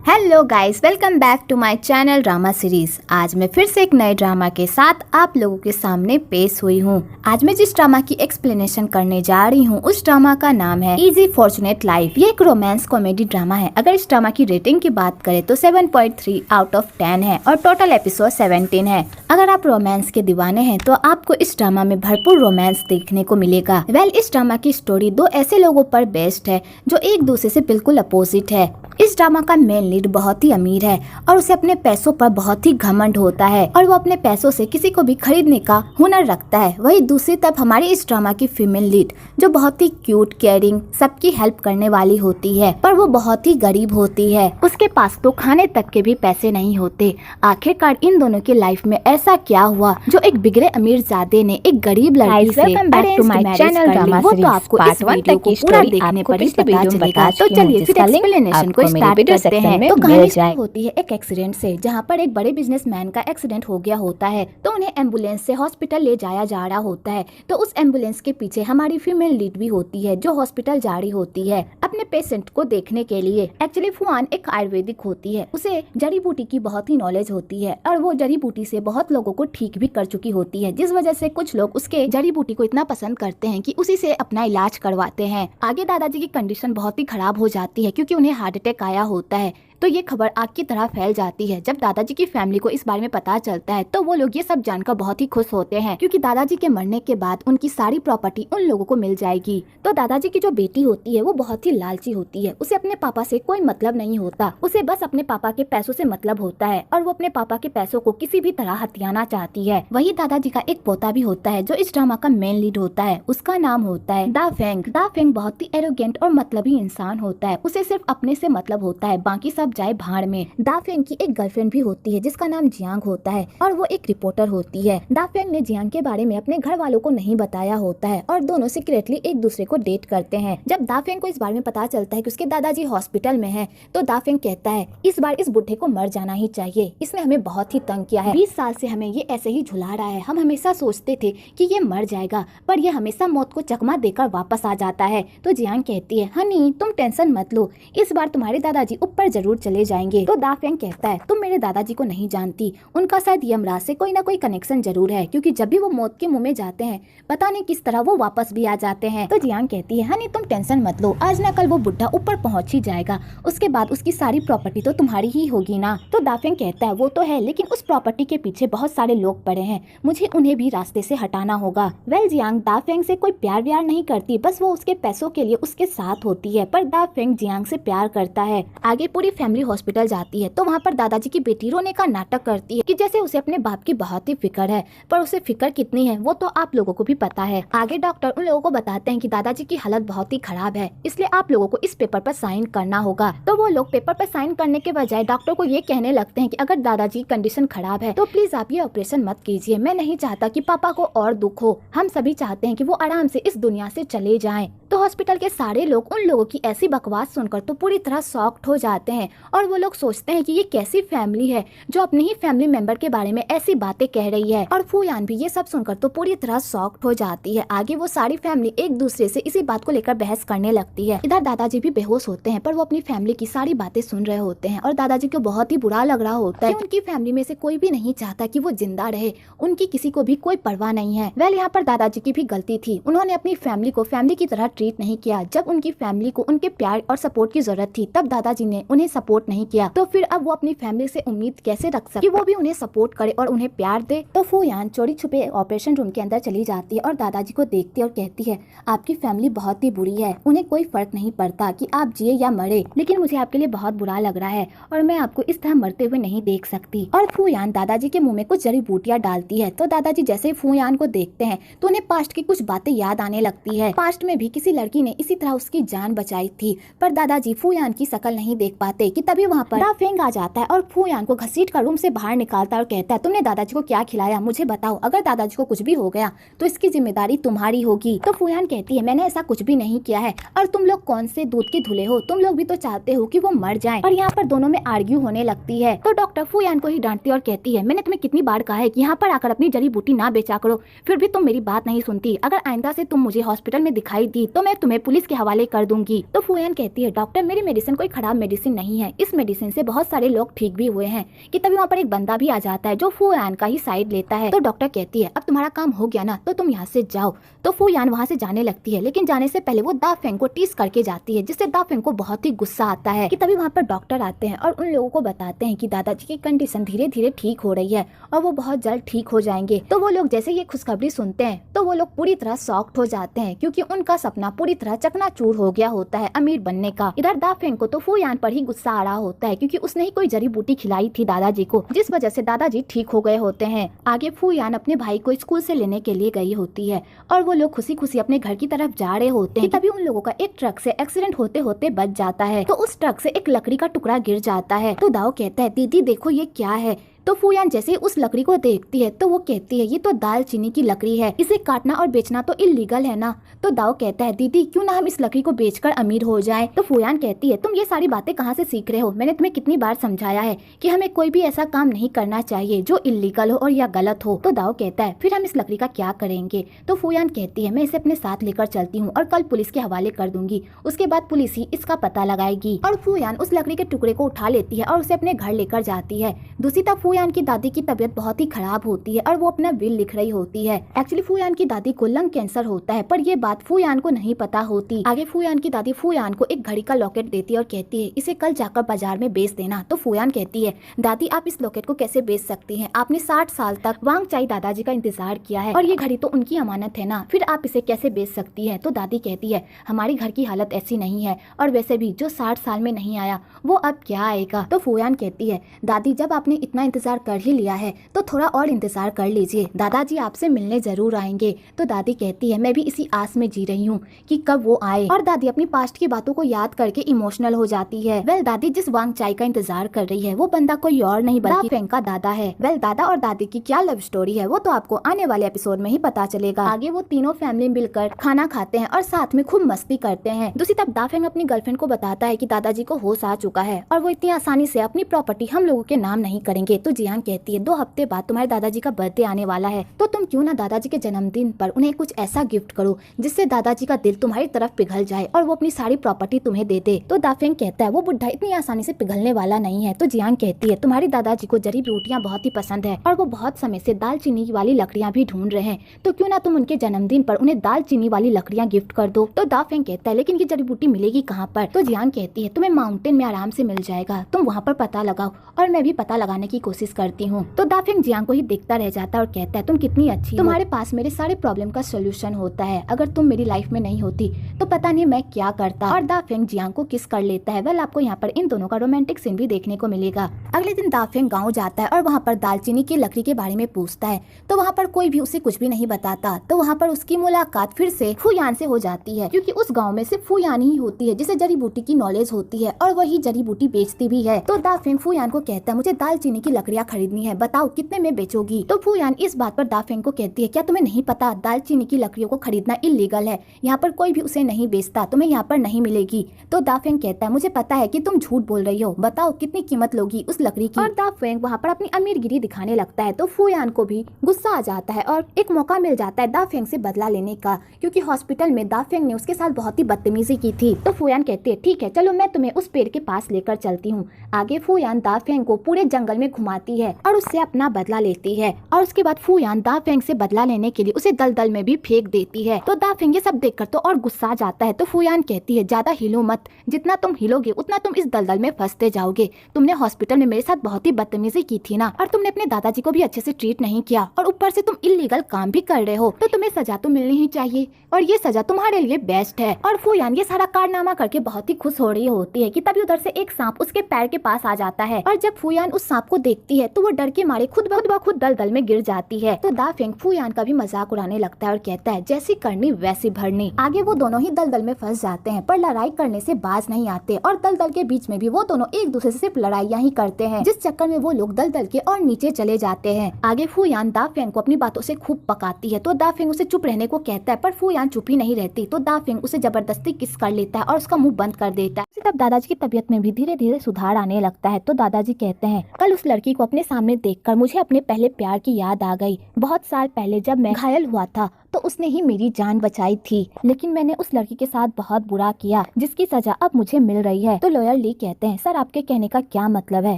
Hello guys, welcome back to my channel drama series. आज मैं फिर से एक नए ड्रामा के साथ आप लोगों के सामने पेश हुई हूँ। आज मैं जिस ड्रामा की एक्सप्लेनेशन करने जा रही हूँ उस ड्रामा का नाम है इजी फॉर्चुनेट लाइफ। ये एक रोमांस कॉमेडी ड्रामा है। अगर इस ड्रामा की रेटिंग की बात करें तो 7.3 आउट ऑफ 10 है और टोटल एपिसोड 17 है। अगर आप रोमांस के दीवाने हैं तो आपको इस ड्रामा में भरपूर रोमांस देखने को मिलेगा। इस ड्रामा की स्टोरी दो ऐसे लोगों पर बेस्ड है जो एक दूसरे से बिल्कुल अपोजिट है। इस ड्रामा का मेन लीड बहुत ही अमीर है और उसे अपने पैसों पर बहुत ही घमंड होता है और वो अपने पैसों से किसी को भी खरीदने का हुनर रखता है। वही दूसरी तरफ हमारी इस ड्रामा की फीमेल लीड जो बहुत ही क्यूट, केयरिंग, सबकी हेल्प करने वाली होती है, पर वो बहुत ही गरीब होती है। उसके पास तो खाने तक के भी पैसे नहीं होते। आखिरकार इन दोनों की लाइफ में ऐसा क्या हुआ जो एक बिगड़े अमीरजादे ने एक गरीब लड़की से अरेंज्ड मैरिज कर ली? वो तो आपको इस वीडियो को पूरा देखने पर ही पता चलेगा। तो चलिए फिर एक्सप्लेनेशन को स्टार्ट करते हैं। तो कहानी होती है एक एक्सीडेंट से, जहाँ पर एक बड़े बिजनेसमैन का एक्सीडेंट हो गया होता है तो उन्हें एम्बुलेंस से हॉस्पिटल ले जाया जा रहा होता है। तो उस एम्बुलेंस के पीछे हमारी फीमेल लीड भी होती है जो हॉस्पिटल जा रही होती है अपने पेशेंट को देखने के लिए। एक्चुअली फुआन एक आयुर्वेदिक होती है, उसे जड़ी बूटी की बहुत ही नॉलेज होती है और वो जड़ी बूटी से बहुत लोगों को ठीक भी कर चुकी होती है, जिस वजह से कुछ लोग उसके जड़ी बूटी को इतना पसंद करते हैं कि उसी से अपना इलाज करवाते हैं। आगे दादाजी की कंडीशन बहुत ही खराब हो जाती है क्योंकि उन्हें हार्ट अटैक आया होता है। तो ये खबर आग की तरह फैल जाती है। जब दादाजी की फैमिली को इस बारे में पता चलता है तो वो लोग ये सब जानकर बहुत ही खुश होते हैं क्योंकि दादाजी के मरने के बाद उनकी सारी प्रॉपर्टी उन लोगों को मिल जाएगी। तो दादाजी की जो बेटी होती है वो बहुत ही लालची होती है। उसे अपने पापा से कोई मतलब नहीं होता, उसे बस अपने पापा के पैसों से मतलब होता है और वो अपने पापा के पैसों को किसी भी तरह हथियाना चाहती है। वही दादाजी का एक पोता भी होता है जो इस ड्रामा का मेन लीड होता है। उसका नाम होता है दा फेंग। दा फेंग बहुत ही एरोगेंट और मतलबी इंसान होता है। उसे सिर्फ अपने से मतलब होता है, बाकी सब जाए भाड़ में। दा फेंग की एक गर्लफ्रेंड भी होती है जिसका नाम जियांग होता है और वो एक रिपोर्टर होती है। दा फेंग ने जियांग के बारे में अपने घर वालों को नहीं बताया होता है और दोनों सीक्रेटली एक दूसरे को डेट करते हैं। जब दा फेंग को इस बारे में पता चलता है कि उसके दादाजी हॉस्पिटल में हैं, तो दा फेंग कहता है इस बार इस बुढ़े को मर जाना ही चाहिए, इसने हमें बहुत ही तंग किया है। 20 साल से हमें ये ऐसे ही झुला रहा है। हम हमेशा सोचते थे कि ये मर जाएगा पर ये हमेशा मौत को चकमा देकर वापस आ जाता है। तो जियांग कहती है हनी तुम टेंशन मत लो, इस बार तुम्हारे दादाजी ऊपर जरूर चले जाएंगे। तो दा फेंग कहता है तुम मेरे दादाजी को नहीं जानती, उनका शायद यमराज से कोई ना कोई कनेक्शन जरूर है क्योंकि जब भी वो मौत के मुंह में जाते हैं पता नहीं किस तरह वो वापस भी आ जाते हैं। तो जियांग कहती है हनी तुम टेंशन मत लो, आज ना कल वो बुढ़ा ऊपर पहुंच ही जाएगा, उसके बाद उसकी सारी प्रॉपर्टी तो तुम्हारी ही होगी ना। तो दा फेंग कहता है वो तो है, लेकिन उस प्रॉपर्टी के पीछे बहुत सारे लोग पड़े हैं, मुझे उन्हें भी रास्ते से हटाना होगा। जियांग दा फेंग से कोई प्यार व्यार नहीं करती, बस वो उसके पैसों के लिए उसके साथ होती है, पर दा फेंग जियांग से प्यार करता है। आगे पूरी फैमिली हॉस्पिटल जाती है तो वहाँ पर दादाजी की बेटी रोने का नाटक करती है कि जैसे उसे अपने बाप की बहुत ही फिक्र है, पर उसे फिक्र कितनी है वो तो आप लोगों को भी पता है। आगे डॉक्टर उन लोगों को बताते हैं कि दादाजी की हालत बहुत ही खराब है, इसलिए आप लोगों को इस पेपर पर साइन करना होगा। तो वो लोग पेपर पर साइन करने के बजाय डॉक्टर को ये कहने लगते हैं कि अगर दादाजी की कंडीशन खराब है तो प्लीज आप ये ऑपरेशन मत कीजिए, मैं नहीं चाहता कि पापा को और दुख हो, हम सभी चाहते हैं कि वो आराम से इस दुनिया से चले जाएं। तो हॉस्पिटल के सारे लोग उन लोगों की ऐसी बकवास सुनकर तो पूरी तरह शॉक्ड हो जाते हैं और वो लोग सोचते हैं कि ये कैसी फैमिली है जो अपने ही फैमिली मेंबर के बारे में ऐसी बातें कह रही है। और फुयान भी ये सब सुनकर तो पूरी तरह शॉक्ड हो जाती है। आगे वो सारी फैमिली एक दूसरे से इसी बात को लेकर बहस करने लगती है। इधर दादाजी भी बेहोश होते हैं पर वो अपनी फैमिली की सारी बातें सुन रहे होते हैं और दादाजी को बहुत ही बुरा लग रहा होता है। उनकी फैमिली में से कोई भी नहीं चाहता कि वो जिंदा रहे, उनकी किसी को भी कोई परवाह नहीं है। यहाँ पर दादाजी की भी गलती थी, उन्होंने अपनी फैमिली को फैमिली की तरह ट्रीट नहीं किया। जब उनकी फैमिली को उनके प्यार और सपोर्ट की जरूरत थी तब दादाजी ने उन्हें सपोर्ट नहीं किया, तो फिर अब वो अपनी फैमिली से उम्मीद कैसे रख सके कि वो भी उन्हें सपोर्ट करे और उन्हें प्यार दे। तो फुयान चोरी छुपे ऑपरेशन रूम के अंदर चली जाती है और दादाजी को देखती है और कहती है आपकी फैमिली बहुत ही बुरी है, उन्हें कोई फर्क नहीं पड़ता कि आप जिए या मरे, लेकिन मुझे आपके लिए बहुत बुरा लग रहा है और मैं आपको इस तरह मरते हुए नहीं देख सकती। और फुयान दादाजी के मुंह में कुछ जड़ी बूटियां डालती है। तो दादाजी जैसे ही फुयान को देखते हैं तो उन्हें पास्ट की कुछ बातें याद आने लगती है। पास्ट में भी किसी लड़की ने इसी तरह उसकी जान बचाई थी, पर दादाजी फुयान की शक्ल नहीं देख पाते कि तभी वहाँ पर दा फेंग आ जाता है और फुयान को घसीट कर रूम से बाहर निकालता है और कहता है तुमने दादाजी को क्या खिलाया, मुझे बताओ, अगर दादाजी को कुछ भी हो गया तो इसकी जिम्मेदारी तुम्हारी होगी। तो फुयान कहती है मैंने ऐसा कुछ भी नहीं किया है और तुम लोग कौन से दूध के धुले हो, तुम लोग भी तो चाहते हो कि वो मर जाए। और यहाँ पर दोनों में आर्ग्यू होने लगती है। तो डॉक्टर फुयान को ही डांटती है और कहती है मैंने तुम्हें कितनी बार कहा है कि यहाँ पर आकर अपनी जड़ी बूटी ना बेचा करो, फिर भी तुम मेरी बात नहीं सुनती, अगर आइंदा से तुम मुझे हॉस्पिटल में दिखाई दी तो मैं तुम्हें पुलिस के हवाले कर दूंगी। तो फुयान कहती है डॉक्टर मेरी मेडिसिन कोई खराब मेडिसिन नहीं है। इस मेडिसिन से बहुत सारे लोग ठीक भी हुए हैं। कि तभी वहाँ पर एक बंदा भी आ जाता है जो फू यान का ही साइड लेता है। तो डॉक्टर कहती है अब तुम्हारा काम हो गया ना, तो तुम यहाँ से जाओ। तो फू यान वहाँ से जाने लगती है, लेकिन जाने से पहले वो दा फेंग को टीस करके जाती है, जिससे दा फेंग को बहुत ही गुस्सा आता है। कि तभी वहाँ पर डॉक्टर आते हैं और उन लोगों को बताते हैं कि दादाजी की कंडीशन धीरे धीरे ठीक हो रही है और वो बहुत जल्द ठीक हो जाएंगे। तो वो लोग जैसे ये खुशखबरी सुनते हैं तो वो लोग पूरी तरह शॉक्ड हो जाते हैं, क्योंकि उनका सपना पूरी तरह चकनाचूर हो गया होता है अमीर बनने का। इधर दा फेंग को तो फू यान पर ही गुस्सा आ रहा होता है, क्योंकि उसने ही कोई जड़ी बूटी खिलाई थी दादाजी को, जिस वजह से दादाजी ठीक हो गए होते हैं। आगे फू यान अपने भाई को स्कूल से लेने के लिए गई होती है और वो लोग खुशी खुशी अपने घर की तरफ जा रहे होते हैं। तभी उन लोगों का एक ट्रक से एक्सीडेंट होते होते बच जाता है। तो उस ट्रक से एक लकड़ी का टुकड़ा गिर जाता है। तो दाओ कहता है दीदी देखो ये क्या है। तो फू यान जैसे ही उस लकड़ी को देखती है तो वो कहती है ये तो दालचीनी की लकड़ी है, इसे काटना और बेचना तो इलीगल है ना। तो दाओ कहता है दीदी क्यों ना हम इस लकड़ी को बेचकर अमीर हो जाएं। तो फू यान कहती है तुम ये सारी बातें कहाँ से सीख रहे हो, मैंने तुम्हें कितनी बार समझाया है कि हमें कोई भी ऐसा काम नहीं करना चाहिए जो इलीगल हो और या गलत हो। तो दाओ कहता है फिर हम इस लकड़ी का क्या करेंगे। तो फू यान कहती है मैं इसे अपने साथ लेकर चलती हूँ और कल पुलिस के हवाले कर दूंगी, उसके बाद पुलिस ही इसका पता लगाएगी। और फू यान उस लकड़ी के टुकड़े को उठा लेती है और उसे अपने घर लेकर जाती है। दूसरी तरफ फू यान की दादी की तबीयत बहुत ही खराब होती है और वो अपना विल लिख रही होती है। एक्चुअली फू यान की दादी को लंग कैंसर होता है, पर ये बात फू यान को नहीं पता होती। आगे फू यान की दादी फू यान को एक घड़ी का लॉकेट देती है और कहती है इसे कल जाकर बाजार में बेच देना। तो फू यान कहती है दादी आप इस लॉकेट को कैसे बेच सकती हैं, आपने 60 साल तक वांग चाई दादाजी का इंतजार किया है और ये घड़ी तो उनकी अमानत है ना, फिर आप इसे कैसे बेच सकती है। तो दादी कहती है हमारी घर की हालत ऐसी नहीं है और वैसे भी जो 60 साल में नहीं आया वो अब क्या आएगा। तो फू यान कहती है दादी जब आपने इतना इंतजार कर ही लिया है तो थोड़ा और इंतजार कर लीजिए, दादाजी आपसे मिलने जरूर आएंगे। तो दादी कहती है मैं भी इसी आस में जी रही हूँ कि कब वो आए। और दादी अपनी पास्ट की बातों को याद करके इमोशनल हो जाती है। वेल दादी जिस वांग चाई का इंतजार कर रही है वो बंदा कोई और नहीं बल्कि फेंग का दादा है। वेल दादा और दादी की क्या लव स्टोरी है वो तो आपको आने वाले एपिसोड में ही पता चलेगा। आगे वो तीनों फैमिली मिलकर खाना खाते हैं और साथ में खूब मस्ती करते हैं। दूसरी तरफ दा फेंग अपनी गर्लफ्रेंड को बताता है कि दादाजी को होश आ चुका है और वो इतनी आसानी से अपनी प्रॉपर्टी हम लोगों के नाम नहीं करेंगे। तो जियांग कहती है 2 हफ्ते बाद तुम्हारे दादाजी का बर्थडे आने वाला है, तो तुम क्यों ना दादाजी के जन्मदिन पर उन्हें कुछ ऐसा गिफ्ट करो जिससे दादाजी का दिल तुम्हारी तरफ पिघल जाए और वो अपनी सारी प्रॉपर्टी तुम्हें दे दे। तो दा फेंग कहता है वो बुढ़ा इतनी आसानी से पिघलने वाला नहीं है। तो जियांग कहती है तुम्हारे दादाजी को जड़ी बूटियाँ बहुत ही पसंद है और वो बहुत समय से दालचीनी वाली लकड़ियाँ भी ढूंढ रहे हैं, तो क्यों ना तुम उनके जन्मदिन पर उन्हें दालचीनी वाली लकड़ियाँ गिफ्ट कर दो। तो दा फेंग कहता है लेकिन ये जड़ी बूटी मिलेगी कहाँ पर। तो जियांग कहती है तुम्हें माउंटेन में आराम से मिल जाएगा, तुम वहाँ पर पता लगाओ और मैं भी पता लगाने की कोशिश करती हूँ। तो दा फेंग जियांग को ही देखता रह जाता है और कहता है तुम कितनी अच्छी, तुम्हारे पास मेरे सारे प्रॉब्लम का सोल्यूशन होता है, अगर तुम मेरी लाइफ में नहीं होती तो पता नहीं मैं क्या करता। और दा फेंग जियांग को किस कर लेता है। वेल आपको यहाँ पर इन दोनों का रोमांटिक सीन भी देखने को मिलेगा। अगले दिन दा फेंग गाँव जाता है और वहाँ पर दालचीनी की लकड़ी के बारे में पूछता है, तो वहाँ पर कोई भी उसे कुछ भी नहीं बताता। तो वहाँ पर उसकी मुलाकात फिर से फू यान से हो जाती है, क्योंकि उस गाँव में सिर्फ फू यान ही होती है जिसे जड़ी बूटी की नॉलेज होती है और वही जड़ी बूटी बेचती भी है। तो दा फेंग फू यान को कहता है मुझे दालचीनी की लकड़ियाँ खरीदनी है, बताओ कितने में बेचोगी। तो फू यान इस बात पर दा फेंग को कहती है क्या तुम्हें नहीं पता दालचीनी की लकड़ियों को खरीदना इलीगल है, यहाँ पर कोई भी उसे नहीं बेचता, तुम्हें यहाँ पर नहीं मिलेगी। तो दा फेंग कहता है मुझे पता है कि तुम झूठ बोल रही हो, बताओ कितनी कीमत लोगी उस लकड़ी की। और दा फेंग वहाँ पर अपनी अमीरगिरी दिखाने लगता है। तो फू यान को भी गुस्सा आ जाता है और एक मौका मिल जाता है दा फेंग से बदला लेने का, क्योंकि हॉस्पिटल में दा फेंग ने उसके साथ बहुत ही बदतमीजी की थी। तो फू यान कहती है ठीक है चलो मैं तुम्हें उस पेड़ के पास लेकर चलती हूँ। आगे फू यान दा फेंग को पूरे जंगल में घुमाती है और उससे अपना बदला लेती है और उसके बाद फू यान दा फेंग से बदला लेने के लिए उसे दलदल में भी फेंक देती है। तो दा फेंग ये सब देखकर तो और गुस्सा आ जाता है। तो फू यान कहती है ज्यादा हिलो मत, जितना तुम हिलोगे उतना तुम इस दलदल में फंसते जाओगे, तुमने हॉस्पिटल में मेरे साथ बहुत ही बदतमीजी की थी ना, और तुमने अपने दादाजी को भी अच्छे से ट्रीट नहीं किया और ऊपर से तुम इलीगल काम भी कर रहे हो, तो तुम्हें सजा तो मिलनी ही चाहिए और ये सजा तुम्हारे लिए बेस्ट है। और फू यान ये सारा कारनामा करके बहुत ही खुश हो रही होती है कि तभी उधर से एक सांप उसके पैर के पास आ जाता है और जब फू यान उस सांप को देखती है तो वो डर के मारे खुद ब खुद दलदल में गिर जाती है। तो दा फेंग फू यान का भी मजाक उड़ाने लगता है और कहता है जैसी करनी वैसी भरनी। आगे वो दोनों ही दलदल में फंस जाते हैं पर लड़ाई करने से बाज नहीं आते और दलदल के बीच में भी वो दोनों एक दूसरे से सिर्फ लड़ाइयाँ ही करते हैं, जिस चक्कर में वो लोग दलदल के और नीचे चले जाते हैं। आगे फू यान दा फेंग को अपनी बातों से खूब पकाती है। तो दा फेंग उसे चुप रहने को कहता है पर फू यान चुप ही नहीं रहती। तो दा फेंग उसे जबरदस्ती किस कर लेता है और उसका मुंह बंद कर देता है। तब दादाजी की तबीयत में भी धीरे धीरे सुधार आने लगता है। तो दादाजी कहते हैं कल उस लड़की को अपने सामने देखकर मुझे अपने पहले प्यार की याद आ गई। बहुत साल पहले जब मैं घायल हुआ था तो उसने ही मेरी जान बचाई थी, लेकिन मैंने उस लड़की के साथ बहुत बुरा किया जिसकी सजा अब मुझे मिल रही है। तो लॉयर ली कहते हैं सर आपके कहने का क्या मतलब है?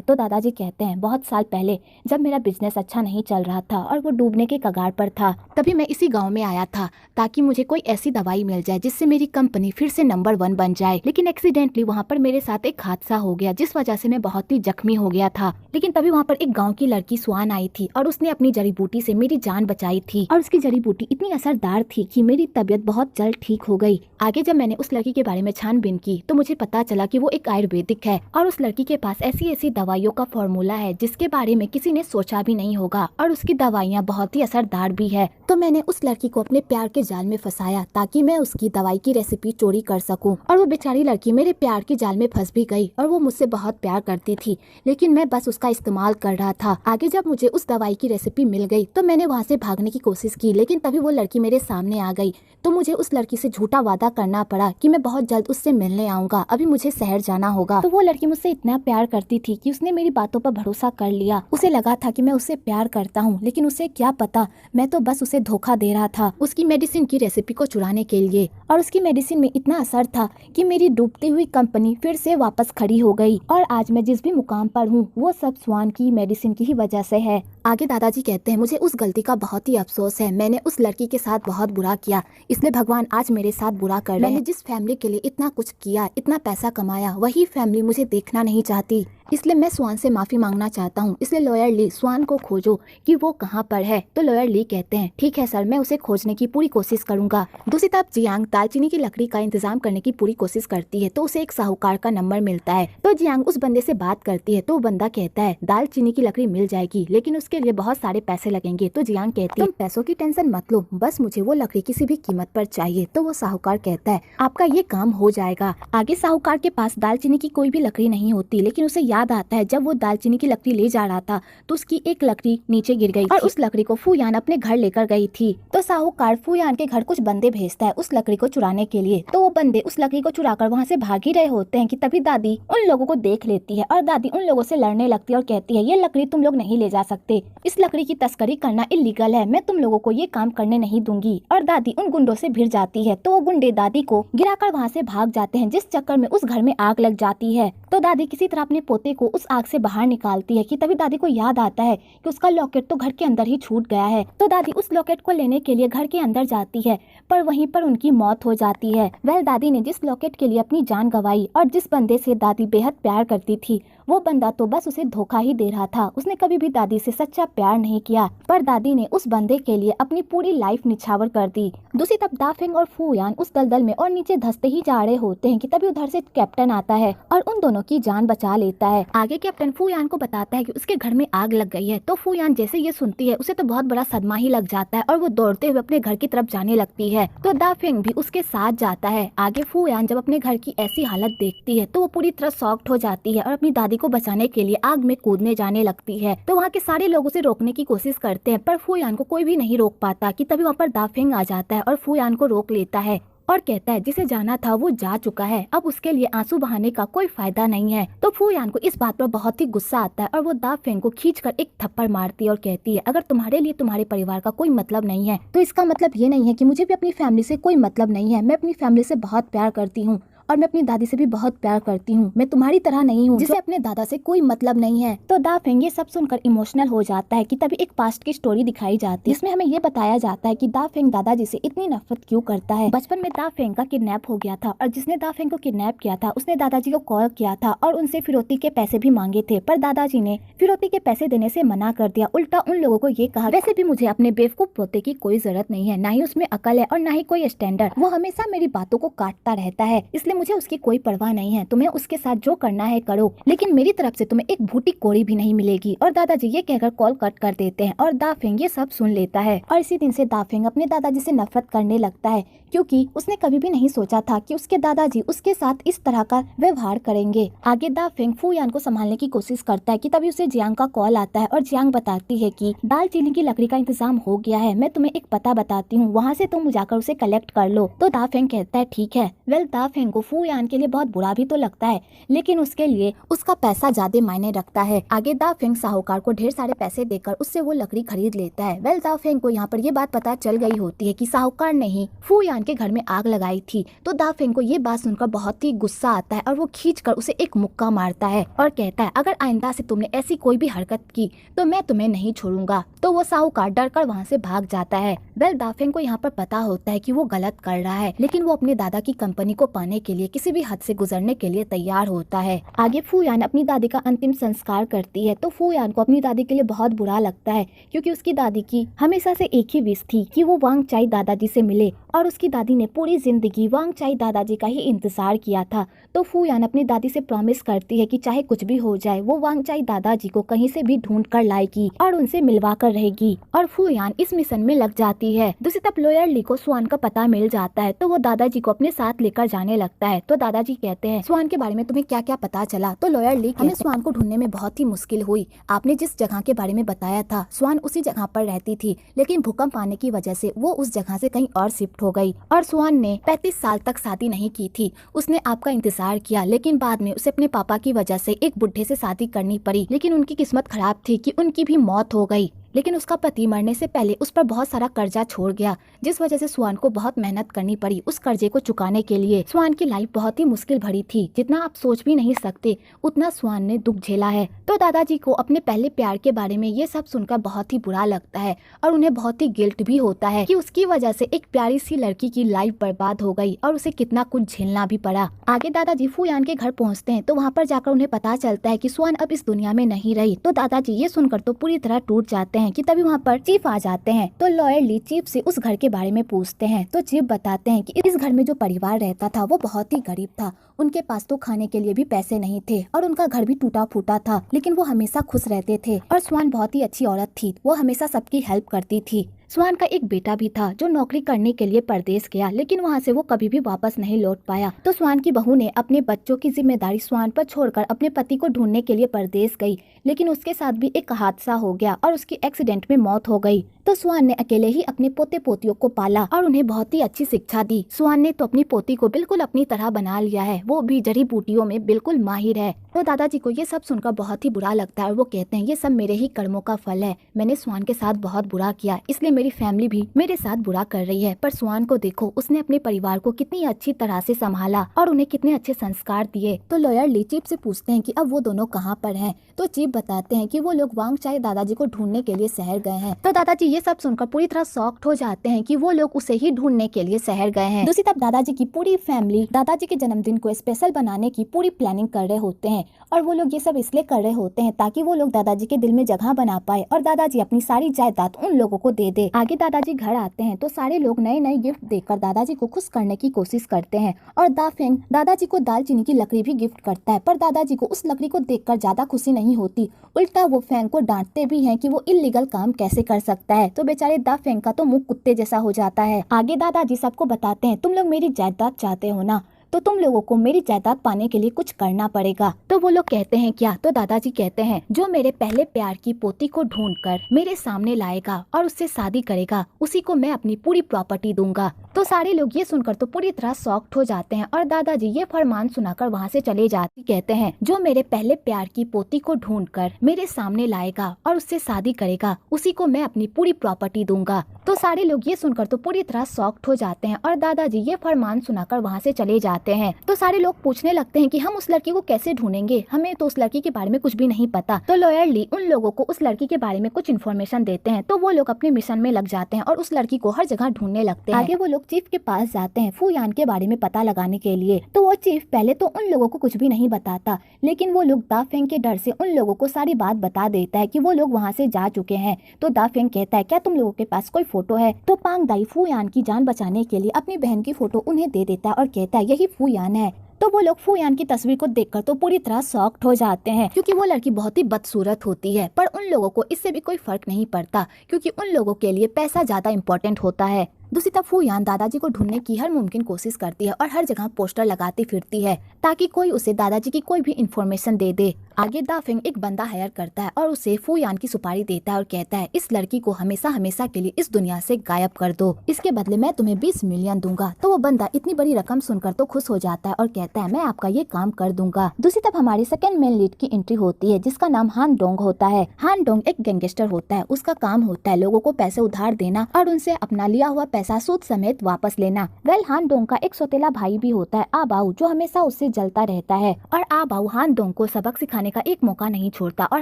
तो दादाजी कहते हैं बहुत साल पहले जब मेरा बिजनेस अच्छा नहीं चल रहा था और वो डूबने के कगार पर था, तभी मैं इसी गाँव में आया था ताकि मुझे कोई ऐसी दवाई मिल जाए जिससे मेरी कंपनी फिर से नंबर 1 बन जाए। लेकिन एक्सीडेंटली वहाँ पर मेरे साथ एक हादसा हो गया जिस वजह से मैं बहुत ही जख्मी हो गया था। लेकिन तभी वहाँ पर एक गाँव की लड़की स्वान आई थी और उसने अपनी जड़ी बूटी से मेरी जान बचाई थी और उसकी जड़ी बूटी इतनी असरदार थी कि मेरी तबीयत बहुत जल्द ठीक हो गई। आगे जब मैंने उस लड़की के बारे में छानबीन की तो मुझे पता चला कि वो एक आयुर्वेदिक है और उस लड़की के पास ऐसी ऐसी दवाइयों का फॉर्मूला है जिसके बारे में किसी ने सोचा भी नहीं होगा और उसकी दवाइयाँ बहुत ही असरदार भी है। तो मैंने उस लड़की को अपने प्यार के जाल में फंसाया ताकि मैं उसकी दवाई की रेसिपी चोरी कर सकूं और वो बेचारी लड़की मेरे प्यार के जाल में फंस भी गई और वो मुझसे बहुत प्यार करती थी, लेकिन मैं बस उसका इस्तेमाल कर रहा था। आगे जब मुझे उस दवाई की रेसिपी मिल गई तो मैंने वहाँ से भागने की कोशिश की, लेकिन तभी वो लड़की मेरे सामने आ गई। तो मुझे उस लड़की से झूठा वादा करना पड़ा कि मैं बहुत जल्द उससे मिलने आऊंगा, अभी मुझे शहर जाना होगा। तो वो लड़की मुझसे इतना प्यार करती थी कि उसने मेरी बातों पर भरोसा कर लिया। उसे लगा था कि मैं उससे प्यार करता हूँ, लेकिन उसे क्या पता मैं तो बस उसे धोखा दे रहा था उसकी मेडिसिन की रेसिपी को चुराने के लिए। और उसकी मेडिसिन में इतना असर था कि मेरी डूबती हुई कंपनी फिर से वापस खड़ी हो गई और आज मैं जिस भी मुकाम पर हूँ वो सब स्वान की मेडिसिन की ही वजह से है। आगे दादाजी कहते हैं मुझे उस गलती का बहुत ही अफसोस है, मैंने उस लड़की के साथ बहुत बुरा किया, इसलिए भगवान आज मेरे साथ बुरा कर रहे हैं। मैंने जिस फैमिली के लिए इतना कुछ किया, इतना पैसा कमाया, वही फैमिली मुझे देखना नहीं चाहती, इसलिए मैं स्वान से माफी मांगना चाहता हूँ। इसलिए लॉयर ली स्वान को खोजो कि वो कहाँ पर है। तो लॉयर ली कहते हैं ठीक है सर, मैं उसे खोजने की पूरी कोशिश करूंगा। दूसरी तरफ जियांग दालचीनी की लकड़ी का इंतजाम करने की पूरी कोशिश करती है तो उसे एक साहूकार का नंबर मिलता है। तो जियांग उस बंदे से बात करती है तो बंदा कहता है दालचीनी की लकड़ी मिल जाएगी लेकिन उसके लिए बहुत सारे पैसे लगेंगे। तो जियांग कहती है तुम पैसों की टेंशन मत लो, बस मुझे वो लकड़ी किसी भी कीमत पर चाहिए। तो वो साहूकार कहता है आपका ये काम हो जाएगा। आगे साहूकार के पास दालचीनी की कोई भी लकड़ी नहीं होती, लेकिन उसे याद आता है जब वो दालचीनी की लकड़ी ले जा रहा था तो उसकी एक लकड़ी नीचे गिर गई और उस लकड़ी को फूयान अपने घर लेकर गई थी। तो साहूकार फूयान के घर कुछ बंदे भेजता है उस लकड़ी को चुराने के लिए। तो वो बंदे उस लकड़ी को चुराकर वहाँ से भाग ही रहे होते हैं कि तभी दादी उन लोगों को देख लेती है और दादी उन लोगों से लड़ने लगती है और कहती है ये लकड़ी तुम लोग नहीं ले जा सकते, इस लकड़ी की तस्करी करना इलीगल है, मैं तुम लोगों को ये काम करने नहीं दूंगी। और दादी उन गुंडों से भिड़ जाती है तो वो गुंडे दादी को गिराकर वहाँ से भाग जाते हैं, जिस चक्कर में उस घर में आग लग जाती है। तो दादी किसी तरह अपने पोते को उस आग से बाहर निकालती है कि तभी दादी को याद आता है कि उसका लॉकेट तो घर के अंदर ही छूट गया है। तो दादी उस लॉकेट को लेने के लिए घर के अंदर जाती है पर वहीं पर उनकी मौत हो जाती है। दादी ने जिस लॉकेट के लिए अपनी जान गंवाई और जिस बंदे से दादी बेहद प्यार करती थी वो बंदा तो बस उसे धोखा ही दे रहा था, उसने कभी भी दादी से सच्चा प्यार नहीं किया। पर दादी ने उस बंदे के लिए अपनी पूरी लाइफ निछावर कर दी। दूसरी तरफ दाफेंग और फूयान उस दलदल में और नीचे धंसते ही जा रहे होते हैं कि तभी उधर से कैप्टन आता है और उन दोनों की जान बचा लेता है। आगे कैप्टन फूयान को बताता है कि उसके घर में आग लग गई है। तो फूयान जैसे ये सुनती है उसे तो बहुत बड़ा सदमा ही लग जाता है और वो दौड़ते हुए अपने घर की तरफ जाने लगती है। तो दाफेंग भी उसके साथ जाता है। आगे फूयान जब अपने घर की ऐसी हालत देखती है तो वो पूरी तरह शॉक्ड हो जाती है और अपनी दादी को बचाने के लिए आग में कूदने जाने लगती है। तो वहाँ के सारे लोग उसे रोकने की कोशिश करते हैं पर फूयान को कोई भी नहीं रोक पाता कि तभी वहाँ पर दाफेंग आ जाता है और फूयान को रोक लेता है और कहता है जिसे जाना था वो जा चुका है, अब उसके लिए आंसू बहाने का कोई फायदा नहीं है। तो फूयान को इस बात पर बहुत ही गुस्सा आता है और वो दाफेंग को खींचकर एक थप्पड़ मारती है और कहती है अगर तुम्हारे लिए तुम्हारे परिवार का कोई मतलब नहीं है तो इसका मतलब ये नहीं है कि मुझे भी अपनी फैमिली से कोई मतलब नहीं है। मैं अपनी फैमिली से बहुत प्यार करती हूँ और मैं अपनी दादी से भी बहुत प्यार करती हूँ, मैं तुम्हारी तरह नहीं हूँ जिसे अपने दादा से कोई मतलब नहीं है। तो दाफेंग ये सब सुनकर इमोशनल हो जाता है कि तभी एक पास्ट की स्टोरी दिखाई जाती है जिसमें हमें ये बताया जाता है कि दाफेंग दादाजी से इतनी नफरत क्यों करता है। बचपन में दाफेंग का किडनैप हो गया था और जिसने दाफेंग को किडनैप किया था उसने दादाजी को कॉल किया था और उनसे फिरौती के पैसे भी मांगे थे, पर दादाजी ने फिरौती के पैसे देने से मना कर दिया। उल्टा उन लोगों को ये कहा वैसे भी मुझे अपने बेवकूफ पोते की कोई जरूरत नहीं है, ना ही उसमें अकल है और ना ही कोई स्टैंडर्ड, वो हमेशा मेरी बातों को काटता रहता है, इसलिए मुझे उसकी कोई परवाह नहीं है, तुम्हें उसके साथ जो करना है करो, लेकिन मेरी तरफ से तुम्हें एक भूटी कोड़ी भी नहीं मिलेगी। और दादाजी ये कहकर कॉल कट कर देते हैं और दाफेंग ये सब सुन लेता है और इसी दिन से दाफेंग अपने दादाजी से नफरत करने लगता है क्योंकि उसने कभी भी नहीं सोचा था कि उसके दादाजी उसके साथ इस तरह का व्यवहार करेंगे। आगे दाफेंग फूयान को संभालने की कोशिश करता है कि तभी उसे जियांग का कॉल आता है और जियांग बताती है कि दालचीनी की लकड़ी का इंतजाम हो गया है, मैं तुम्हें एक पता बताती हूँ, वहाँ से तुम जाकर उसे कलेक्ट कर लो। तो दाफेंग कहता है ठीक है। दाफेंग को फूयान के लिए बहुत बुरा भी तो लगता है, लेकिन उसके लिए उसका पैसा ज्यादा मायने रखता है। आगे दाफेंग साहूकार को ढेर सारे पैसे देकर उससे वो लकड़ी खरीद लेता है। वेल दाफेंग को यहाँ पर ये बात पता चल गई होती है कि साहूकार ने ही फूयान के घर में आग लगाई थी। तो दाफेंग को ये बात सुनकर बहुत ही गुस्सा आता है और वो खींचकर उसे एक मुक्का मारता है और कहता है अगर आइंदा से तुमने ऐसी कोई भी हरकत की तो मैं तुम्हें नहीं छोड़ूंगा। तो वो साहूकार डरकर वहाँ से भाग जाता है। वेल दाफेंग को यहाँ पर पता होता है कि वो गलत कर रहा है, लेकिन वो अपने दादा की कंपनी को पाने के लिए किसी भी हद से गुजरने के लिए तैयार होता है। आगे फूयान अपनी दादी का अंतिम संस्कार करती है। तो फूयान को अपनी दादी के लिए बहुत बुरा लगता है, क्योंकि उसकी दादी की हमेशा से एक ही विश थी कि वो वांग चाई दादाजी से मिले, और उसकी दादी ने पूरी जिंदगी वांग चाई दादाजी का ही इंतजार किया था। तो फूयान अपनी दादी से प्रॉमिस करती है कि चाहे कुछ भी हो जाए वो वांग चाई दादाजी को कहीं से भी ढूंढ कर लाएगी और उनसे मिलवा कर रहेगी, और फूयान इस मिशन में लग जाती है। दूसरी तरफ लॉयर ली को स्वान का पता मिल जाता है, तो वो दादाजी को अपने साथ लेकर जाने लगता है। तो दादाजी कहते हैं स्वान के बारे में तुम्हें क्या क्या पता चला? तो लॉयर ली हमें स्वान को ढूंढने में बहुत ही मुश्किल हुई। आपने जिस जगह के बारे में बताया था स्वान उसी जगह पर रहती थी, लेकिन भूकंप आने की वजह से वो उस जगह से कहीं और शिफ्ट हो गई, और स्वान ने 35 साल तक शादी नहीं की थी। उसने आपका इंतजार किया, लेकिन बाद में उसे अपने पापा की वजह से एक बुढ़े से शादी करनी पड़ी, लेकिन उनकी किस्मत खराब थी कि उनकी भी मौत हो गई। लेकिन उसका पति मरने से पहले उस पर बहुत सारा कर्जा छोड़ गया, जिस वजह से स्वान को बहुत मेहनत करनी पड़ी उस कर्जे को चुकाने के लिए। स्वान की लाइफ बहुत ही मुश्किल भरी थी, जितना आप सोच भी नहीं सकते उतना स्वान ने दुख झेला है। तो दादाजी को अपने पहले प्यार के बारे में ये सब सुनकर बहुत ही बुरा लगता है, और उन्हें बहुत ही गिल्ट भी होता है कि उसकी वजह से एक प्यारी सी लड़की की लाइफ बर्बाद हो गई और उसे कितना कुछ झेलना भी पड़ा। आगे दादाजी फूयान के घर पहुँचते हैं, तो वहाँ पर जाकर उन्हें पता चलता है कि स्वान अब इस दुनिया में नहीं रही। तो दादाजी ये सुनकर तो पूरी तरह टूट जाते हैं कि तभी वहाँ पर चीफ आ जाते हैं। तो लॉयर ली चीफ से उस घर के बारे में पूछते हैं। तो चीफ बताते हैं कि इस घर में जो परिवार रहता था वो बहुत ही गरीब था, उनके पास तो खाने के लिए भी पैसे नहीं थे, और उनका घर भी टूटा फूटा था, लेकिन वो हमेशा खुश रहते थे। और स्वान बहुत ही अच्छी औरत थी, वो हमेशा सबकी हेल्प करती थी। स्वान का एक बेटा भी था जो नौकरी करने के लिए परदेश गया, लेकिन वहाँ से वो कभी भी वापस नहीं लौट पाया। तो स्वान की बहू ने अपने बच्चों की जिम्मेदारी स्वान पर छोड़कर अपने पति को ढूंढने के लिए परदेश गई, लेकिन उसके साथ भी एक हादसा हो गया और उसकी एक्सीडेंट में मौत हो गई। तो स्वान ने अकेले ही अपने पोते पोतियों को पाला और उन्हें बहुत ही अच्छी शिक्षा दी। स्वान ने तो अपनी पोती को बिल्कुल अपनी तरह बना लिया है, वो भी जड़ी बूटियों में बिल्कुल माहिर है। तो दादाजी को ये सब सुनकर बहुत ही बुरा लगता है, और वो कहते हैं ये सब मेरे ही कर्मों का फल है, मैंने स्वान के साथ बहुत बुरा किया, इसलिए मेरी फैमिली भी मेरे साथ बुरा कर रही है। पर स्वान को देखो, उसने अपने परिवार को कितनी अच्छी तरह से संभाला और उन्हें कितने अच्छे संस्कार दिए। तो लॉयर ली चीफ से पूछते हैं कि अब वो दोनों कहाँ पर हैं? तो चीफ बताते हैं कि वो लोग वांग चाई दादाजी को ढूंढने के लिए शहर गए हैं। तो दादाजी ये सब सुनकर पूरी तरह शॉक्ड हो जाते हैं कि वो लोग उसे ही ढूंढने के लिए शहर गए हैं। दूसरी तरफ दादाजी की पूरी फैमिली दादाजी के जन्मदिन को स्पेशल बनाने की पूरी प्लानिंग कर रहे होते हैं, और वो लोग ये सब इसलिए कर रहे होते हैं ताकि वो लोग दादाजी के दिल में जगह बना पाए और दादाजी अपनी सारी जायदाद उन लोगों को दे दे। आगे दादाजी घर आते हैं तो सारे लोग नए नए गिफ्ट देकर दादाजी को खुश करने की कोशिश करते हैं, और दाफेंग दादाजी को दालचीनी की लकड़ी भी गिफ्ट करता है। पर दादाजी को उस लकड़ी को देखकर ज्यादा खुशी नहीं होती, उल्टा वो फेंग को डांटते भी हैं कि वो इल्लीगल काम कैसे कर सकता है। तो बेचारे दाफेंग का तो मुंह कुत्ते जैसा हो जाता है। आगे दादाजी सबको बताते हैं तुम लोग मेरी जायदाद चाहते हो ना, तो तुम लोगों को मेरी जायदाद पाने के लिए कुछ करना पड़ेगा। तो वो लोग कहते हैं क्या? तो दादाजी कहते हैं जो मेरे पहले प्यार की पोती को ढूंढकर मेरे सामने लाएगा और उससे शादी करेगा, उसी को मैं अपनी पूरी प्रॉपर्टी दूंगा। तो सारे लोग ये सुनकर तो पूरी तरह शॉक्ड हो जाते हैं, और दादाजी ये फरमान सुनाकर वहाँ से चले जाते कहते हैं जो मेरे पहले प्यार की पोती को ढूंढकर मेरे सामने लाएगा और उससे शादी करेगा, उसी को मैं अपनी पूरी प्रॉपर्टी दूंगा। तो सारे लोग ये सुनकर तो पूरी तरह शॉक्ड हो जाते हैं, और दादाजी ये फरमान सुनाकर वहाँ से चले जाते हैं। तो सारे लोग पूछने लगते हैं कि हम उस लड़की को कैसे ढूंढेंगे, हमें तो उस लड़की के बारे में कुछ भी नहीं पता। तो लॉयर ली उन लोगों को उस लड़की के बारे में कुछ इन्फॉर्मेशन देते हैं, तो वो लोग अपने मिशन में लग जाते हैं और उस लड़की को हर जगह ढूंढने लगते हैं। आगे वो लोग चीफ के पास जाते हैं फूयान के बारे में पता लगाने के लिए। तो वो चीफ पहले तो उन लोगों को कुछ भी नहीं बताता, लेकिन वो लोग दाफेंग के डर से उन लोगों को सारी बात बता देता है कि वो लोग वहाँ से जा चुके हैं। तो दाफेंग कहता है क्या तुम लोगों के पास कोई फोटो है? तो पांग दाई फूयान की जान बचाने के लिए अपनी बहन की फोटो उन्हें दे देता है और कहता है यही फूयान है। तो वो लोग फूयान की तस्वीर को देखकर तो पूरी तरह शॉक्ड हो जाते हैं, क्योंकि वो लड़की बहुत ही बदसूरत होती है। पर उन लोगों को इससे भी कोई फर्क नहीं पड़ता, क्योंकि उन लोगों के लिए पैसा ज्यादा इम्पोर्टेंट होता है। दूसरी तरफ फूयान दादाजी को ढूंढने की हर मुमकिन कोशिश करती है और हर जगह पोस्टर लगाती फिरती है ताकि कोई उसे दादाजी की कोई भी इंफॉर्मेशन दे दे। आगे दाफिंग एक बंदा हायर करता है और उसे फूयान की सुपारी देता है और कहता है इस लड़की को हमेशा हमेशा के लिए इस दुनिया से गायब कर दो, इसके बदले मैं तुम्हें 20 मिलियन दूंगा। तो वो बंदा इतनी बड़ी रकम सुनकर तो खुश हो जाता है और कहता है मैं आपका ये काम कर दूंगा। दूसरी तरफ हमारी सेकंड मेन लीड की एंट्री होती है जिसका नाम हान डोंग होता है। हान डोंग एक गैंगस्टर होता है, उसका काम होता है लोगों को पैसे उधार देना और उनसे अपना लिया हुआ पैसा सूद समेत वापस लेना। हान डोंग का एक सौतेला भाई भी होता है आबाऊ, जो हमेशा उससे जलता रहता है और आबाऊ हान डोंग को सबक सिखाने का एक मौका नहीं छोड़ता और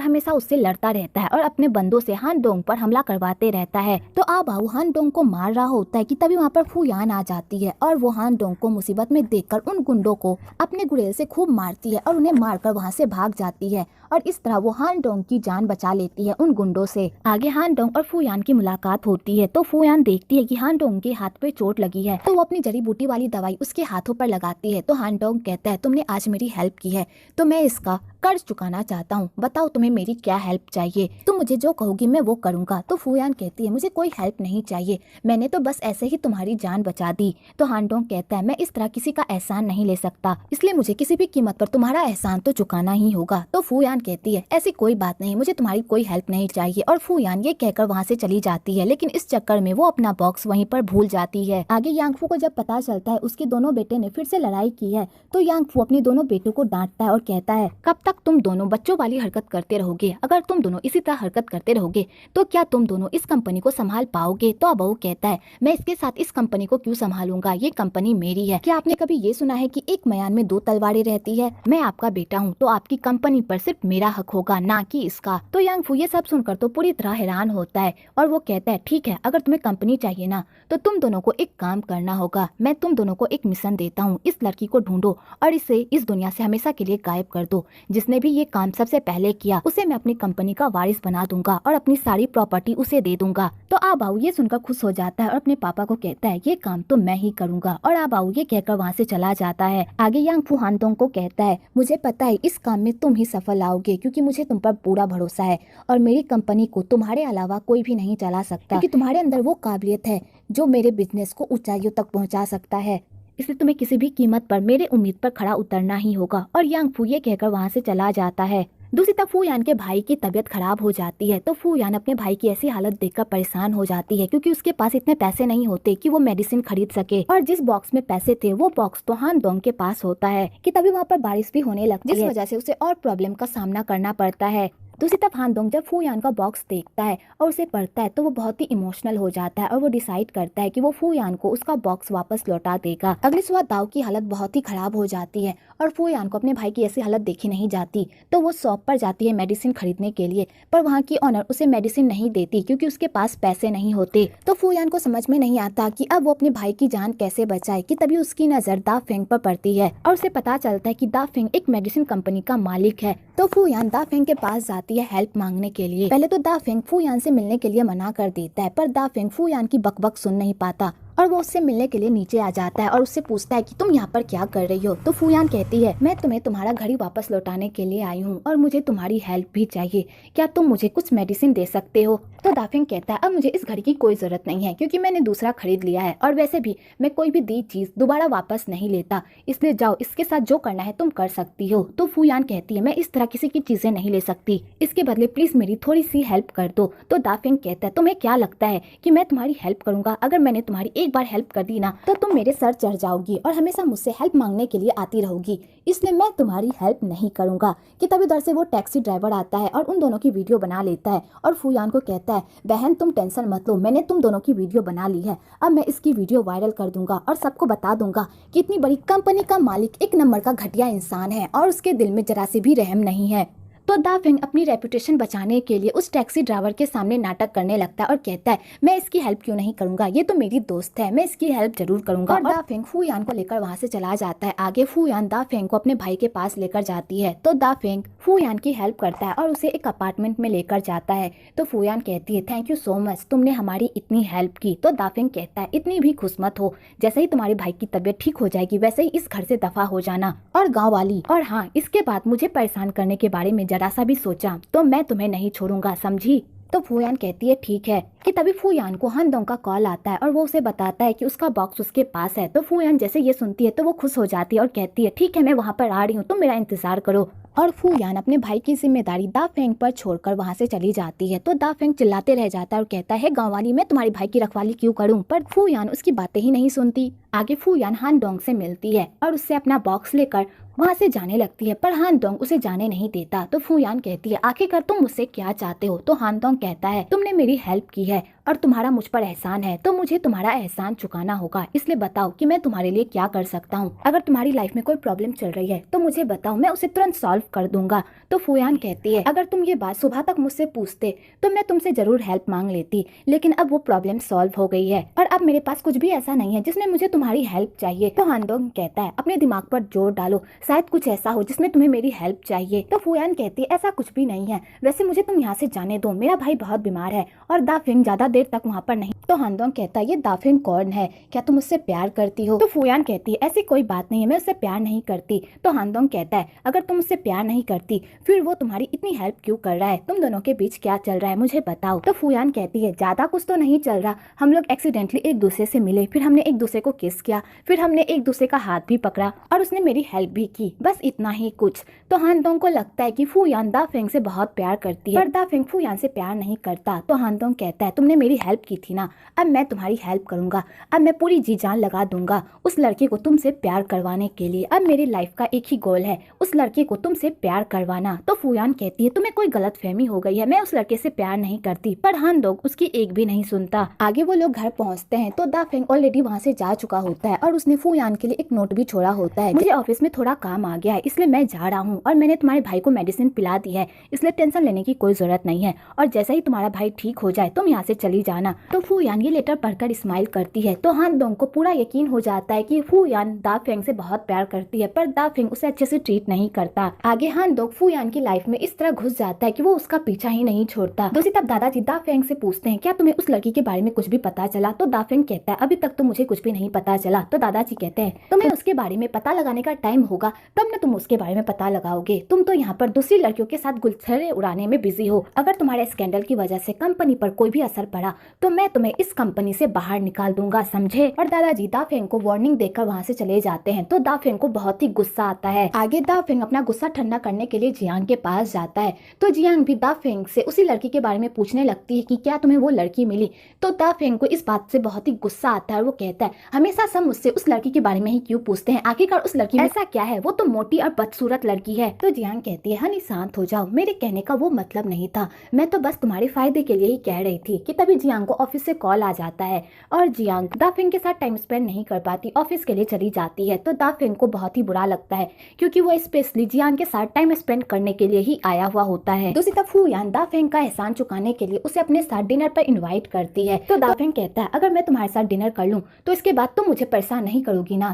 हमेशा उससे लड़ता रहता है और अपने बंदों से हान डोंग पर हमला करवाते रहता है। तो आबाऊ हान डोंग को मार रहा होता है कि तभी वहाँ पर फूयान आ जाती है और वो हान डोंग को मुसीबत में देखकर उन गुंडों को अपने गुड़ेल से खूब मारती है और उन्हें मारकर वहाँ से भाग जाती है और इस तरह वो हान डोंग की जान बचा लेती है उन गुंडों से। आगे हान डोंग और फूयान की मुलाकात होती है तो फूयान देखती है कि हान डोंग के हाथ पे चोट लगी है तो वो अपनी जड़ी बूटी वाली दवाई उसके हाथों पर लगाती है। तो हान डोंग कहता है तुमने आज मेरी हेल्प की है तो मैं इसका कर्ज चुकाना चाहता हूँ, बताओ तुम्हें मेरी क्या हेल्प चाहिए, तुम मुझे जो कहोगी मैं वो करूँगा। तो फूयान कहती है मुझे कोई हेल्प नहीं चाहिए, मैंने तो बस ऐसे ही तुम्हारी जान बचा दी। तो हान डोंग कहता है मैं इस तरह किसी का एहसान नहीं ले सकता, इसलिए मुझे किसी भी कीमत पर तुम्हारा एहसान तो चुकाना ही होगा। तो फूयान कहती है ऐसी कोई बात नहीं, मुझे तुम्हारी कोई हेल्प नहीं चाहिए और फूयान ये कहकर वहाँ से चली जाती है। लेकिन इस चक्कर में वो अपना बॉक्स वहीं पर भूल जाती है। आगे यांगफू को जब पता चलता है उसके दोनों बेटे ने फिर से लड़ाई की है तो यांगफू अपने दोनों बेटों को डांटता है और कहता है कब तक तुम दोनों बच्चों वाली हरकत करते रहोगे, अगर तुम दोनों इसी तरह हरकत करते रहोगे तो क्या तुम दोनों इस कंपनी को संभाल पाओगे। तो अबू कहता है मैं इसके साथ इस कंपनी को क्यों संभालूंगा, ये कंपनी मेरी है। क्या आपने कभी ये सुना है कि एक मयान में दो तलवारें रहती है, मैं आपका बेटा हूँ तो आपकी कंपनी पर सिर्फ मेरा हक होगा ना कि इसका। तो यांगफू ये सब सुनकर तो पूरी तरह हैरान होता है और वो कहता है ठीक है, अगर तुम्हें कंपनी चाहिए ना तो तुम दोनों को एक काम करना होगा, मैं तुम दोनों को एक मिशन देता हूँ, इस लड़की को ढूंढो और इसे इस दुनिया से हमेशा के लिए गायब कर दो। जिसने भी ये काम सबसे पहले किया उसे मैं अपनी कंपनी का वारिस बना दूंगा और अपनी सारी प्रॉपर्टी उसे दे दूंगा। तो आबाऊ ये सुनकर खुश हो जाता है और अपने पापा को कहता है ये काम तो मैं ही करूंगा और आबाऊ ये कहकर वहाँ से चला जाता है। आगे यांगफू हानडोंग को कहता है मुझे पता है इस काम में तुम ही सफल आओगे क्योंकि मुझे तुम पर पूरा भरोसा है और मेरी कंपनी को तुम्हारे अलावा कोई भी नहीं चला सकता क्योंकि तुम्हारे अंदर वो काबिलियत है जो मेरे बिजनेस को ऊंचाइयों तक पहुंचा सकता है, इसलिए तुम्हें किसी भी कीमत पर मेरे उम्मीद पर खड़ा उतरना ही होगा। और यांगफू ये कहकर वहाँ से चला जाता है। दूसरी तरफ फूयान के भाई की तबीयत खराब हो जाती है तो फूयान अपने भाई की ऐसी हालत देखकर परेशान हो जाती है क्योंकि उसके पास इतने पैसे नहीं होते कि वो मेडिसिन खरीद सके और जिस बॉक्स में पैसे थे वो बॉक्स तो हानडोंग के पास होता है कि तभी वहाँ पर बारिश भी होने लगती है जिस वजह से उसे और प्रॉब्लम का सामना करना पड़ता है। दूसरी तरफ हानडोंग जब फूयान का बॉक्स देखता है और उसे पढ़ता है तो वो बहुत ही इमोशनल हो जाता है और वो डिसाइड करता है कि वो फूयान को उसका बॉक्स वापस लौटा देगा। अगली सुबह दाव की हालत बहुत ही खराब हो जाती है और फूयान को अपने भाई की ऐसी हालत देखी नहीं जाती तो वो शॉप पर जाती है मेडिसिन खरीदने के लिए, पर वहाँ की ऑनर उसे मेडिसिन नहीं देती क्योंकि उसके पास पैसे नहीं होते। तो फूयान को समझ में नहीं आता कि अब वो अपने भाई की जान कैसे बचाए कि तभी उसकी नजर दा फेंग पर पड़ती है और उसे पता चलता है कि दा फेंग एक मेडिसिन कंपनी का मालिक है। तो फूयान दा फेंग के पास जाती है हेल्प मांगने के लिए। पहले तो दा फेंग फूयान से मिलने के लिए मना कर देता है पर दा फेंग फूयान की बकबक सुन नहीं पाता और वो उससे मिलने के लिए नीचे आ जाता है और उससे पूछता है कि तुम यहाँ पर क्या कर रही हो। तो फूयान कहती है मैं तुम्हें तुम्हारा घड़ी वापस लौटाने के लिए आई हूँ और मुझे तुम्हारी हेल्प भी चाहिए, क्या तुम मुझे कुछ मेडिसिन दे सकते हो। तो दाफिंग कहता है अब मुझे इस घड़ी की कोई जरूरत नहीं है क्योंकि मैंने दूसरा खरीद लिया है और वैसे भी मैं कोई भी दी चीज दोबारा वापस नहीं लेता, इसलिए जाओ इसके साथ जो करना है तुम कर सकती हो। तो फूयान कहती है मैं इस तरह किसी की चीजें नहीं ले सकती, इसके बदले प्लीज मेरी थोड़ी सी हेल्प कर दो। तो दाफिंग कहता है तुम्हें क्या लगता है कि मैं तुम्हारी हेल्प करूंगा, अगर मैंने तुम्हारी एक बार हेल्प कर दी ना तो तुम मेरे सर चढ़ जाओगी और हमेशा मुझसे हेल्प मांगने के लिए आती रहोगी, इसलिए मैं तुम्हारी हेल्प नहीं करूंगा। कि तभी उधर से वो टैक्सी ड्राइवर आता है और उन दोनों की वीडियो बना लेता है और फूयान को कहता है बहन तुम टेंशन मत लो, मैंने तुम दोनों की वीडियो बना ली है, अब मैं इसकी वीडियो वायरल कर दूंगा और सबको बता दूंगा कि इतनी बड़ी कंपनी का मालिक एक नंबर का घटिया इंसान है और उसके दिल में जरा सी भी रहम नहीं है। तो दा फेंग अपनी रेपुटेशन बचाने के लिए उस टैक्सी ड्राइवर के सामने नाटक करने लगता है और कहता है मैं इसकी हेल्प क्यों नहीं करूंगा, ये तो मेरी दोस्त है, मैं इसकी हेल्प जरूर करूंगा। और दा फेंग फूयान को लेकर वहाँ से चला जाता है। आगे फूयान दा फेंग को अपने भाई के पास लेकर जाती है तो दा फेंग फूयान की हेल्प करता है और उसे एक अपार्टमेंट में लेकर जाता है। तो फूयान कहती है थैंक यू सो मच, तुमने हमारी इतनी हेल्प की। तो दा फेंग कहता है इतनी भी खुश मत हो, जैसे ही तुम्हारे भाई की तबीयत ठीक हो जाएगी वैसे ही इस घर से दफा हो जाना और गाँव वाली, और हाँ इसके बाद मुझे परेशान करने के बारे में जरा सा भी सोचा तो मैं तुम्हें नहीं छोड़ूंगा, समझी। तो फूयान कहती है ठीक है। कि तभी फूयान को हानडोंग का कॉल आता है और वो उसे बताता है कि उसका बॉक्स उसके पास है। तो फूयान जैसे ये सुनती है तो वो खुश हो जाती है और कहती है ठीक है मैं वहाँ पर आ रही हूँ, तुम मेरा इंतजार करो। और फू यान अपने भाई की जिम्मेदारी दा फेंग पर छोड़कर वहाँ से चली जाती है। तो दा फेंग चिल्लाते रह जाता है और कहता है गाँव वाली मैं तुम्हारे भाई की रखवाली क्यों करूँ, पर फू यान उसकी बातें ही नहीं सुनती। आगे फू यान हान डोंग से मिलती है और उससे अपना बॉक्स लेकर वहाँ से जाने लगती है, पर हान डोंग उसे जाने नहीं देता। तो फू यान कहती है आखिरकार तुम मुझसे क्या चाहते हो। तो हान डोंग कहता है तुमने मेरी हेल्प की है और तुम्हारा मुझ पर एहसान है, तो मुझे तुम्हारा एहसान चुकाना होगा। इसलिए बताओ कि मैं तुम्हारे लिए क्या कर सकता हूँ। अगर तुम्हारी लाइफ में कोई प्रॉब्लम चल रही है तो मुझे बताओ, मैं उसे तुरंत सॉल्व कर दूंगा। तो फू यान कहती है अगर तुम ये बात सुबह तक मुझसे पूछते तो मैं तुमसे जरूर हेल्प मांग लेती, लेकिन अब वो प्रॉब्लम सॉल्व हो गई है और अब मेरे पास कुछ भी ऐसा नहीं है जिसमें मुझे तुम्हारी हेल्प चाहिए। तो हान डोंग कहता है अपने दिमाग पर जोर डालो, शायद कुछ ऐसा हो जिसमें तुम्हें मेरी हेल्प चाहिए। तो फू यान कहती है ऐसा कुछ भी नहीं है, वैसे मुझे तुम यहाँ से जाने दो, मेरा भाई बहुत बीमार है और दा फेंग ज्यादा देर तक वहाँ पर नहीं। तो हान डोंग कहता है ये दा फेंग कौन है, क्या तुम उससे प्यार करती हो। तो फू यान कहती है ऐसी कोई बात नहीं है, मैं उससे प्यार नहीं करती। तो हान डोंग कहता है अगर तुम उससे प्यार नहीं करती फिर वो तुम्हारी इतनी हेल्प क्यों कर रहा है, तुम दोनों के बीच क्या चल रहा है मुझे बताओ। तो फू यान कहती है ज्यादा कुछ तो नहीं चल रहा, हम लोग एक्सीडेंटली एक दूसरे से मिले, फिर हमने एक दूसरे को किस किया, फिर हमने एक दूसरे का हाथ भी पकड़ा और उसने मेरी हेल्प भी की, बस इतना ही कुछ। तो हान डोंग को लगता है कि फू यान दा फेंग से बहुत प्यार करती है, पर दा फेंग फू यान से प्यार नहीं करता। तो हान डोंग कहता है तुमने मेरी हेल्प की थी ना, अब मैं तुम्हारी हेल्प करूंगा, अब मैं पूरी जी जान लगा दूंगा उस लड़के को तुमसे प्यार करवाने के लिए। अब मेरी लाइफ का एक ही गोल है, उस लड़के को तुमसे प्यार करवाना। तो फू यान कहती है तुम्हें कोई गलतफहमी हो गई है, मैं उस लड़के से प्यार नहीं करती, पर हान डोंग उसकी एक भी नहीं सुनता। आगे वो लोग घर पहुंचते हैं तो दा फेंग ऑलरेडी वहाँ से जा चुका होता है और उसने फू यान के लिए एक नोट भी छोड़ा होता है, मुझे ऑफिस में थोड़ा काम आ गया है इसलिए मैं जा रहा हूँ और मैंने तुम्हारे भाई को मेडिसिन पिला दी है, इसलिए टेंशन लेने की कोई जरूरत नहीं है और जैसे ही तुम्हारा भाई ठीक हो जाए तुम यहाँ से चली जाना। तो फू यान ये लेटर पढ़कर स्माइल करती है। तो हान डोंग को पूरा यकीन हो जाता है कि फू यान दा फेंग से बहुत प्यार करती है, पर दा फेंग उसे अच्छे से ट्रीट नहीं करता। आगे हान डोंग फू यान की लाइफ में इस तरह घुस जाता है कि वो उसका पीछा ही नहीं छोड़ता। दूसरी तरफ दादाजी दा फेंग से पूछते हैं क्या तुम्हें उस लड़की के बारे में कुछ भी पता चला। तो दा फेंग कहता है अभी तक तो मुझे कुछ भी नहीं पता चला। तो दादाजी कहते हैं तुम्हें उसके बारे में पता लगाने का टाइम होगा तब न तुम उसके बारे में पता लगाओगे, तुम तो यहाँ पर दूसरी लड़कियों के साथ गुलछड़े उड़ाने में बिजी हो। अगर तुम्हारे स्कैंडल की वजह से कंपनी पर कोई भी असर पड़ा तो मैं तुम्हें इस कंपनी से बाहर निकाल दूंगा, समझे। और दादाजी दा फेंग को वार्निंग देकर वहाँ से चले जाते हैं। तो दा फेंग को बहुत ही गुस्सा आता है। आगे दा फेंग अपना गुस्सा ठंडा करने के लिए जियांग के पास जाता है। तो जियांग भी दा फेंग से उसी लड़की के बारे में पूछने लगती है कि क्या तुम्हें वो लड़की मिली। तो दा फेंग को इस बात से बहुत ही गुस्सा आता है और वो कहता है हमेशा सब मुझसे उस लड़की के बारे में ही क्यों पूछते हैं, आखिरकार उस लड़की में ऐसा क्या है, वो तो मोटी और बदसूरत लड़की है। तो जियांग कहती है हनी शांत हो जाओ, मेरे कहने का वो मतलब नहीं था, मैं तो बस तुम्हारे फायदे के लिए ही कह रही थी। कि तभी जियांग को ऑफिस से कॉल आ जाता है और जियांग दा फेंग के साथ टाइम स्पेंड नहीं कर पाती, ऑफिस के लिए चली जाती है। तो दा फेंग को बहुत ही बुरा लगता है क्योंकि वो स्पेशली जियांग के साथ टाइम स्पेंड करने के लिए ही आया हुआ होता है। दूसरी तरफ फू यान दा फेंग का एहसान चुकाने के लिए उसे अपने साथ डिनर पर इन्वाइट करती है। तो दा फेंग कहता है अगर मैं तुम्हारे साथ डिनर कर लूं तो इसके बाद तुम मुझे परेशान नहीं करोगी ना।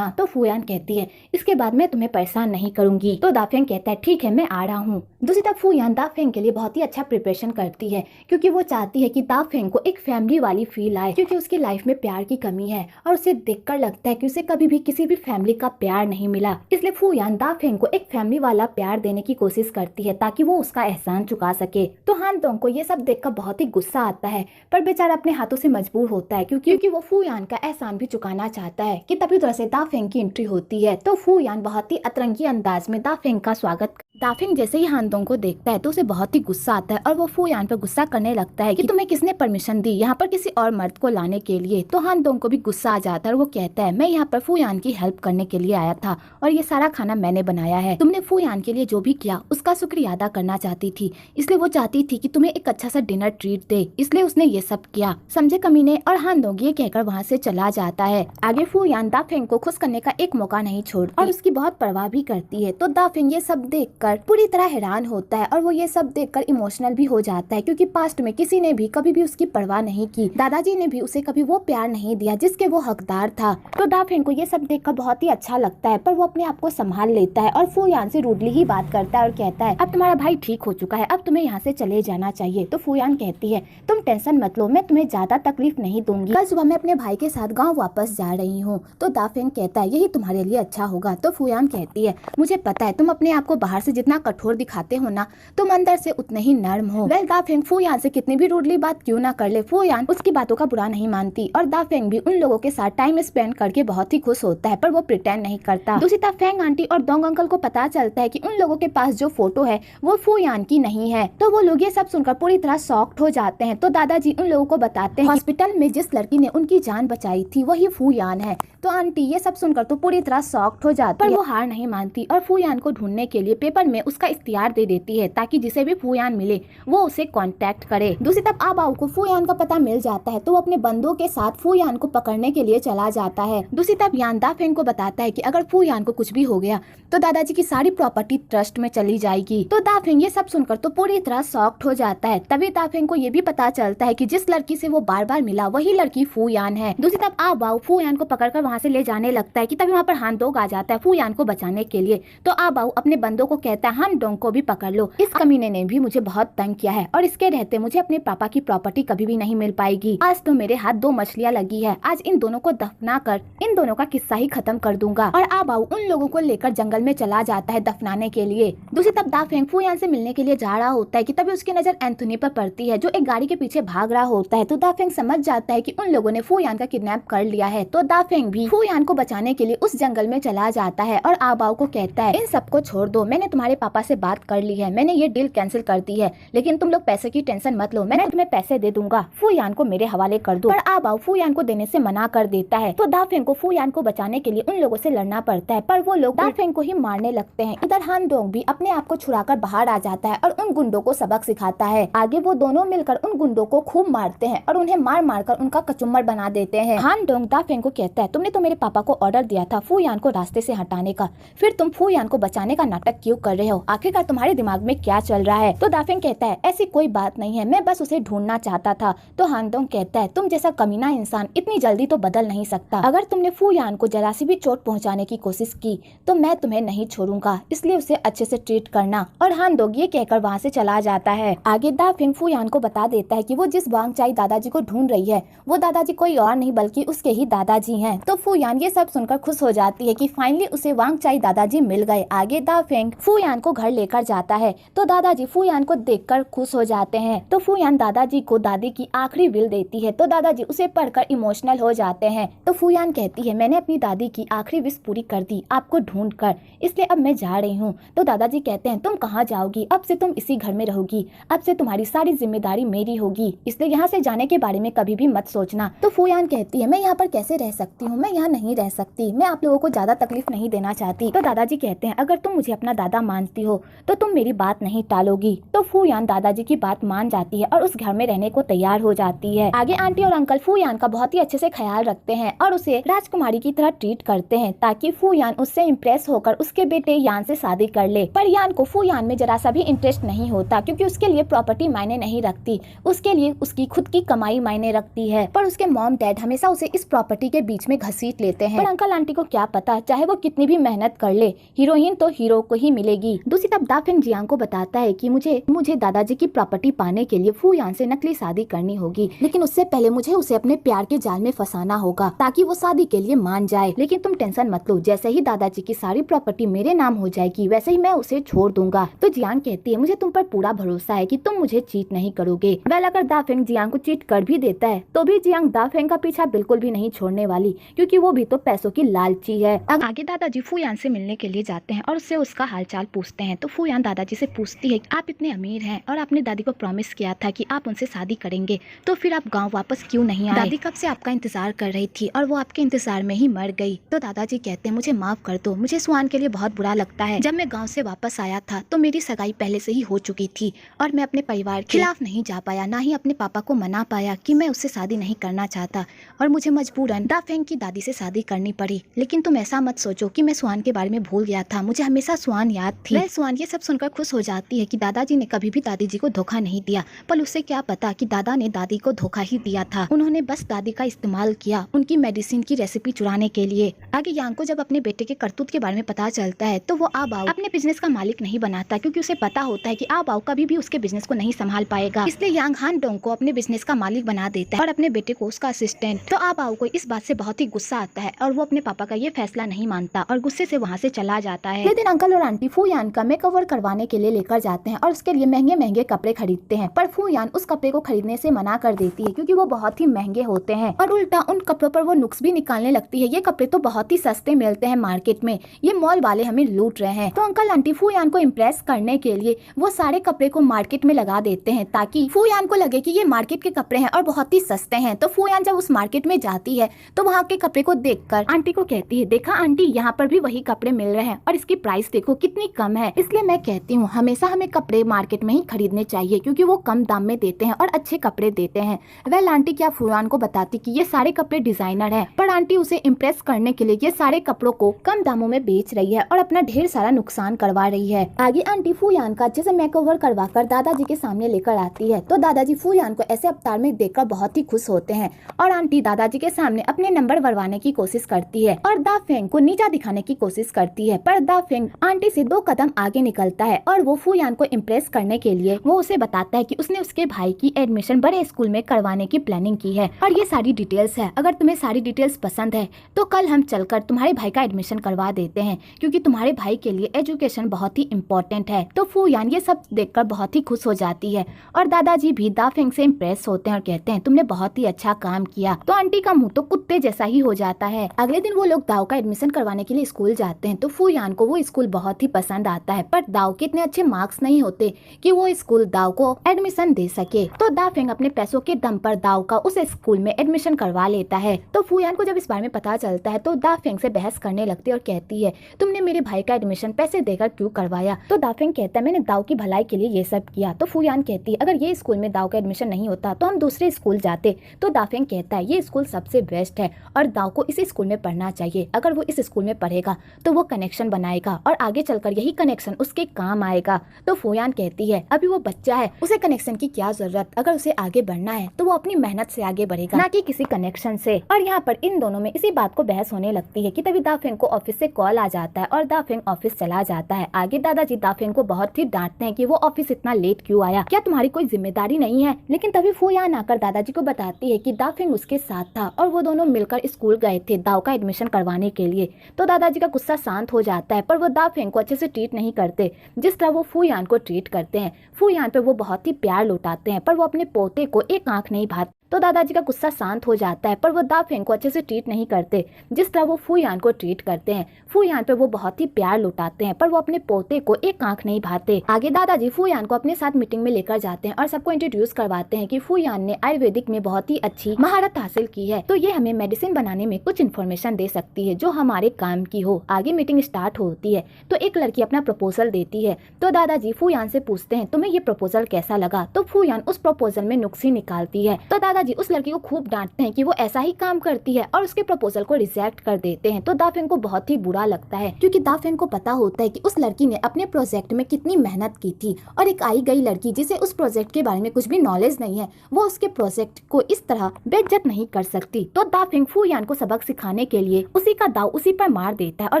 तो फू यान कहती है इसके बाद मैं तुम्हें परेशान नहीं करूंगी। तो दा फेंग कहता है ठीक है मैं आ रहा हूँ। दूसरी तरफ फू यान दा फेंग के लिए बहुत ही अच्छा प्रिपरेशन करती है क्योंकि वो चाहती है कि दा फेंग को एक फैमिली वाली फील आए, क्योंकि उसकी लाइफ में प्यार की कमी है और उसे देखकर लगता है कि उसे कभी भी किसी भी फैमिली का प्यार नहीं मिला। इसलिए फू यान दा फेंग को एक फैमिली वाला प्यार देने की कोशिश करती है ताकि वो उसका एहसान चुका सके। तो हान डोंग को ये सब देखकर बहुत ही गुस्सा आता है, पर बेचारा अपने हाथों से मजबूर होता है क्योंकि वो फू यान का एहसान भी चुकाना चाहता है। कि तभी तरह से दा फेंग की एंट्री होती है। तो फू यान बहुत ही अतरंगी अंदाज में दा फेंग का स्वागत। दा फेंग जैसे ही हान डोंग को देखता है तो उसे बहुत ही गुस्सा आता है और वो फू यान पर गुस्सा करने लगता है कि तुम्हें किसने परमिशन दी यहाँ पर किसी और मर्द को लाने के लिए। तो हान डोंग को भी गुस्सा आ जाता है और वो कहता है मैं यहाँ पर फू यान की हेल्प करने के लिए आया था और ये सारा खाना मैंने बनाया है, तुमने फू यान के लिए जो भी किया उसका शुक्रिया अदा करना चाहती थी, इसलिए वो चाहती थी कि तुम्हें एक अच्छा सा डिनर ट्रीट दे, इसलिए उसने ये सब किया, समझे कमीने। और हान डोंग ये कहकर वहाँ से चला जाता है। आगे फू यान दा फेंग को खुश करने का एक मौका नहीं छोड़ती और उसकी बहुत परवाह भी करती है। तो दा फेंग ये सब देखकर पूरी तरह हैरान होता है और वो ये सब देखकर इमोशनल भी हो जाता है क्योंकि पास्ट में किसी ने भी कभी भी उसकी परवाह नहीं की, दादाजी ने भी उसे कभी वो प्यार नहीं दिया जिसके वो हकदार था। तो दा फेंग को ये सब देखकर बहुत ही अच्छा लगता है, पर वो अपने आप को संभाल लेता है और फू यान से रूडली ही बात करता है और कहता है अब तुम्हारा भाई ठीक हो चुका है, अब तुम्हें यहाँ से चले जाना चाहिए। तो फू यान कहती है तुम टेंशन मत लो, मैं तुम्हें ज्यादा तकलीफ नहीं दूंगी, कल सुबह मैं अपने भाई के साथ गाँव वापस जा रही हूँ। तो दा फेंग कहता है यही तुम्हारे लिए अच्छा होगा। तो फू यान कहती है मुझे पता है तुम अपने आप को बाहर से जितना कठोर दिखाते हो ना, तुम अंदर से उतने ही नर्म हो। वेल दाफेंग फूयान से कितनी भी रूडली बात क्यों ना कर ले, फूयान उसकी बातों का बुरा नहीं मानती और दाफेंग भी उन लोगों के साथ टाइम स्पेंड करके बहुत ही खुश होता है, पर वो प्रिटेंड नहीं करता। दूसरी तरफ फेंग आंटी और डोंग अंकल को पता चलता है कि उन लोगों के पास जो फोटो है वो फूयान की नहीं है, तो वो लोग ये सब सुनकर पूरी तरह शॉक्ड हो जाते हैं। तो दादाजी उन लोगों को बताते हैं हॉस्पिटल में जिस लड़की ने उनकी जान बचाई थी वही फूयान है। तो आंटी ये सब सुनकर तो पूरी तरह शॉक्ड हो जाती है, पर वो हार नहीं मानती और फूयान को ढूंढने के लिए पेपर में उसका इख्तियार दे देती है ताकि जिसे भी फूयान मिले वो उसे कांटेक्ट करे। दूसरी तरफ आबाऊ को फूयान का पता मिल जाता है तो वो अपने बंदों के साथ फूयान को पकड़ने के लिए चला जाता है। दूसरी तरफ यान दाफेंग को बताता है कि अगर फूयान को कुछ भी हो गया तो दादाजी की सारी प्रॉपर्टी ट्रस्ट में चली जाएगी। तो दाफेंग ये सब सुनकर तो पूरी तरह शॉक्ड हो जाता है। तभी दाफेंग को ये भी पता चलता है कि जिस लड़की से वो बार बार मिला वही लड़की फूयान है। दूसरी तरफ आबाऊ फूयान को पकड़कर वहाँ से ले जाने लगता है कि तभी वहाँ पर हान डोंग आ जाता है फूयान को बचाने के लिए। तो आबाऊ अपने बंदों को कहता है हान डोंग को भी पकड़ लो, इस कमीने ने भी मुझे बहुत तंग किया है और इसके रहते मुझे अपने पापा की प्रॉपर्टी कभी भी नहीं मिल पाएगी। आज तो मेरे हाथ 2 मछलियाँ लगी है, आज इन दोनों को दफना कर इन दोनों का किस्सा ही खत्म कर दूंगा। और आबाऊ उन लोगों को लेकर जंगल में चला जाता है दफनाने के लिए। दूसरी तरफ दाफेंग फूयान से मिलने के लिए जा रहा होता है कि तभी उसकी नजर एंथोनी पर पड़ती है जो एक गाड़ी के पीछे भाग रहा होता है। तो दाफेंग समझ जाता है कि उन लोगों ने फूयान का किडनैप कर लिया है। तो दाफेंग भी फूयान को बचाने के लिए उस जंगल में चला जाता है और आबाऊ को कहता है इन सबको छोड़ दो, मैंने तुम्हारे पापा से बात कर ली है, मैंने ये डील कैंसिल कर दी है, लेकिन तुम लोग पैसे की टेंशन मत लो, मैं तुम्हें पैसे दे दूंगा, फूयान को मेरे हवाले कर दो। पर आबाऊ फूयान को देने से मना कर देता है। तो दाफेंग को फूयान को बचाने के लिए उन लोगों से लड़ना पड़ता है, पर वो लोग दाफेंग को ही मारने लगते हैं। इधर हान डोंग भी अपने आप को छुड़ाकर बाहर आ जाता है और उन गुंडों को सबक सिखाता है। आगे वो दोनों मिलकर उन गुंडों को खूब मारते हैं और उन्हें मार मार कर उनका कचुम्बर बना देते हैं। हान डोंग दाफेंग को कहता है तुमने तो मेरे पापा को ऑर्डर दिया था फूयान को रास्ते से हटाने का, फिर तुम फूयान को बचाने का नाटक क्यों कर रहे हो, आखिरकार तुम्हारे दिमाग में क्या चल रहा है। तो दाफेंग कहता है ऐसी कोई बात नहीं है, मैं बस उसे ढूंढना चाहता था। तो हान डोंग कहता है तुम जैसा कमीना इंसान इतनी जल्दी तो बदल नहीं सकता, अगर तुमने फूयान को जरा सी भी चोट पहुंचाने की कोशिश की तो मैं तुम्हें नहीं छोड़ूंगा, इसलिए उसे अच्छे से ट्रीट करना। और हान डोंग ये कहकर वहाँ से चला जाता है। आगे दाफेंग फूयान को बता देता है कि वो जिस वांगचाई दादाजी को ढूंढ रही है वो दादाजी कोई और नहीं बल्कि उसके ही दादाजी हैं। तो फूयान ये सब सुनकर खुश हो जाती है कि फाइनली उसे वांगचाई दादाजी मिल गए। आगे दाफेंग फूयान को घर लेकर जाता है तो दादाजी फूयान को देखकर खुश हो जाते हैं। तो फूयान दादाजी को दादी की आखिरी विल देती है तो दादाजी उसे पढ़कर इमोशनल हो जाते हैं। तो फूयान कहती है मैंने अपनी दादी की आखिरी विश पूरी कर दी आपको ढूंढकर, इसलिए अब मैं जा रही हूँ। तो दादाजी कहते हैं तुम कहाँ जाओगी, अब से तुम इसी घर में रहोगी, अब से तुम्हारी सारी जिम्मेदारी मेरी होगी, इसलिए यहाँ से जाने के बारे में कभी भी मत सोचना। तो फूयान कहती है मैं यहाँ पर कैसे रह सकती हूँ, मैं यहाँ नहीं रह सकती, मैं आप लोगों को ज्यादा तकलीफ नहीं देना चाहती। तो दादाजी कहते हैं अगर तुम मुझे अपना दादा मानती हो तो तुम मेरी बात नहीं टालोगी। तो फूयान दादाजी की बात मान जाती है और उस घर में रहने को तैयार हो जाती है। आगे आंटी और अंकल फूयान का बहुत ही अच्छे से ख्याल रखते हैं और उसे राजकुमारी की तरह ट्रीट करते हैं ताकि फूयान उससे इम्प्रेस होकर उसके बेटे यान से शादी कर ले। पर यान को फूयान में जरा सा भी इंटरेस्ट नहीं होता क्योंकि उसके लिए प्रॉपर्टी मायने नहीं रखती, उसके लिए उसकी खुद की कमाई मायने रखती है। पर उसके मॉम डैड हमेशा उसे इस प्रॉपर्टी के बीच में घसीट लेते हैं। पर अंकल आंटी को क्या पता, चाहे वो कितनी भी मेहनत कर ले हीरोइन तो हीरो को ही मिलेगी। दूसरी तरफ दाफेंग जियांग को बताता है कि मुझे दादाजी की प्रॉपर्टी पाने के लिए फूयान से नकली शादी करनी होगी, लेकिन उससे पहले मुझे उसे अपने प्यार के जाल में फंसाना होगा ताकि वो शादी के लिए मान जाए। लेकिन तुम टेंशन मत लो, जैसे ही दादाजी की सारी प्रॉपर्टी मेरे नाम हो जाएगी वैसे ही मैं उसे छोड़ दूंगा। तो जियांग कहती है मुझे तुम पर पूरा भरोसा है कि तुम मुझे चीट नहीं करोगे। वेल अगर दाफेंग जियांग को चीट कर भी देता है तो भी जियांग दाफेंग का पीछा बिल्कुल भी नहीं छोड़ने वाली क्योंकि वो भी तो पैसों की लालची है। आगे दादाजी फूयान से मिलने के लिए जाते हैं और उससे उसका हालचाल पूछते हैं। तो फूयान दादाजी से पूछती है आप इतने अमीर हैं और आपने दादी को प्रॉमिस किया था कि आप उनसे शादी करेंगे, तो फिर आप गांव वापस क्यों नहीं आए? दादी कब से आपका इंतजार कर रही थी और वो आपके इंतजार में ही मर गई। तो दादाजी कहते हैं मुझे माफ कर दो, मुझे स्वान के लिए बहुत बुरा लगता है। जब मैं गाँव से वापस आया था तो मेरी सगाई पहले से ही हो चुकी थी और मैं अपने परिवार के खिलाफ नहीं जा पाया, ना ही अपने पापा को मना पाया कि मैं उससे शादी नहीं करना चाहता और मुझे मजबूरन दाफेंग की दादी से शादी करनी पड़ी। लेकिन तुम ऐसा मत सोचो कि मैं स्वान के बारे में भूल गया था, मुझे हमेशा स्वान याद थी। वह स्वान ये सब सुनकर खुश हो जाती है कि दादाजी ने कभी भी दादी जी को धोखा नहीं दिया, पर उससे क्या पता कि दादा ने दादी को धोखा ही दिया था। उन्होंने बस दादी का इस्तेमाल किया उनकी मेडिसिन की रेसिपी चुराने के लिए। आगे यांग को जब अपने बेटे के करतूत के बारे में पता चलता है तो वो आबाऊ अपने बिजनेस का मालिक नहीं बनाता क्योंकि उसे पता होता है कि आबाऊ कभी भी उसके बिजनेस को नहीं संभाल पाएगा। इसलिए यांग हान डोंग को अपने बिजनेस का मालिक बना देता है और अपने बेटे को उसका असिस्टेंट। तो आबाऊ को इस बात से बहुत ही गुस्सा आता है और वो अपने पापा का ये फैसला नहीं मानता और गुस्से से वहाँ से चला जाता है। लेकिन अंकल और आंटी फूयान का मेकओवर करवाने के लिए लेकर जाते हैं और उसके लिए महंगे महंगे कपड़े खरीदते हैं, पर फूयान उस कपड़े को खरीदने से मना कर देती है क्योंकि वो बहुत ही महंगे होते हैं और उल्टा उन कपड़ों पर वो नुक्स भी निकालने लगती है। ये कपड़े तो बहुत ही सस्ते मिलते हैं मार्केट में, ये मॉल वाले हमें लूट रहे हैं। तो अंकल आंटी फूयान को इम्प्रेस करने के लिए वो सारे कपड़े को मार्केट में लगा देते हैं ताकि फूयान को लगे कि ये मार्केट के कपड़े हैं और बहुत ही सस्ते हैं। तो फूयान जब उस मार्केट में जाती है तो वहाँ के कपड़े को देखकर आंटी को कहती है, देखा आंटी, यहाँ पर भी वही कपड़े मिल रहे हैं और इसकी प्राइस देखो कितनी कम है। इसलिए मैं कहती हूँ हमेशा हमें कपड़े मार्केट में ही खरीदने चाहिए क्योंकि वो कम दाम में देते हैं और अच्छे कपड़े देते हैं। वेल आंटी क्या फूयान को बताती कि ये सारे कपड़े डिजाइनर हैं, पर आंटी उसे इम्प्रेस करने के लिए ये सारे कपड़ों को कम दामों में बेच रही है और अपना ढेर सारा नुकसान करवा रही है। आगे आंटी फूयान का अच्छे से मेकओवर करवाकर दादाजी के सामने लेकर आती है। तो दादाजी फूयान को ऐसे अवतार में देखकर बहुत ही खुश होते हैं और आंटी दादाजी के सामने अपने नंबर बढ़वाने की कोशिश करती है और दा फेंग को नीचा दिखाने की कोशिश करती है, पर दा फेंग आंटी से 2 कदम आगे निकलता है और वो फूयान को इम्प्रेस करने के लिए वो उसे बताता है कि उसने उसके भाई की एडमिशन बड़े स्कूल में करवाने की प्लानिंग की है और ये सारी डिटेल्स है। अगर तुम्हें सारी डिटेल्स पसंद है तो कल हम चलकर तुम्हारे भाई का एडमिशन करवा देते हैं क्योंकि तुम्हारे भाई के लिए एजुकेशन बहुत ही इम्पोर्टेंट है। तो फूयान ये सब देखकर बहुत ही खुश हो जाती है और दादाजी भी दा फेंग से इम्प्रेस होते हैं और कहते हैं तुमने बहुत ही अच्छा काम किया। तो आंटी का मुंह तो कुत्ते जैसा ही हो जाता है। अगले दिन वो लोग दाव का एडमिशन करवाने के लिए स्कूल जाते हैं। तो फूयान को वो स्कूल बहुत ही पसंद आता है, पर दाव के इतने अच्छे मार्क्स नहीं होते कि वो स्कूल दाव को एडमिशन दे सके। तो दा फेंग अपने पैसों के दम पर दाव का उस स्कूल में एडमिशन करवा लेता है। तो फूयान को जब इस बारे में पता चलता है तो दा फेंग से बहस करने लगती है और कहती है, तुमने मेरे भाई का एडमिशन पैसे देकर क्यों करवाया? तो दा फेंग कहता है, मैंने दाव की भलाई के लिए ये सब किया। तो फूयान कहती है, अगर ये स्कूल में दाव का एडमिशन नहीं होता तो हम दूसरे स्कूल जाते। तो दा फेंग कहता है, ये स्कूल सबसे बेस्ट है और दाव को इसी स्कूल में पढ़ना चाहिए। अगर वो इस स्कूल में पढ़ेगा तो वो कनेक्शन बनाएगा और आगे चलकर यही कनेक्शन उसके काम आएगा। तो फूयान कहती है, अभी वो बच्चा है, उसे कनेक्शन की क्या जरूरत? अगर उसे आगे बढ़ना है तो वो अपनी मेहनत से आगे बढ़ेगा, ना कि किसी कनेक्शन से। और यहाँ पर इन दोनों में इसी बात को बहस होने लगती है कि तभी दा फेंग को ऑफिस से कॉल आ जाता है और दा फेंग ऑफिस चला जाता है। आगे दादाजी दा फेंग को बहुत ही डांटते हैं कि वो ऑफिस इतना लेट क्यों आया, क्या तुम्हारी कोई जिम्मेदारी नहीं है? लेकिन तभी फूयान आकर दादाजी को बताती है कि दा फेंग उसके साथ था और वो दोनों मिलकर स्कूल गए थे दाव का एडमिशन करवाने के लिए। तो दादाजी का गुस्सा शांत हो जाता है, पर वो दा फेंग को अच्छे से ट्रीट नहीं करते जिस तरह वो फूयान को ट्रीट करते हैं। फूयान पे वो बहुत ही प्यार लुटाते हैं, पर वो अपने पोते को एक आंख नहीं भाते। तो दादाजी का गुस्सा शांत हो जाता है, पर वो दा फेंग को अच्छे से ट्रीट नहीं करते जिस तरह वो फूयान को ट्रीट करते हैं। फूयान पे वो बहुत ही प्यार लुटाते हैं, पर वो अपने पोते को एक आंख नहीं भाते। आगे दादाजी फूयान को अपने साथ मीटिंग में लेकर जाते हैं और सबको इंट्रोड्यूस करवाते हैं कि फूयान ने आयुर्वेदिक में बहुत ही अच्छी महारत हासिल की है, तो ये हमें मेडिसिन बनाने में कुछ इन्फॉर्मेशन दे सकती है जो हमारे काम की हो। आगे मीटिंग स्टार्ट होती है तो एक लड़की अपना प्रपोजल देती है। तो दादाजी फूयान से पूछते हैं, तुम्हें ये प्रपोजल कैसा लगा? तो फूयान उस प्रपोजल में नुक्स ही निकालती है। तो दादाजी उस लड़की को खूब डांटते हैं कि वो ऐसा ही काम करती है और उसके प्रपोजल को रिजेक्ट कर देते हैं। तो दा फेंग को बहुत ही बुरा लगता है क्योंकि दा फेंग को पता होता है कि उस लड़की ने अपने प्रोजेक्ट में कितनी मेहनत की थी और एक आई गई लड़की जिसे उस प्रोजेक्ट के बारे में कुछ भी नॉलेज नहीं है वो उसके प्रोजेक्ट को इस तरह बेइज्जत नहीं कर सकती। तो दा फेंग फूयान को सबक सिखाने के लिए उसी का दाव उसी पर मार देता है और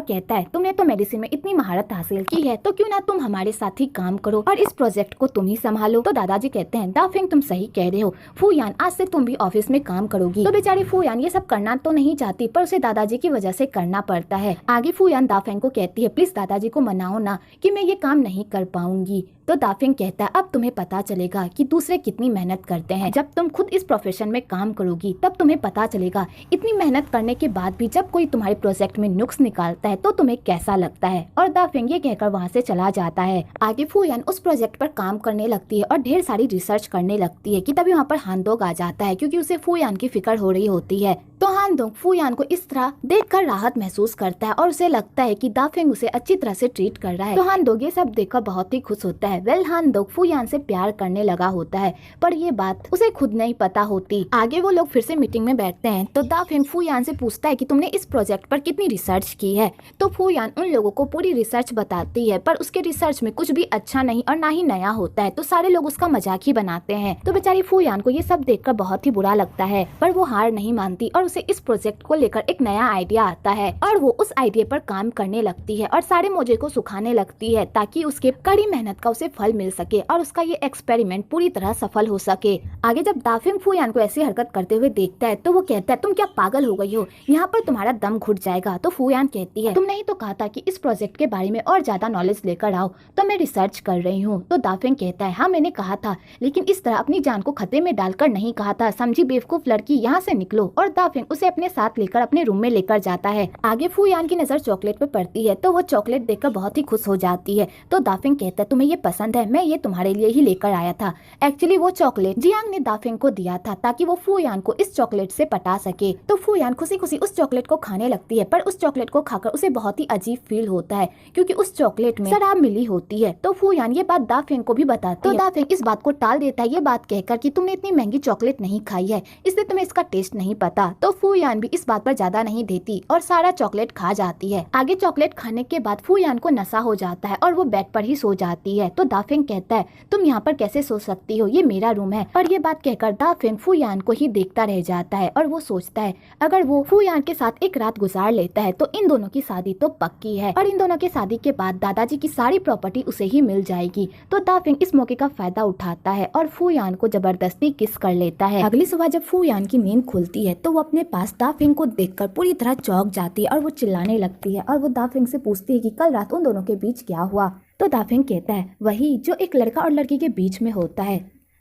कहता है, तुमने तो मेडिसिन में इतनी महारत हासिल की है तो क्यों ना तुम हमारे साथ ही काम करो और इस प्रोजेक्ट को तुम ही संभालो। तो दादाजी कहते हैं, दा फेंग तुम सही कह रहे हो, फूयान आज से तुम भी ऑफिस में काम करोगी। तो बेचारी फूयान ये सब करना तो नहीं चाहती पर उसे दादाजी की वजह से करना पड़ता है। आगे फूयान दा फेंग को कहती है, प्लीज दादाजी को मनाओ ना कि मैं ये काम नहीं कर पाऊंगी। तो दा फेंग कहता है, अब तुम्हें पता चलेगा कि दूसरे कितनी मेहनत करते हैं। जब तुम खुद इस प्रोफेशन में काम करोगी तब तुम्हें पता चलेगा इतनी मेहनत करने के बाद भी जब कोई तुम्हारे प्रोजेक्ट में नुक्स निकालता है तो तुम्हें कैसा लगता है। और दा फेंग ये कहकर वहाँ से चला जाता है। आगे फूयान उस प्रोजेक्ट पर काम करने लगती है और ढेर सारी रिसर्च करने लगती है कि तभी वहाँ पर हानदोग आ जाता है क्योंकि उसे फूयान की फिक्र हो रही होती है। तो हानदोग फूयान को इस तरह देखकर राहत महसूस करता है और उसे लगता है कि दा फेंग उसे अच्छी तरह से ट्रीट कर रहा है। तो हानदोग ये सब देखकर बहुत ही खुश होता है। वेल हानदोग फूयान से प्यार करने लगा होता है पर ये बात उसे खुद नहीं पता होती। आगे वो लोग फिर से मीटिंग में बैठते हैं तो दा फेंग फूयान से पूछता है कि तुमने इस प्रोजेक्ट पर कितनी रिसर्च की है। तो फूयान उन लोगों को पूरी रिसर्च बताती है पर उसके रिसर्च में कुछ भी अच्छा नहीं और ना ही नया होता है तो सारे लोग उसका मजाक ही बनाते हैं। तो बेचारी फूयान को ये सब देखकर बहुत ही बुरा लगता है पर वो हार नहीं मानती और उसे इस प्रोजेक्ट को लेकर एक नया आइडिया आता है और वो उस आइडिया पर काम करने लगती है और सारे मोजे को सुखाने लगती है ताकि उसके कड़ी मेहनत का उसे फल मिल सके और उसका ये एक्सपेरिमेंट पूरी तरह सफल हो सके। आगे जब दाफिंग फूयान को ऐसी हरकत करते हुए देखता है तो वो कहता है, तुम क्या पागल हो गई हो, यहाँ पर तुम्हारा दम घुट जाएगा। तो फूयान कहती है, तुमने ही तो कहा था कि इस प्रोजेक्ट के बारे में और ज्यादा नॉलेज लेकर आओ, तो मैं रिसर्च कर रही हूँ। तो दाफिंग कहता है, हाँ मैंने कहा था, लेकिन इस तरह अपनी जान को खतरे में डालकर नहीं कहा था, समझी बेवकूफ लड़की, यहाँ से निकलो। और दाफिंग उसे अपने साथ लेकर अपने रूम में लेकर जाता है। आगे फूयान की नजर चॉकलेट पे पड़ती है तो वो चॉकलेट देखकर बहुत ही खुश हो जाती है। तो दाफिंग कहता है, तुम्हें ये पसंद है, मैं ये तुम्हारे लिए ही लेकर आया था। एक्चुअली वो चॉकलेट जियांग ने दाफिंग को दिया था ताकि वो फूयान को इस चॉकलेट से पटा सके। तो फूयान खुशी खुशी उस चॉकलेट को खाने लगती है, पर उस चॉकलेट को खाकर उसे बहुत ही अजीब फील होता है क्योंकि उस चॉकलेट में शराब मिली होती है। तो फूयान ये बात दाफिंग को भी बताती है। तो दाफिंग इस बात को टाल देता है, ये बात कहकर कि तुमने इतनी महंगी चॉकलेट नहीं खाई है इसलिए तुम्हें इसका टेस्ट नहीं पता। तो फूयान भी इस बात पर ज्यादा नहीं देती और सारा चॉकलेट खा जाती है। आगे चॉकलेट खाने के बाद फूयान को नशा हो जाता है और वो बेड पर ही सो जाती है। तो दाफिंग कहता है, तुम यहाँ पर कैसे सो सकती हो, ये मेरा रूम है। और ये बात कहकर दाफिंग फूयान को ही देखता रह जाता है और वो सोचता है अगर वो फूयान के साथ एक रात गुजार लेता है तो इन दोनों की शादी तो पक्की है और इन दोनों की शादी के बाद दादाजी की सारी प्रॉपर्टी उसे ही मिल जाएगी। तो दाफिंग इस मौके का फायदा उठाता है और फूयान को जबरदस्ती किस कर लेता है। अगली सुबह जब फूयान की नींद खुलती है तो वो अपने पास दाफिंग को देखकर पूरी तरह चौंक जाती है और वो चिल्लाने लगती है और वो दाफिंग से पूछती है कि कल रात उन दोनों के बीच क्या हुआ। तो दाफिंग कहता है, वही जो एक लड़का और लड़की के बीच में होता है।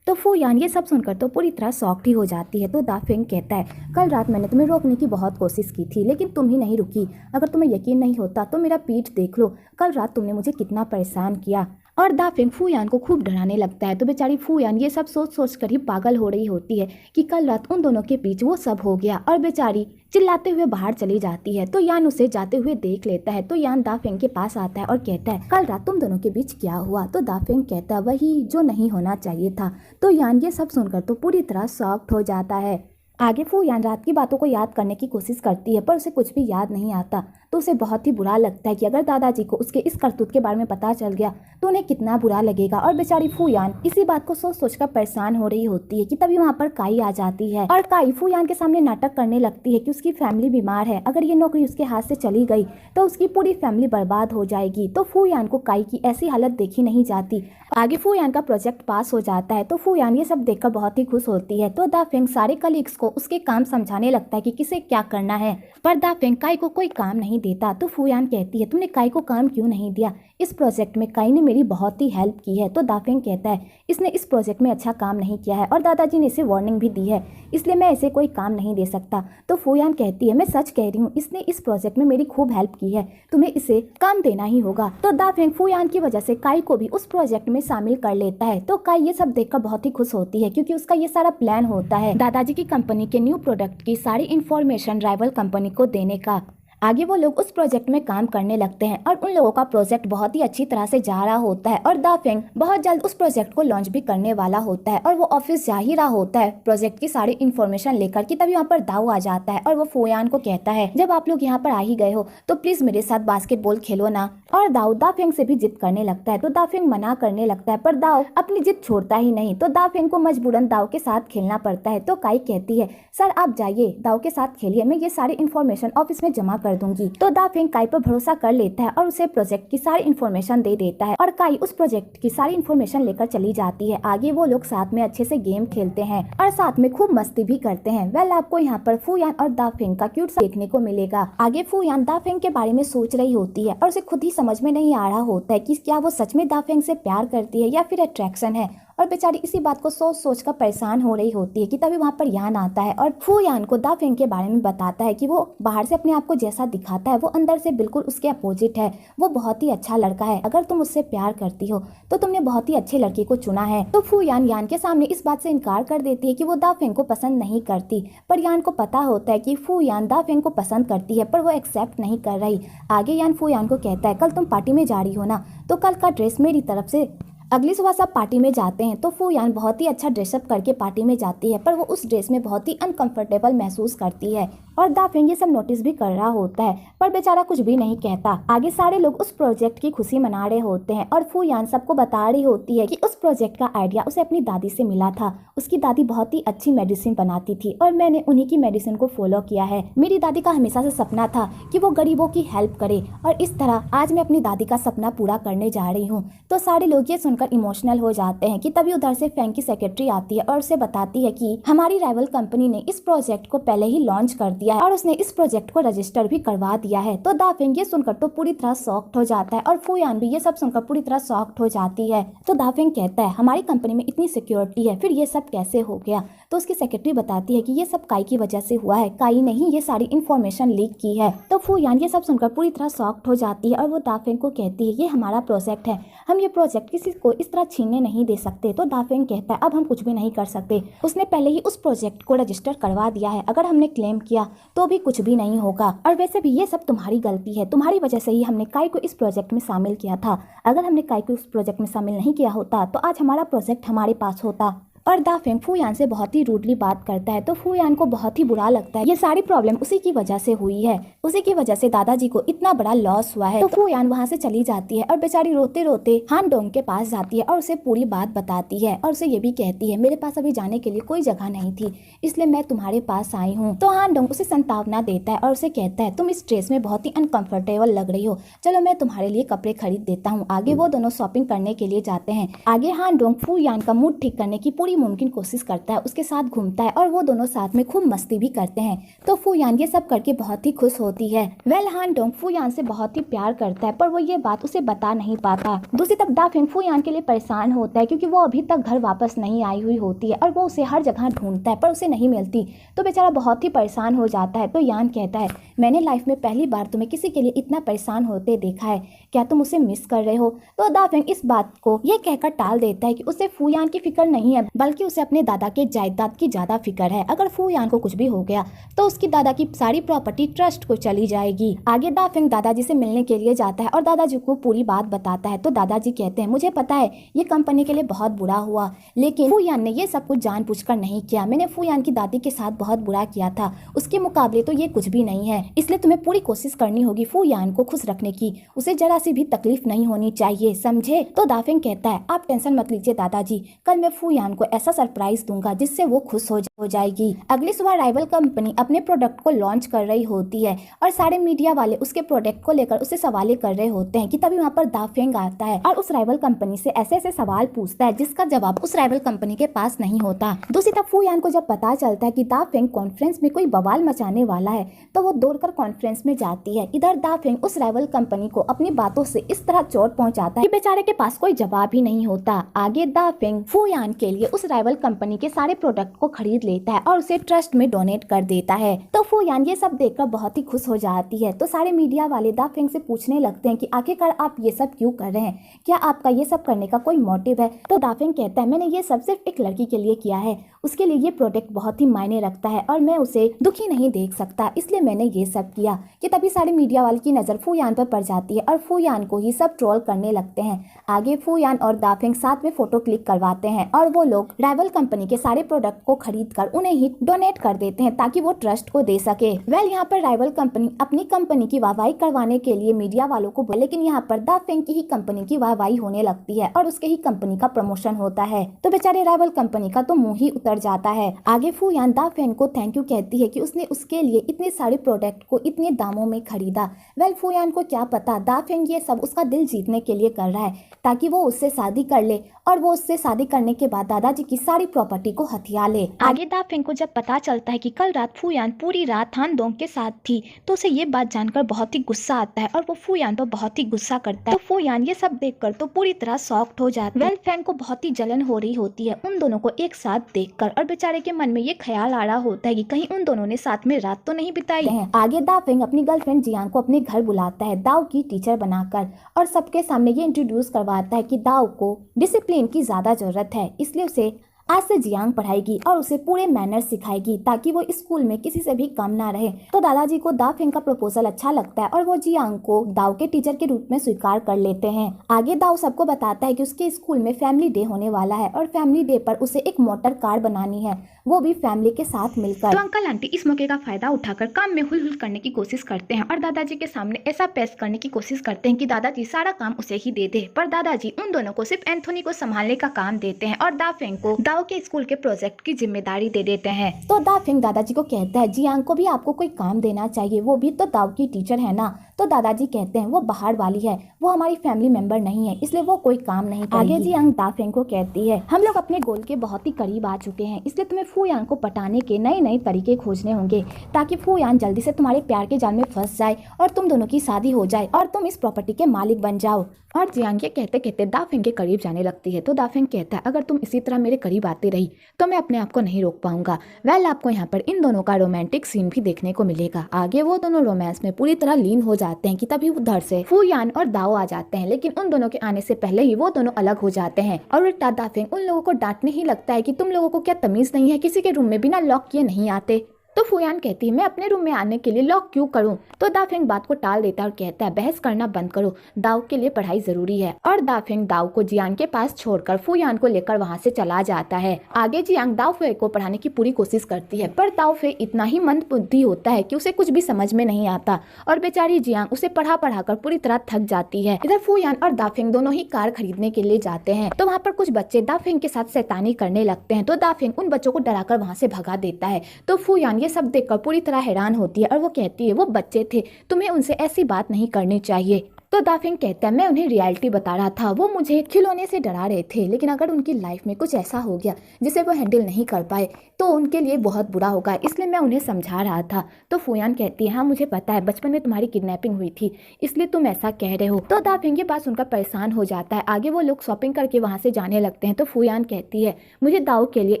तो फूयान ये सब सुनकर तो पूरी तरह शॉक्ड ही हो जाती है। तो दाफिंग कहता है, कल रात मैंने तुम्हें रोकने की बहुत कोशिश की थी लेकिन तुम ही नहीं रुकी। अगर तुम्हें यकीन नहीं होता तो मेरा पीठ देख लो, कल रात तुमने मुझे कितना परेशान किया। और दाफिंग फूयान को खूब डराने लगता है। तो बेचारी फूयान ये सब सोच सोच कर ही पागल हो रही होती है कि कल रात उन दोनों के बीच वो सब हो गया और बेचारी चिल्लाते हुए बाहर चली जाती है। तो यान उसे जाते हुए देख लेता है। तो यान दाफिंग के पास आता है और कहता है, कल रात तुम दोनों के बीच क्या हुआ। तो दाफिंग कहता है, वही जो नहीं होना चाहिए था। तो यान ये सब सुनकर तो पूरी तरह शॉक्ड हो जाता है। आगे फूयान रात की बातों को याद करने की कोशिश करती है पर उसे कुछ भी याद नहीं आता। तो उसे बहुत ही बुरा लगता है कि अगर दादाजी को उसके इस करतूत के बारे में पता चल गया तो उन्हें कितना बुरा लगेगा। और बेचारी फूयान इसी बात को सोच सोच कर परेशान हो रही होती है कि तभी वहाँ पर काई आ जाती है और काई फूयान के सामने नाटक करने लगती है कि उसकी फैमिली बीमार है, अगर ये नौकरी उसके हाथ से चली गई तो उसकी पूरी फैमिली बर्बाद हो जाएगी। तो फूयान को काई की ऐसी हालत देखी नहीं जाती। आगे फूयान का प्रोजेक्ट पास हो जाता है तो फूयान ये सब देखकर बहुत ही खुश होती है। तो दाफिंग सारे कलीग्स को उसके काम समझाने लगता है कि किसे क्या करना है, पर दाफिंग काई को कोई काम नहीं देता। तो फूयान कहती है, तुमने काई को काम क्यों नहीं दिया, इस प्रोजेक्ट में काई ने मेरी बहुत ही हेल्प की है। तो दाफिंग कहता है, इसने इस प्रोजेक्ट में अच्छा काम नहीं किया है और दादाजी ने इसे वार्निंग भी दी है, इसलिए मैं इसे कोई काम नहीं दे सकता। तो फूयान कहती है, मैं सच कह रही हूँ, इसने इस प्रोजेक्ट में मेरी खूब हेल्प की है, तुम्हें इसे काम देना ही होगा। तो दाफिंग फूयान की वजह से काई को भी उस प्रोजेक्ट में शामिल कर लेता है। तो काई ये सब देखकर बहुत ही खुश होती है क्योंकि उसका ये सारा प्लान होता है दादाजी की कंपनी के न्यू प्रोडक्ट की सारी इंफॉर्मेशन राइवल कंपनी को देने का। आगे वो लोग उस प्रोजेक्ट में काम करने लगते हैं और उन लोगों का प्रोजेक्ट बहुत ही अच्छी तरह से जा रहा होता है और दाफिंग बहुत जल्द उस प्रोजेक्ट को लॉन्च भी करने वाला होता है और वो ऑफिस जा ही रहा होता है प्रोजेक्ट की सारी इन्फॉर्मेशन लेकर कि तभी वहाँ पर दाऊ आ जाता है और वो फूयान को कहता है, जब आप लोग यहाँ पर आ ही गए हो तो प्लीज मेरे साथ बास्केटबॉल खेलो ना। और दाऊ दाफिंग से भी जिद करने लगता है। तो दाफिंग मना करने लगता है पर दाऊ अपनी जिद छोड़ता ही नहीं। तो दाफिंग को मजबूरन दाऊ के साथ खेलना पड़ता है। तो काई कहती है, सर आप जाइए, दाऊ के साथ खेलिए, मैं ये सारी इन्फॉर्मेशन ऑफिस में जमा कर दूंगी। तो दाफिंग काई पर भरोसा कर लेता है और उसे प्रोजेक्ट की सारी इन्फॉर्मेशन दे देता है और काई उस प्रोजेक्ट की सारी इन्फॉर्मेशन लेकर चली जाती है। आगे वो लोग साथ में अच्छे से गेम खेलते हैं और साथ में खूब मस्ती भी करते हैं। वेल आपको यहाँ पर फूयान और दाफिंग का क्यूट सा देखने को मिलेगा। आगे फूयान दाफिंग के बारे में सोच रही होती है और उसे खुद ही समझ में नहीं आ रहा होता है कि क्या वो सच में दाफिंग से प्यार करती है या फिर अट्रैक्शन है। और बेचारी इसी बात को सोच सोच कर परेशान हो रही होती है कि तभी वहाँ पर यान आता है और फूयान को दाफिंग के बारे में बताता है कि वो बाहर से अपने आप को जैसा दिखाता है वो अंदर से बिल्कुल उसके अपोजिट है। वो बहुत ही अच्छा लड़का है, अगर तुम उससे प्यार करती हो तो तुमने बहुत ही अच्छे लड़के को चुना है। तो फूयान यान के सामने इस बात से इनकार कर देती है कि वो दाफिंग को पसंद नहीं करती, पर यान को पता होता है कि फूयान दाफिंग को पसंद करती है पर वो एक्सेप्ट नहीं कर रही। आगे यान फूयान को कहता है, कल तुम पार्टी में जा रही हो ना, तो कल का ड्रेस मेरी तरफ से। अगली सुबह सब पार्टी में जाते हैं तो फूयान बहुत ही अच्छा ड्रेसअप करके पार्टी में जाती है पर वो उस ड्रेस में बहुत ही अनकंफर्टेबल महसूस करती है। और दाफिंग ये सब नोटिस भी कर रहा होता है, पर बेचारा कुछ भी नहीं कहता। आगे सारे लोग उस प्रोजेक्ट की खुशी मना रहे होते हैं और फू यान सबको बता रही होती है कि उस प्रोजेक्ट का आइडिया उसे अपनी दादी से मिला था। उसकी दादी बहुत ही अच्छी मेडिसिन बनाती थी और मैंने उन्हीं की मेडिसिन को फॉलो किया है। मेरी दादी का हमेशा से सपना था कि वो गरीबों की हेल्प करे और इस तरह आज मैं अपनी दादी का सपना पूरा करने जा रही हूँ। तो सारे लोग ये सुनकर इमोशनल हो जाते हैं कि तभी उधर से फैंग की सेक्रेटरी आती है और उसे बताती है कि हमारी राइवल कंपनी ने इस प्रोजेक्ट को पहले ही लॉन्च कर दिया है और उसने इस प्रोजेक्ट को रजिस्टर भी करवा दिया है। तो दाफिंग ये सुनकर तो पूरी तरह शॉक्ड हो जाता है और फू यान भी ये सब सुनकर पूरी तरह शॉक्ड हो जाती है। तो दाफिंग कहता है हमारी कंपनी में इतनी सिक्योरिटी है, फिर ये सब कैसे हो गया? तो उसकी सेक्रेटरी बताती है कि ये सब काई की वजह से हुआ है, काई ने ही ये सारी इन्फॉर्मेशन लीक की है। तो फू यान ये सब सुनकर पूरी तरह शॉक्ड हो जाती है और वो दाफिंग को कहती है ये हमारा प्रोजेक्ट है, हम ये प्रोजेक्ट किसी को इस तरह छीनने नहीं दे सकते। तो दाफिंग कहता है अब हम कुछ भी नहीं कर सकते, उसने पहले ही उस प्रोजेक्ट को रजिस्टर करवा दिया है, अगर हमने क्लेम किया तो भी कुछ भी नहीं होगा। और वैसे भी ये सब तुम्हारी गलती है, तुम्हारी वजह से ही हमने काई को इस प्रोजेक्ट में शामिल किया था। अगर हमने काई को इस प्रोजेक्ट में शामिल नहीं किया होता तो आज हमारा प्रोजेक्ट हमारे पास होता। और दाफिंग फू यान से बहुत ही रूडली बात करता है। तो फू यान को बहुत ही बुरा लगता है, ये सारी प्रॉब्लम उसी की वजह से हुई है, उसी की वजह से दादाजी को इतना बड़ा लॉस हुआ है। तो फू यान वहाँ से चली जाती है और बेचारी रोते रोते हान डोंग के पास जाती है और उसे पूरी बात बताती है और उसे ये भी कहती है मेरे पास अभी जाने के लिए कोई जगह नहीं थी, इसलिए मैं तुम्हारे पास आई हूँ। तो हान डोंग उसे सांत्वना देता है और उसे कहता है तुम इस ड्रेस में बहुत ही अनकंफर्टेबल लग रही हो, चलो मैं तुम्हारे लिए कपड़े खरीद देता हूँ। आगे वो दोनों शॉपिंग करने के लिए जाते हैं। आगे हान डोंग फू यान का मूड ठीक करने की पूरी मुमकिन कोशिश करता है, उसके साथ घूमता है और वो दोनों साथ में खूब मस्ती भी करते हैं। तो फू यान ये सब करके बहुत ही खुश होती है। वेल हान डोंग फू यान से बहुत ही प्यार करता है, पर वो ये बात उसे बता नहीं पाता। दूसरी तरफ दाफिंग फू यान के लिए परेशान होता है क्योंकि वो अभी तक घर वापस नहीं आई हुई होती है और वो उसे हर जगह ढूंढता है पर उसे नहीं मिलती। तो बेचारा बहुत ही परेशान हो जाता है। तो यान कहता है मैंने लाइफ में पहली बार तुम्हें किसी के लिए इतना परेशान होते देखा है, क्या तुम उसे मिस कर रहे हो? तो दाफिंग इस बात को ये कहकर टाल देता है कि उसे फू यान की फिक्र नहीं है, बल्कि उसे अपने दादा के जायदाद की ज्यादा फिक्र है। अगर फू यान को कुछ भी हो गया तो उसकी दादा की सारी प्रॉपर्टी ट्रस्ट को चली जाएगी। आगे दाफिंग दादाजी से मिलने के लिए जाता है और दादाजी को पूरी बात बताता है। तो दादाजी कहते हैं मुझे पता है ये कंपनी के लिए बहुत बुरा हुआ, लेकिन फू यान ने ये सब कुछ जानबूझकर नहीं किया। मैंने फू यान की दादी के साथ बहुत बुरा किया था, उसके मुकाबले तो ये कुछ भी नहीं है, इसलिए तुम्हें पूरी कोशिश करनी होगी फू यान को खुश रखने की, उसे जरा सी भी तकलीफ नहीं होनी चाहिए, समझे? तो दाफिंग कहता है आप टेंशन मत लीजिए दादाजी, कल मैं फू यान को ऐसा सरप्राइज दूंगा जिससे वो खुश हो जाएगी। अगली सुबह राइवल कंपनी अपने प्रोडक्ट को लॉन्च कर रही होती है और सारे मीडिया वाले उसके प्रोडक्ट को लेकर उससे सवाल कर रहे होते हैं कि तभी वहाँ पर दाफिंग आता है और उस राइवल कंपनी से ऐसे ऐसे सवाल पूछता है जिसका जवाब उस राइवल कंपनी के पास नहीं होता। दूसरी तरफ फू यान को जब पता चलता है कि दाफिंग कॉन्फ्रेंस में कोई बवाल मचाने वाला है तो वो दौड़कर कॉन्फ्रेंस में जाती है। इधर दाफिंग उस राइवल कंपनी को अपनी बातों से इस तरह चोट पहुंचाता है कि बेचारे के पास कोई जवाब ही नहीं होता। आगे दाफिंग फू यान के लिए उस राइवल कंपनी के सारे प्रोडक्ट को खरीद लेता है और उसे ट्रस्ट में डोनेट कर देता है। तो फू यान ये सब देखकर बहुत ही खुश हो जाती है। तो सारे मीडिया वाले दाफिंग से पूछने लगते हैं कि आखिरकार आप ये सब क्यों कर रहे हैं, क्या आपका ये सब करने का कोई मोटिव है? तो दाफिंग कहता है मैंने ये सब सिर्फ एक लड़की के लिए किया है, उसके लिए ये प्रोडक्ट बहुत ही मायने रखता है और मैं उसे दुखी नहीं देख सकता, इसलिए मैंने ये सब किया। कि तभी सारे मीडिया वाले की नजर फू यान पर पड़ जाती है और फू यान को ही सब ट्रोल करने लगते हैं। आगे फू यान और दाफिंग साथ में फोटो क्लिक करवाते हैं और वो लोग राइवल कंपनी के सारे प्रोडक्ट को खरीद कर उन्हें ही डोनेट कर देते हैं ताकि वो ट्रस्ट को दे सके। वेल यहाँ पर राइवल कंपनी अपनी कंपनी की वाहवाही करवाने के लिए मीडिया वालों को बोले, लेकिन यहाँ पर दाफिंग की ही कंपनी की वाहवाही होने लगती है और उसके ही कंपनी का प्रमोशन होता है। तो बेचारे राइवल कंपनी का तो मुंह ही उतर जाता है। आगे फू यान दाफिंग को थैंक यू कहती है कि उसने उसके लिए इतने सारे प्रोडक्ट को इतने दामों में खरीदा। वेल फू यान को क्या पता दाफिंग ये सब उसका दिल जीतने के लिए कर रहा है ताकि वो उससे शादी कर ले और वो उससे शादी करने के बाद दादाजी की सारी प्रॉपर्टी को हथिया ले। आगे दाफिंग को जब पता चलता है कि कल रात फू यान पूरी रात हान डोंग के साथ थी तो उसे ये बात जानकर बहुत ही गुस्सा आता है और वो फू यान पर बहुत ही गुस्सा करता है। तो फू यान ये सब देखकर तो पूरी तरह शॉक्ड हो जाता है। वेल फैंग को बहुत ही जलन हो रही होती है उन दोनों को एक साथ देखकर और बेचारे के मन में ये ख्याल आ रहा होता है कि कहीं उन दोनों ने साथ में रात तो नहीं बिताई है। आगे दाफिंग अपनी गर्लफ्रेंड जियांग को अपने घर बुलाता है दाव की टीचर बनाकर और सबके सामने ये इंट्रोड्यूस करवाता है कि दाव को डिसिप्लिन की ज्यादा जरूरत है, इसलिए उसे आज से जियांग पढ़ाएगी और उसे पूरे मैनर्स सिखाएगी ताकि वो स्कूल में किसी से भी कम ना रहे। तो दादाजी को दाफेंग का प्रपोजल अच्छा लगता है और वो जियांग को दाव के टीचर के रूप में स्वीकार कर लेते हैं। आगे दाव सबको बताता है कि उसके स्कूल में फैमिली डे होने वाला है और फैमिली डे पर उसे एक मोटर कार बनानी है, वो भी फैमिली के साथ मिलकर। तो अंकल आंटी इस मौके का फायदा उठाकर काम में हुल करने की कोशिश करते हैं और दादाजी के सामने ऐसा पेश करने की कोशिश करते हैं कि दादाजी सारा काम उसे ही दे दे। पर दादाजी उन दोनों को सिर्फ एंथोनी को संभालने का काम देते हैं और दाफेंग को दाव के स्कूल के प्रोजेक्ट की जिम्मेदारी दे देते हैं। तो दाफेंग दादाजी को कहता है जियांग को भी आपको कोई काम देना चाहिए, वो भी तो दाव की टीचर है ना। तो दादाजी कहते हैं वो बाहर वाली है, वो हमारी फैमिली मेंबर नहीं है, इसलिए वो कोई काम नहीं करेगी। आगे जियांग दाफेंग को कहती है हम लोग अपने गोल के बहुत ही करीब आ चुके हैं, इसलिए तुम्हें फूयान को पटाने के नए नए तरीके खोजने होंगे ताकि फूयान जल्दी से तुम्हारे प्यार के जाल में फंस जाए और तुम दोनों की शादी हो जाए और तुम इस प्रॉपर्टी के मालिक बन जाओ। और जियांग ये कहते कहते दाफेंग के करीब जाने लगती है। तो दाफेंग कहता है अगर तुम इसी तरह मेरे करीब आती रही तो मैं अपने आप को नहीं रोक पाऊंगा। वेल आपको यहाँ पर इन दोनों का रोमांटिक सीन भी देखने को मिलेगा। आगे वो दोनों रोमांस में पूरी तरह लीन हो जाते हैं कि तभी उधर से फूयान और दाओ आ जाते हैं, लेकिन उन दोनों के आने से पहले ही वो दोनों अलग हो जाते हैं और उल्टा दाफेंग उन लोगों को डांटने ही लगता है कि तुम लोगों को क्या तमीज नहीं है, किसी के रूम में बिना लॉक किए नहीं आते। तो फूयान कहती है मैं अपने रूम में आने के लिए लॉक क्यों करूं। तो दाफेंग बात को टाल देता है और कहता है बहस करना बंद करो, दाव के लिए पढ़ाई जरूरी है। और दाफेंग दाव को जियांग के पास छोड़कर फूयान को लेकर वहां से चला जाता है। आगे जियांग दाव फे को पढ़ाने की पूरी कोशिश करती है, पर दाव फे इतना ही मंद बुद्धि होता है कि उसे कुछ भी समझ में नहीं आता और बेचारी जियांग उसे पढ़ा कर पूरी तरह थक जाती है। इधर फूयान और दाफेंग दोनों ही कार खरीदने के लिए जाते हैं। तो वहाँ पर कुछ बच्चे दाफेंग के साथ शैतानी करने लगते हैं, तो दाफेंग उन बच्चों को डराकर वहाँ से भगा देता है। तो फूयान ये सब देखकर पूरी तरह हैरान होती है और वो कहती है वो बच्चे थे, तुम्हें उनसे ऐसी बात नहीं करनी चाहिए। तो दाफेंग कहता है मैं उन्हें रियलिटी बता रहा था, वो मुझे खिलौने से डरा रहे थे, लेकिन अगर उनकी लाइफ में कुछ ऐसा हो गया जिसे वो हैंडल नहीं कर पाए तो उनके लिए बहुत बुरा होगा, इसलिए मैं उन्हें समझा रहा था। तो फूयान कहती है हाँ मुझे पता है, बचपन में तुम्हारी किडनैपिंग हुई थी इसलिए तुम ऐसा कह रहे हो। तो दाफेंग के पास उनका परेशान हो जाता है। आगे वो लोग शॉपिंग करके वहाँ से जाने लगते हैं। तो फूयान कहती है मुझे दाव के लिए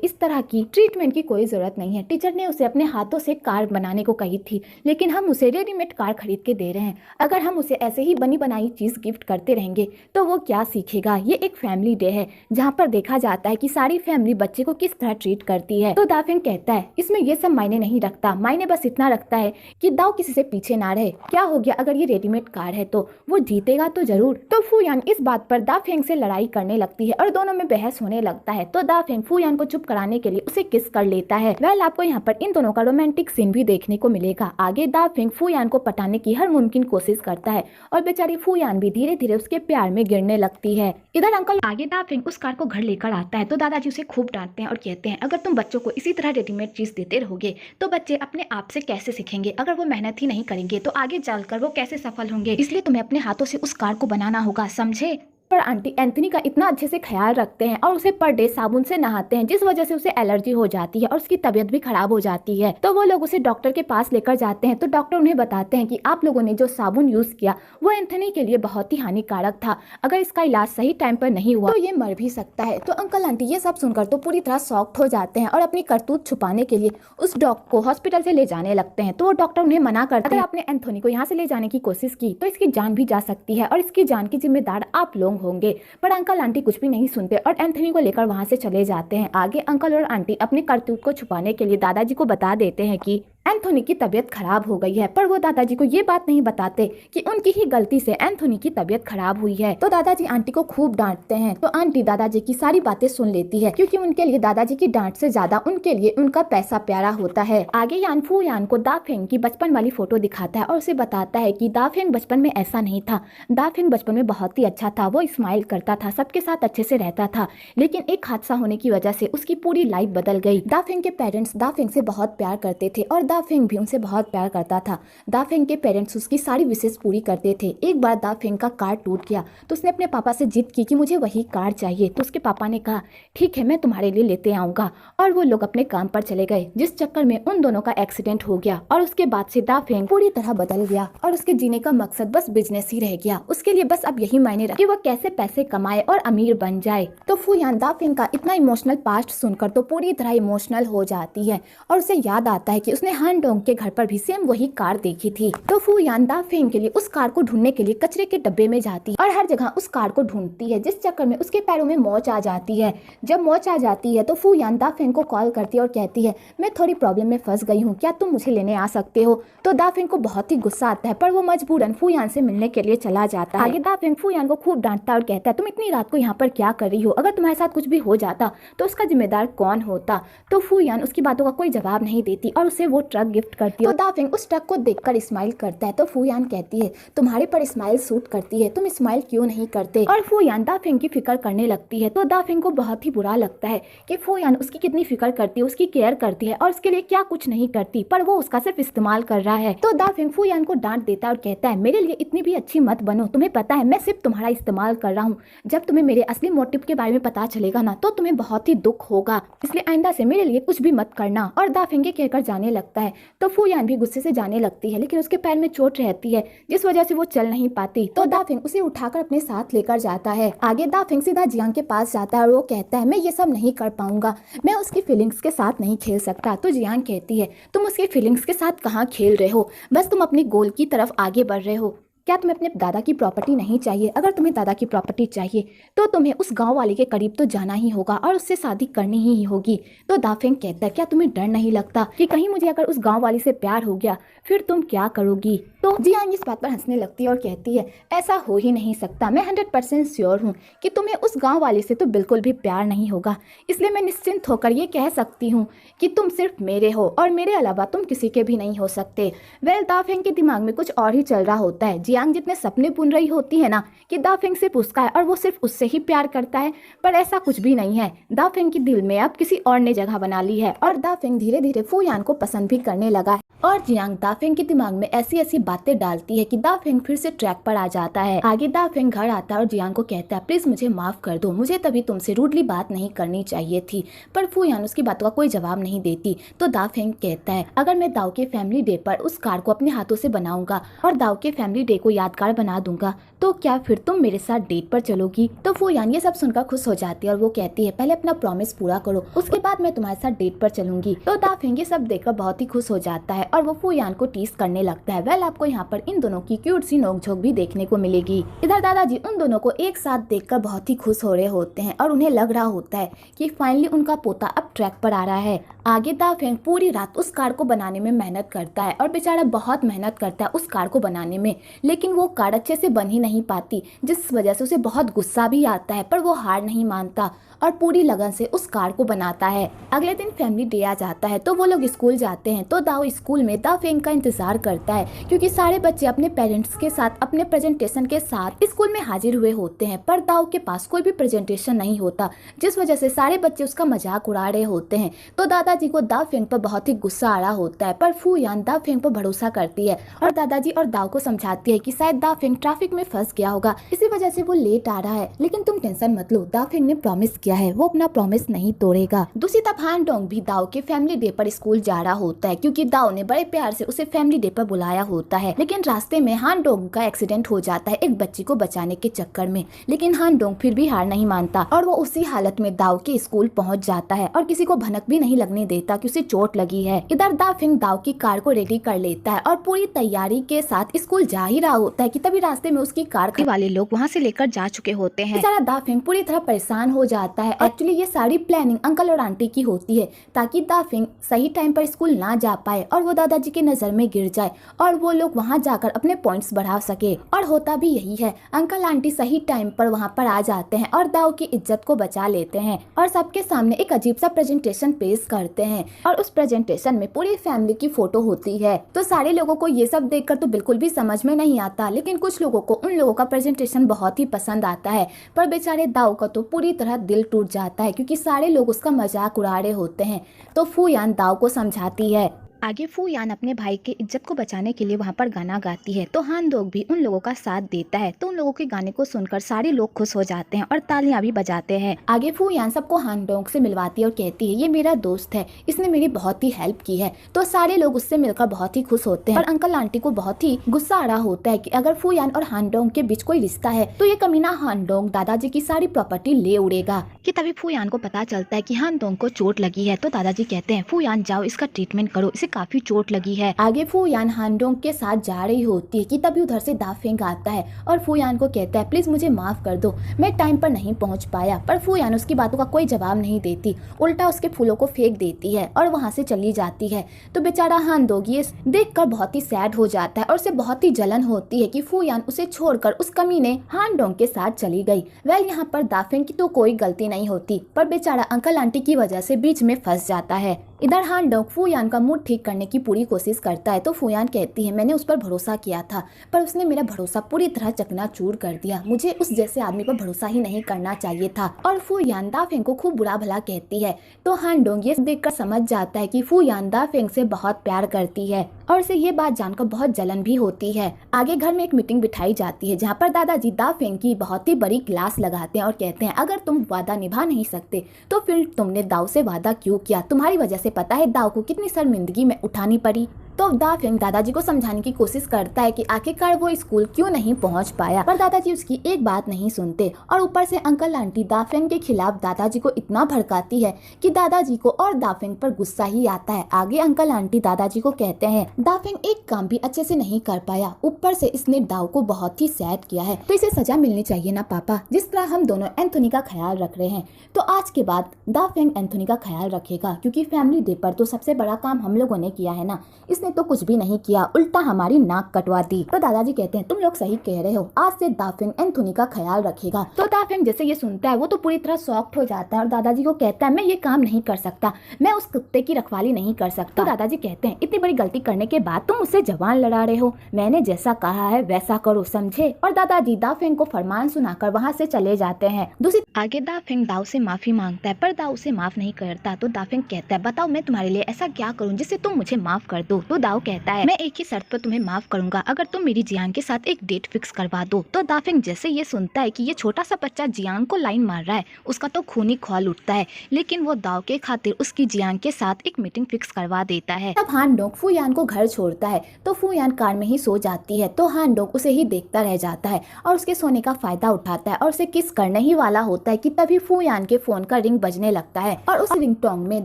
इस तरह की ट्रीटमेंट की कोई जरूरत नहीं है, टीचर ने उसे अपने हाथों से कार बनाने को कही थी, लेकिन हम उसे रेडीमेड कार खरीद के दे रहे हैं। अगर हम उसे ऐसे ही बनी बनाई चीज गिफ्ट करते रहेंगे तो वो क्या सीखेगा। ये एक फैमिली डे है जहाँ पर देखा जाता है कि सारी फैमिली बच्चे को किस तरह ट्रीट करती है। तो दाफेंग कहता है इसमें ये सब मायने नहीं रखता, मायने बस इतना रखता है कि दाव किसी से पीछे ना रहे। क्या हो गया अगर ये रेडीमेड कार है तो वो जीतेगा तो जरूर। तो फूयान इस बात पर दाफेंग से लड़ाई करने लगती है और दोनों में बहस होने लगता है। तो दाफेंग फूयान को चुप कराने के लिए उसे किस कर लेता है। वेल आपको यहाँ पर इन दोनों का रोमांटिक सीन भी देखने को मिलेगा। आगे दाफेंग फूयान को पटाने की हर मुमकिन कोशिश करता है और बेचारी फूयान भी धीरे धीरे उसके प्यार में गिरने लगती है। इधर अंकल आगे दाफेंग उस कार को घर लेकर आता है। तो दादाजी उसे खूब डांटते हैं और कहते हैं अगर तुम बच्चों को इसी तरह रेडीमेड चीज देते रहोगे तो बच्चे अपने आप से कैसे सीखेंगे, अगर वो मेहनत ही नहीं करेंगे तो आगे चलकर वो कैसे सफल होंगे, इसलिए तुम्हें अपने हाथों से उस कार को बनाना होगा, समझे। पर आंटी एंथनी का इतना अच्छे से ख्याल रखते हैं और उसे पर डे साबुन से नहाते हैं, जिस वजह से उसे एलर्जी हो जाती है और उसकी तबीयत भी खराब हो जाती है। तो वो लोग उसे डॉक्टर के पास लेकर जाते हैं। तो डॉक्टर उन्हें बताते हैं कि आप लोगों ने जो साबुन यूज किया वो एंथनी के लिए बहुत ही हानिकारक था, अगर इसका इलाज सही टाइम पर नहीं हुआ तो ये मर भी सकता है। तो अंकल आंटी ये सब सुनकर तो पूरी तरह शॉक्ड हो जाते हैं और अपनी करतूत छुपाने के लिए उस डॉग को हॉस्पिटल से ले जाने लगते हैं। तो वो डॉक्टर उन्हें मना करते हैं, अगर आपने एंथोनी को यहाँ से ले जाने की कोशिश की तो इसकी जान भी जा सकती है और इसकी जान की जिम्मेदार आप लोग होंगे। पर अंकल आंटी कुछ भी नहीं सुनते और एंथनी को लेकर वहां से चले जाते हैं। आगे अंकल और आंटी अपने करतूत को छुपाने के लिए दादाजी को बता देते हैं कि एंथोनी की तबीयत खराब हो गई है, पर वो दादाजी को ये बात नहीं बताते कि उनकी ही गलती से एंथोनी की तबीयत खराब हुई है। तो दादाजी आंटी को खूब डांटते हैं। तो आंटी दादाजी की सारी बातें सुन लेती है, क्योंकि उनके लिए दादाजी की डांट से ज्यादा उनके लिए उनका पैसा प्यारा होता है। आगे यान फूयान को दाफेंग की बचपन वाली फोटो दिखाता है और उसे बताता है कि दाफेंग बचपन में ऐसा नहीं था, दाफेंग बचपन में बहुत ही अच्छा था, वो स्माइल करता था, सबके साथ अच्छे से रहता था, लेकिन एक हादसा होने की वजह से उसकी पूरी लाइफ बदल गई। दाफेंग के पेरेंट्स दाफेंग से बहुत प्यार करते थे और दाफेंग भी उनसे बहुत प्यार करता था। दाफेंग के पेरेंट्स उसकी सारी विशेष पूरी करते थे। एक बार दाफेंग का कार टूट गया तो उसने अपने पापा से जिद की कि मुझे वही कार चाहिए। तो उसके पापा ने कहा ठीक है मैं तुम्हारे लिए लेते आऊंगा, और वो लोग अपने काम पर चले गए, जिस चक्कर में उन दोनों का एक्सीडेंट हो गया। और उसके बाद से दाफेंग पूरी तरह बदल गया और उसके जीने का मकसद बस बिजनेस ही रह गया। उसके लिए बस अब यही मायने रखा कि वो कैसे पैसे कमाए और अमीर बन जाए। तो फूयान दाफेंग का इतना इमोशनल पास्ट सुनकर तो पूरी तरह इमोशनल हो जाती है और उसे याद आता है कि उसने हान डोंग के घर पर भी सेम वही कार देखी थी। तो फू यान दा फेंग के लिए उस कार को ढूंढने के लिए कचरे के डब्बे में जाती है और हर जगह उस कार को ढूंढती है, जिस चक्कर में उसके पैरों में मोच आ जाती है। जब मोच आ जाती है तो फू यान दा फेंग को कॉल करती है और कहती है, मैं थोड़ी प्रॉब्लम में फंस गई हूँ, क्या तुम मुझे लेने आ सकते हो। तो दा फेंग को बहुत ही गुस्सा आता है, पर वो मजबूरन फू यान से मिलने के लिए चला जाता है। आगे दा फेंग फू यान को खूब डांटता है और कहता है, तुम इतनी रात को यहाँ पर क्या कर रही हो, अगर तुम्हारे साथ कुछ भी हो जाता तो उसका जिम्मेदार कौन होता। तो फू यान उसकी बातों का कोई जवाब नहीं देती और उसे वो ट्रक गिफ्ट करती है। तो दा फेंग उस ट्रक को देखकर स्माइल करता है। तो फू यान कहती है, तुम्हारे पर स्माइल सूट करती है, तुम स्माइल क्यों नहीं करते। और फू यान दा फेंग की फिक्र करने लगती है। तो दा फेंग को बहुत ही बुरा लगता है कि फू यान उसकी कितनी फिक्र करती है, उसकी केयर करती है और उसके लिए क्या कुछ नहीं करती, पर वो उसका सिर्फ इस्तेमाल कर रहा है। तो दा फेंग फू यान को डांट देता है और कहता है, मेरे लिए इतनी भी अच्छी मत बनो, तुम्हें पता है मैं सिर्फ तुम्हारा इस्तेमाल कर रहा हूँ। जब तुम्हें मेरे असली मोटिव के बारे में पता चलेगा ना तो तुम्हें बहुत ही दुख होगा, इसलिए आइंदा से मेरे लिए कुछ भी मत करना। और दा फेंग कहकर जाने लगता है। तो फू यान भी गुस्से से जाने लगती है, लेकिन उसके पैर में चोट रहती है जिस वजह से वो चल नहीं पाती। तो दा फेंग उसे उठाकर अपने साथ लेकर जाता है। आगे दा फेंग सीधा जियांग के पास जाता है और वो कहता है, मैं ये सब नहीं कर पाऊंगा, मैं उसकी फीलिंग्स के साथ नहीं खेल सकता। तो जियांग कहती है, तुम उसकी फीलिंग्स के साथ कहाँ खेल रहे हो, बस तुम अपने गोल की तरफ आगे बढ़ रहे हो। क्या तुम्हें अपने दादा की प्रॉपर्टी नहीं चाहिए? अगर तुम्हें दादा की प्रॉपर्टी चाहिए तो तुम्हें उस गांव वाले के करीब तो जाना ही होगा और उससे शादी करनी ही होगी। तो दा फेंग कहता है, क्या तुम्हें डर नहीं लगता कि कहीं मुझे अगर उस गांव वाले से प्यार हो गया फिर तुम क्या करोगी। तो जियांग इस बात पर हंसने लगती है और कहती है, ऐसा हो ही नहीं सकता, मैं 100% श्योर हूँ कि तुम्हें उस गाँव वाले से तो बिल्कुल भी प्यार नहीं होगा, इसलिए मैं निश्चिंत होकर ये कह सकती हूँ कि तुम सिर्फ मेरे हो और मेरे अलावा तुम किसी के भी नहीं हो सकते। वेल दा फेंग के दिमाग में कुछ और ही चल रहा होता है। जियांग जितने सपने बुन रही होती है ना कि दा फेंग से पूछता है और वो सिर्फ उससे ही प्यार करता है, पर ऐसा कुछ भी नहीं है। दा फेंग के दिल में अब किसी और ने जगह बना ली है और दा फेंग धीरे धीरे फू यान को पसंद भी करने लगा है। और जियांग दा फेंग के दिमाग में ऐसी ऐसी बातें डालती है कि दा फेंग फिर से ट्रैक पर आ जाता है। आगे दा फेंग घर आता है और जियांग को कहता है, प्लीज मुझे माफ कर दो, मुझे तभी तुमसे रूडली बात नहीं करनी चाहिए थी। पर फू यान उसकी बातों का कोई जवाब नहीं देती। तो दा फेंग कहता है, अगर मैं दाओ के फैमिली डे पर उस कार को अपने हाथों से बनाऊंगा और दाओ के फैमिली डे को यादगार बना दूंगा तो क्या फिर तुम मेरे साथ डेट पर चलोगी। तो फू यान ये सब सुनकर खुश हो जाती है और वो कहती है, पहले अपना प्रॉमिस पूरा करो, उसके बाद मैं तुम्हारे साथ डेट पर चलूंगी। तो दा फेंग ये सब देखकर बहुत ही खुश हो जाता है और वो फू यान को टीज करने लगता है। वेल आपको यहाँ पर इन दोनों की क्यूट सी नोकझोंक भी देखने को मिलेगी। इधर दादाजी उन दोनों को एक साथ देखकर बहुत ही खुश हो रहे होते हैं और उन्हें लग रहा होता है कि फाइनली उनका पोता अब ट्रैक पर आ रहा है। आगे दा फेंग पूरी रात उस कार को बनाने में मेहनत करता है और बेचारा बहुत मेहनत करता है उस कार को बनाने में, लेकिन वो कार अच्छे से बन ही नहीं पाती, जिस वजह से उसे बहुत गुस्सा भी आता है, पर वो हार नहीं मानता और पूरी लगन से उस कार को बनाता है। अगले दिन फैमिली डे आ जाता है तो वो लोग स्कूल जाते हैं। तो दाओ स्कूल में दा फेंग का इंतजार करता है क्योंकि सारे बच्चे अपने पेरेंट्स के साथ अपने प्रेजेंटेशन के साथ स्कूल में हाजिर हुए होते हैं, पर दाओ के पास कोई भी प्रेजेंटेशन नहीं होता, जिस वजह से सारे बच्चे उसका मजाक उड़ा रहे होते हैं। तो दादाजी को दा फेंग पर बहुत ही गुस्सा आ रहा होता है, पर फू यान दा फेंग पर भरोसा करती है और दादाजी और दाओ को समझाती है कि शायद दा फेंग ट्रैफिक में फंस गया होगा, इसी वजह से वो लेट आ रहा है, लेकिन तुम टेंशन मत लो, दा फेंग ने प्रॉमिस किया है, वो अपना प्रॉमिस नहीं तोड़ेगा। दूसरी तरफ हान डोंग भी दाओ के फैमिली डे पर स्कूल जा रहा होता है क्योंकि दाओ ने बड़े प्यार से उसे फैमिली डे पर बुलाया होता है, लेकिन रास्ते में हान डोंग का एक्सीडेंट हो जाता है एक बच्ची को बचाने के चक्कर में। लेकिन हान डोंग फिर भी हार नहीं मानता और वो उसी हालत में दाओ के स्कूल पहुंच जाता है और किसी को भनक भी नहीं लगने देता कि उसे चोट लगी है। इधर दा फेंग दाओ की कार को रेडी कर लेता है और पूरी तैयारी के साथ स्कूल जा ही रहा होता है कि तभी रास्ते में उसकी कार वाले लोग वहाँ से लेकर जा चुके होते हैं। बेचारा दा फेंग पूरी तरह परेशान हो जाता है। एक्चुअली ये सारी प्लानिंग अंकल और आंटी की होती है ताकि दा फेंग सही टाइम पर स्कूल ना जा पाए और वो दादाजी की नजर में गिर जाए और वो लोग वहाँ जाकर अपने पॉइंट्स बढ़ा सके। और होता भी यही है, अंकल आंटी सही टाइम पर वहाँ पर आ जाते हैं और दाओ की इज्जत को बचा लेते हैं और सबके सामने एक अजीब सा प्रेजेंटेशन पेश करते हैं और उस प्रेजेंटेशन में पूरी फैमिली की फोटो होती है। तो सारे लोगों को ये सब देखकर तो बिल्कुल भी समझ में नहीं आता, लेकिन कुछ लोगों को उन लोगों का प्रेजेंटेशन बहुत ही पसंद आता है, पर बेचारे दाओ का तो पूरी तरह दिल टूट जाता है क्योंकि सारे लोग उसका मजाक उड़ा रहे होते हैं। तो फू यान दाओ को समझाती है। आगे फू यान अपने भाई के इज्जत को बचाने के लिए वहाँ पर गाना गाती है, तो हान डोंग भी उन लोगों का साथ देता है। तो उन लोगों के गाने को सुनकर सारे लोग खुश हो जाते हैं और तालियां भी बजाते हैं। आगे फू यान सबको हान डोंग से मिलवाती है और कहती है, ये मेरा दोस्त है, इसने मेरी बहुत ही हेल्प की है। तो सारे लोग उससे मिलकर बहुत ही खुश होते हैं और अंकल आंटी को बहुत ही गुस्सा आ रहा होता है कि अगर फू यान और हान डोंग के बीच कोई रिश्ता है तो ये कमीना हान डोंग दादाजी की सारी प्रॉपर्टी ले उड़ेगा। कि तभी फू यान को पता चलता है कि हान डोंग को चोट लगी है। तो दादाजी कहते हैं, फू यान जाओ इसका ट्रीटमेंट करो, इसे काफी चोट लगी है। आगे फूयान हानडोंग के साथ जा रही होती है कि तभी उधर से दाफेंग आता है और फूयान को कहता है प्लीज मुझे माफ कर दो, मैं टाइम पर नहीं पहुंच पाया। पर फूयान उसकी बातों का कोई जवाब नहीं देती, उल्टा उसके फूलों को फेंक देती है और वहां से चली जाती है। तो बेचारा हानडोंग ये देखकर बहुत ही सैड हो जाता है और उसे बहुत ही जलन होती है कि फूयान उसे छोड़कर उस कमीने हानडोंग के साथ चली गई। वेल यहाँ पर दाफेंग की तो कोई गलती नहीं होती, पर बेचारा अंकल आंटी की वजह से बीच में फंस जाता है। इधर हानडोंग फूयान का मूड ठीक करने की पूरी कोशिश करता है तो फूयान कहती है मैंने उस पर भरोसा किया था, पर उसने मेरा भरोसा पूरी तरह चकनाचूर कर दिया, मुझे उस जैसे आदमी पर भरोसा ही नहीं करना चाहिए था। और फूयान दाफेंग को खूब बुरा भला कहती है। तो हानडोंग ये देखकर समझ जाता है कि फूयान दाफेंग से बहुत प्यार करती है और उसे ये बात जानकर बहुत जलन भी होती है। आगे घर में एक मीटिंग बिठाई जाती है जहाँ पर दादाजी दाफेंग की बहुत ही बड़ी क्लास लगाते हैं और कहते हैं अगर तुम वादा निभा नहीं सकते तो फिर तुमने दाऊ से वादा क्यों किया, तुम्हारी वजह से पता है दाऊ को कितनी शर्मिंदगी में उठानी पड़ी। तो दाफेंग दादाजी को समझाने की कोशिश करता है कि आखिरकार वो स्कूल क्यों नहीं पहुंच पाया, पर दादाजी उसकी एक बात नहीं सुनते और ऊपर से अंकल आंटी दाफेंग के खिलाफ दादाजी को इतना भड़काती है कि दादाजी को और दाफेंग पर गुस्सा ही आता है। आगे अंकल आंटी दादाजी को कहते हैं दाफेंग एक काम भी अच्छे से नहीं कर पाया, ऊपर से इसने दाऊ को बहुत ही सैड किया है, तो इसे सजा मिलनी चाहिए ना पापा, जिस तरह हम दोनों एंथोनी का ख्याल रख रहे हैं। तो आज के बाद दाफेंग एंथोनी का ख्याल रखेगा, क्योंकि फैमिली डे पर तो सबसे बड़ा काम हम लोगों ने किया है ना, इसने तो कुछ भी नहीं किया, उल्टा हमारी नाक कटवा दी। तो दादाजी कहते हैं तुम लोग सही कह रहे हो, आज से दाफेंग एंथोनी का ख्याल रखेगा। तो दाफेंग जैसे ये सुनता है वो तो पूरी तरह शॉक्ड हो जाता है और दादाजी को कहता है मैं ये काम नहीं कर सकता, मैं उस कुत्ते की रखवाली नहीं कर सकता। तो दादाजी कहते हैं इतनी बड़ी गलती करने के बाद तुम मुझसे जबान लड़ा रहे हो, मैंने जैसा कहा है वैसा करो, समझे। और दादाजी दाफेंग को फरमान सुनाकर वहाँ से चले जाते हैं। दूसरी आगे दाफेंग दाऊ से माफी मांगता है पर दाऊ उसे माफ नहीं करता। तो दाफेंग कहता है बताओ मैं तुम्हारे लिए ऐसा क्या करूँ जिससे तुम मुझे माफ कर दो। तो दाऊ कहता है मैं एक ही शर्त पर तुम्हें माफ करूंगा, अगर तुम मेरी जियांग के साथ एक डेट फिक्स करवा दो। तो दाफेंग जैसे ये सुनता है कि ये छोटा सा बच्चा जियांग को लाइन मार रहा है, उसका तो खून ही खौल उठता है, लेकिन वो दाऊ के खातिर उसकी जियांग के साथ एक मीटिंग फिक्स करवा देता है। तब हानडोंग फूयान को घर छोड़ता है तो फूयान कार में ही सो जाती है। तो हानडोंग उसे ही देखता रह जाता है और उसके सोने का फायदा उठाता है और उसे किस करने ही वाला होता है कि तभी फूयान के फोन का रिंग बजने लगता है और उस रिंगटोन में